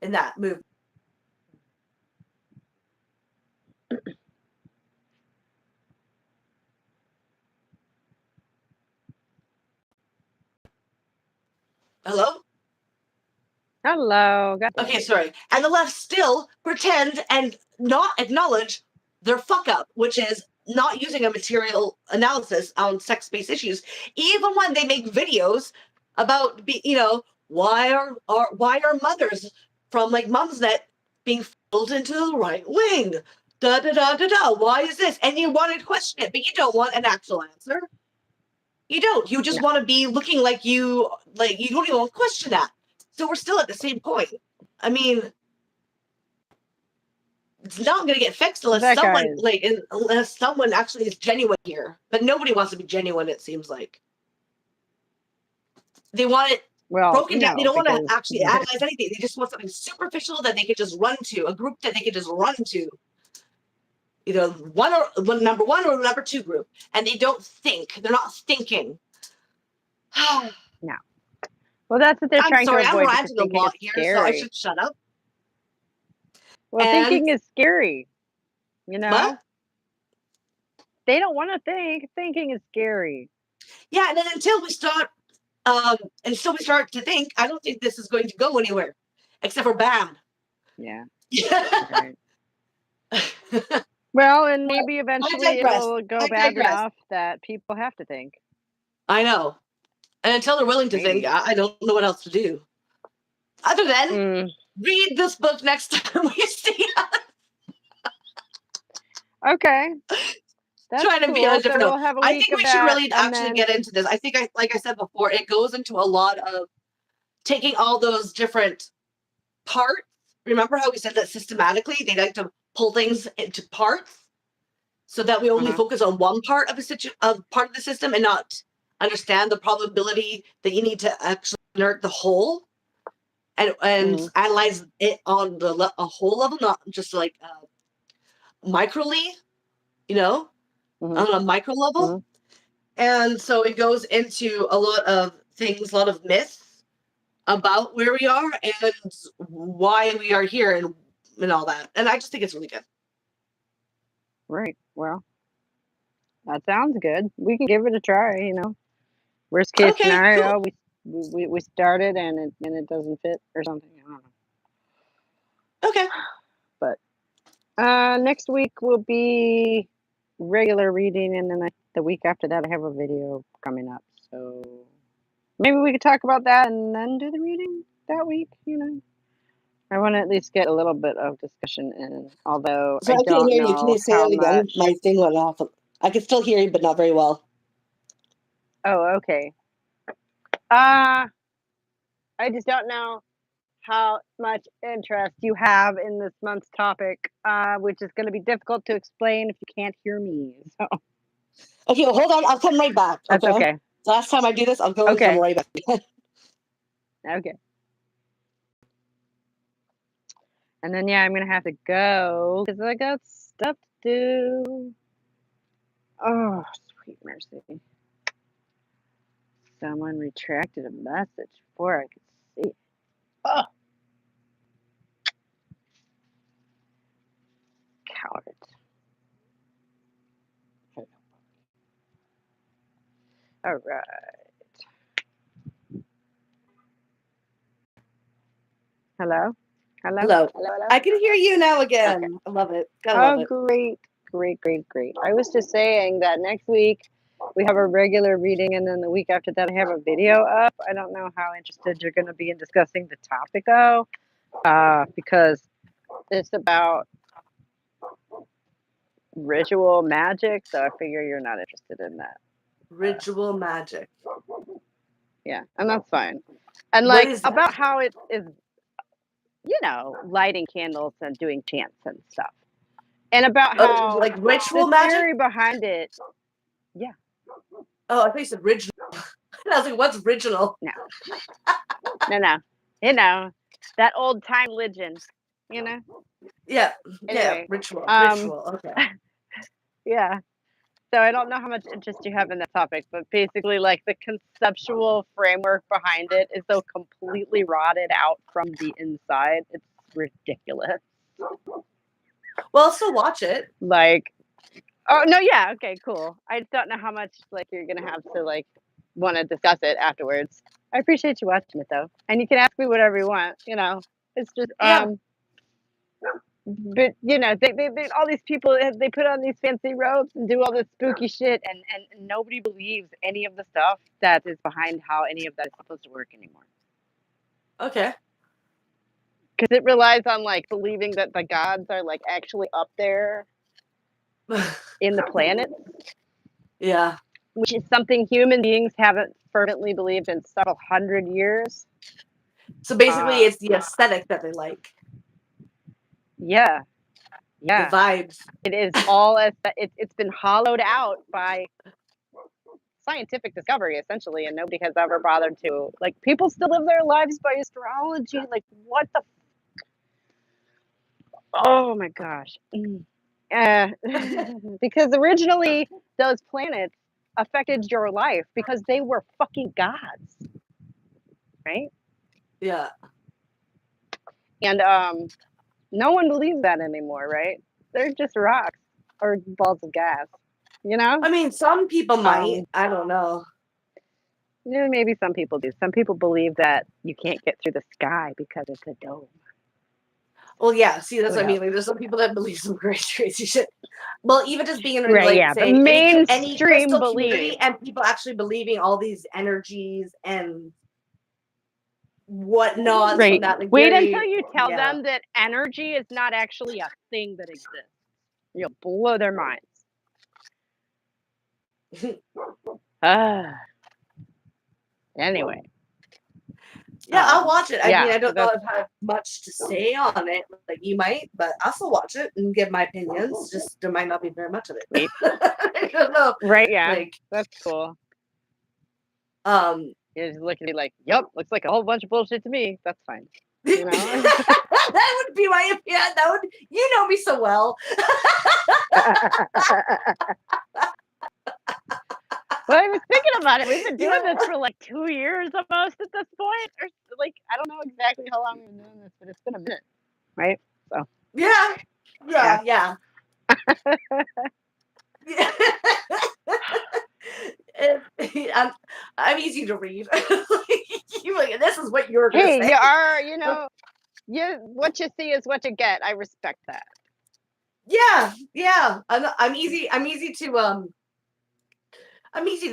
in that movement. Hello? Hello. Okay, sorry. And the left still pretend and not acknowledge their fuck up, which is not using a material analysis on sex-based issues, even when they make videos about, you know, why are mothers from like Mumsnet being pulled into the right wing? Da da da da da. Why is this? And you want to question it, but you don't want an actual answer. You don't. You just want to be looking like you don't even want to question that. So we're still at the same point. I mean, it's not going to get fixed unless someone actually is genuine here. But nobody wants to be genuine. It seems like they want it broken down. They don't want to actually analyze anything. They just want something superficial that they could just run to, a group that they could just run to. Either number one or number two group, and they don't think. They're not thinking. No. Well, that's what they're trying to avoid. I'm ranting a lot here, so I should shut up. Well, thinking is scary. You know? What? They don't want to think. Thinking is scary. Yeah, and then until we start to think, I don't think this is going to go anywhere, except for bad. Yeah. Right. Well, and maybe eventually it'll go bad enough that people have to think. I know. And until they're willing to think, I don't know what else to do. Other than read this book next time we see us. Okay. That's trying to be on a different note. We'll I think we should really actually get into this. I think, like I said before, it goes into a lot of taking all those different parts. Remember how we said that systematically they like to pull things into parts so that we only focus on one part of part of the system and not understand the probability that you need to actually inert the whole and analyze it on a whole level, not just like microly, you know. Mhm. on a micro level. Mhm. And so it goes into a lot of things, a lot of myths about where we are and why we are here and all that. And I just think it's really good. Right. Well, that sounds good. We can give it a try. Worst case Okay, cool. scenario, we started and it doesn't fit or something. I don't know. Okay. But next week will be regular reading, and then the week after that, I have a video coming up. So maybe we could talk about that and then do the reading that week. I want to at least get a little bit of discussion in, although So I I can't don't hear you. Can know you say how that again? much. My thing went off. I can still hear you, but not very well. Oh, okay. I just don't know how much interest you have in this month's topic, which is going to be difficult to explain if you can't hear me. So Okay, well, hold on. I'll come right back. that's Okay. okay. Last time I do this, I'll go and come Okay. right back. Okay. And then, yeah, I'm going to have to go because I got stuff to do. Oh, sweet mercy. Someone retracted a message before I could see it. Oh, coward. All right. Hello? Hello? Hello. Hello? Hello? I can hear you now Okay. again. I love it. Gotta love Oh, it. great. Great, great, great. I was just saying that next week we have a regular reading, and then the week after that, I have a video up. I don't know how interested you're going to be in discussing the topic, though, because it's about ritual magic, so I figure you're not interested in that. Ritual magic. Yeah, and that's fine. And What like is that? about how it is, lighting candles and doing chants and stuff. And about Oh, how like ritual the magic? theory behind it, yeah, Oh, I thought you said original. I was like, what's original? no, no, that old time religion, you know. Yeah, yeah, Anyway, ritual. um, Ritual. Okay. yeah. So I don't know how much interest you have in that topic, but basically, like the conceptual framework behind it is so completely rotted out from the inside. It's ridiculous. Well, I'll still watch it. Like, oh no, yeah, okay, cool. I just don't know how much like you're gonna have to like want to discuss it afterwards. I appreciate you watching it though, and you can ask me whatever you want. It's just Yeah. but they all these people they put on these fancy robes and do all this spooky shit, and nobody believes any of the stuff that is behind how any of that is supposed to work anymore. Okay. Because it relies on like believing that the gods are like actually up there in the planet, Yeah. which is something human beings haven't fervently believed in several hundred years. So basically, Uh, it's the aesthetic that they like, yeah, the yeah. vibes. It is all it's been hollowed out by scientific discovery essentially, and nobody has ever bothered to like. People still live their lives by astrology. Like what the? Oh my gosh. Uh, because originally those planets affected your life because they were fucking gods, right? Yeah. And no one believes that anymore, right? They're just rocks or balls of gas, you know? I mean, some people might. Um, I don't know. maybe some people do. Some people believe that you can't get through the sky because it's a dome. Well, yeah. See, that's Who what I mean. knows? Like, there's some people that believe some crazy shit. Well, even just being in, Right, like, yeah. The say, any mainstream crystal belief. community and people actually believing all these energies and whatnots from Right. that. Like, Wait until very, you tell yeah. them that energy is not actually a thing that exists. You'll blow their minds. Anyway. Yeah, I'll watch it. I mean, Yeah. I So don't know that's if I have much to say on it, like you might, but I'll still watch it and give my opinions. Just there might not be very much of it. sweet. I don't know. Right, yeah. Like, That's cool. um, You're just looking at me like, yep, looks like a whole bunch of bullshit to me. That's fine. You know? That would be my opinion. That would, you know me so well. Well, I was thinking about it. We've been doing this for like 2 years almost at this point, or like I don't know exactly how long we've been doing this, but it's been a minute, right? So Yeah. yeah. Yeah. I'm easy to read. Like, this is what you're gonna Hey, say. you are, what you see is what you get. I respect that. Yeah. I'm easy. I'm easy to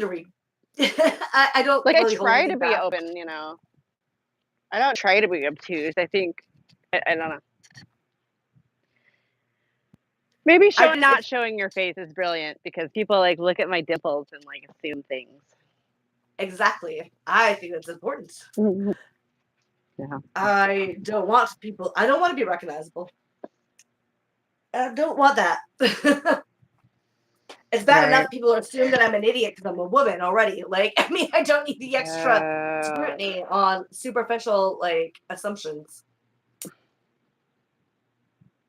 read. I don't Like I really hold try to anything be back. open, I don't try to be obtuse. I think I don't know. Maybe not showing your face is brilliant because people like look at my dimples and like assume things. Exactly. I think that's important. Yeah. I don't want to be recognizable. I don't want that. It's bad enough people assume that I'm an idiot because I'm a woman already. Like, I mean, I don't need the extra scrutiny on superficial, like, assumptions.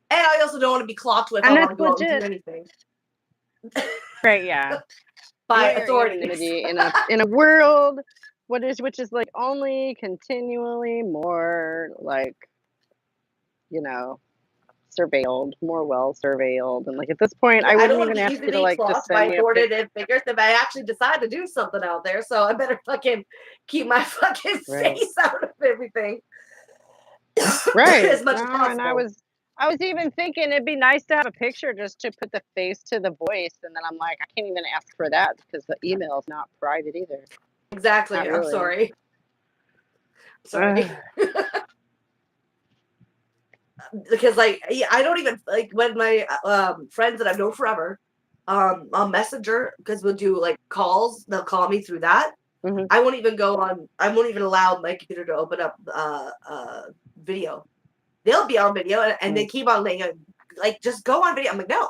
And I also don't want to be clocked with, And I that's want to go out and legit. do anything. Right, yeah. By Your authorities. anonymity in a world which is like only continually more like, surveilled, more well surveilled. And like at this point I I don't wouldn't want even to be ask you to easily like just clocked by send me a pic. authoritative figures if I actually decide to do something out there. So I better fucking keep my fucking face out of everything. Right. As much as No, possible. and I was even thinking it'd be nice to have a picture just to put the face to the voice, and then I'm like, I can't even ask for that because the email is not private either. Exactly. Not I'm really. sorry. Sorry. Because like I don't even like when my friends that I've known forever on Messenger, because we'll do like calls, they'll call me through that. I won't even allow my computer to open up video. They'll be on video and they keep on like just go on video. I'm like, no,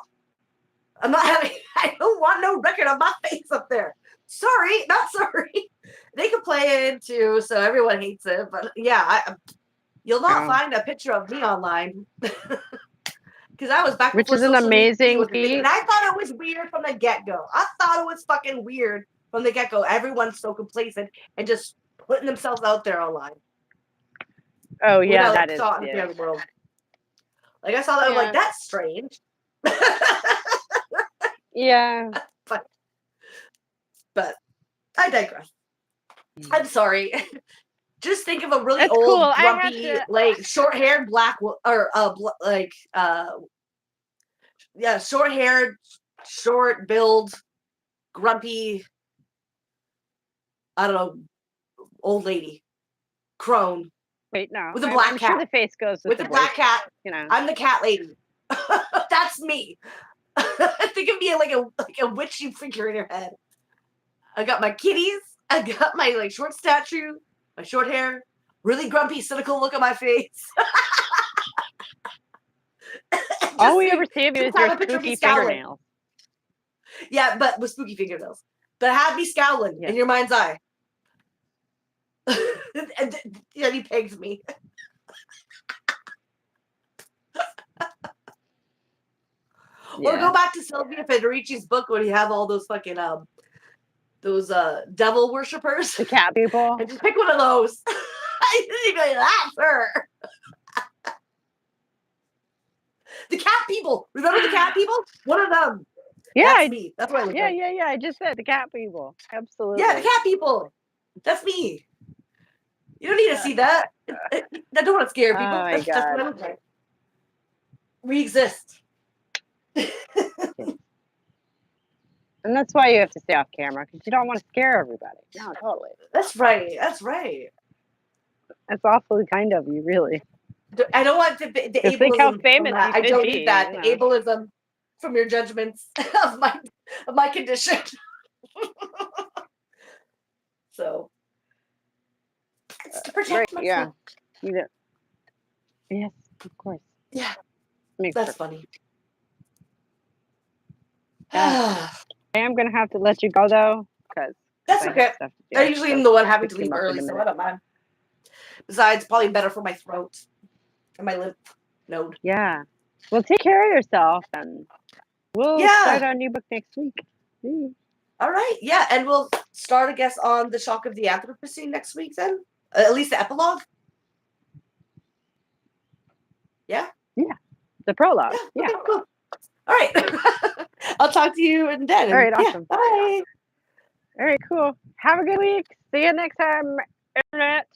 I'm not having I don't want no record of my face up there. Sorry, not sorry. They can play it too, so everyone hates it. But yeah, you'll not find a picture of me online. Because I was back Which before is an social media amazing was a thing, feat. and I thought it was weird from the get-go. I thought it was fucking weird from the get-go. Everyone's so complacent and just putting themselves out there online. Oh yeah, that is the world. Like I saw that, I'm like, that's strange. Yeah. But I digress. I'm sorry. Just think of a really That's old, cool. grumpy, like short-haired black or short-haired, short build, grumpy, I don't know, old lady, crone. Wait, no. With a black I'm cat. sure the face goes with the black cat. I'm the cat lady. That's me. Think of me like a witchy figure in your head. I got my kitties. I got my like short stature, my short hair, really grumpy, cynical look on my face. All we ever see of you is your spooky fingernails. Yeah, but with spooky fingernails. But have me scowling in your mind's eye. and he pegs me. Or go back to Sylvia Federici's book where you have all those fucking those devil worshippers. The cat people. And just pick one of those. I didn't even like, that's her. The cat people. Remember the cat people? One of them. Yeah. That's me. That's what I look like. Yeah. I just said the cat people. Absolutely. Yeah, the cat people. That's me. You don't need to see that. I don't want to scare people. Oh my God. That's what I look like. We exist. And that's why you have to stay off camera, because you don't want to scare everybody. No, totally. That's right. That's right. That's awfully kind of you, really. I don't want the ableism. Think how famous that. you I don't be, need that. The ableism from your judgments of my condition. So it's to protect myself. Yeah. Yes, of course. Yeah. That's sense. Funny. I am gonna have to let you go though, because that's okay. I usually am the one having to leave early, so I don't mind. Besides, probably better for my throat and my lymph node. Yeah. Well, take care of yourself, and we'll start Yeah. our new book next week. All right. Yeah, and we'll start, I guess, on the shock of the Anthropocene next week. Then, at least the epilogue. Yeah. Yeah. The prologue. Yeah. Yeah. Okay. Cool. All right. I'll talk to you and then. All right. Yeah. Awesome. Bye. All right. Cool. Have a good week. See you next time, Internet.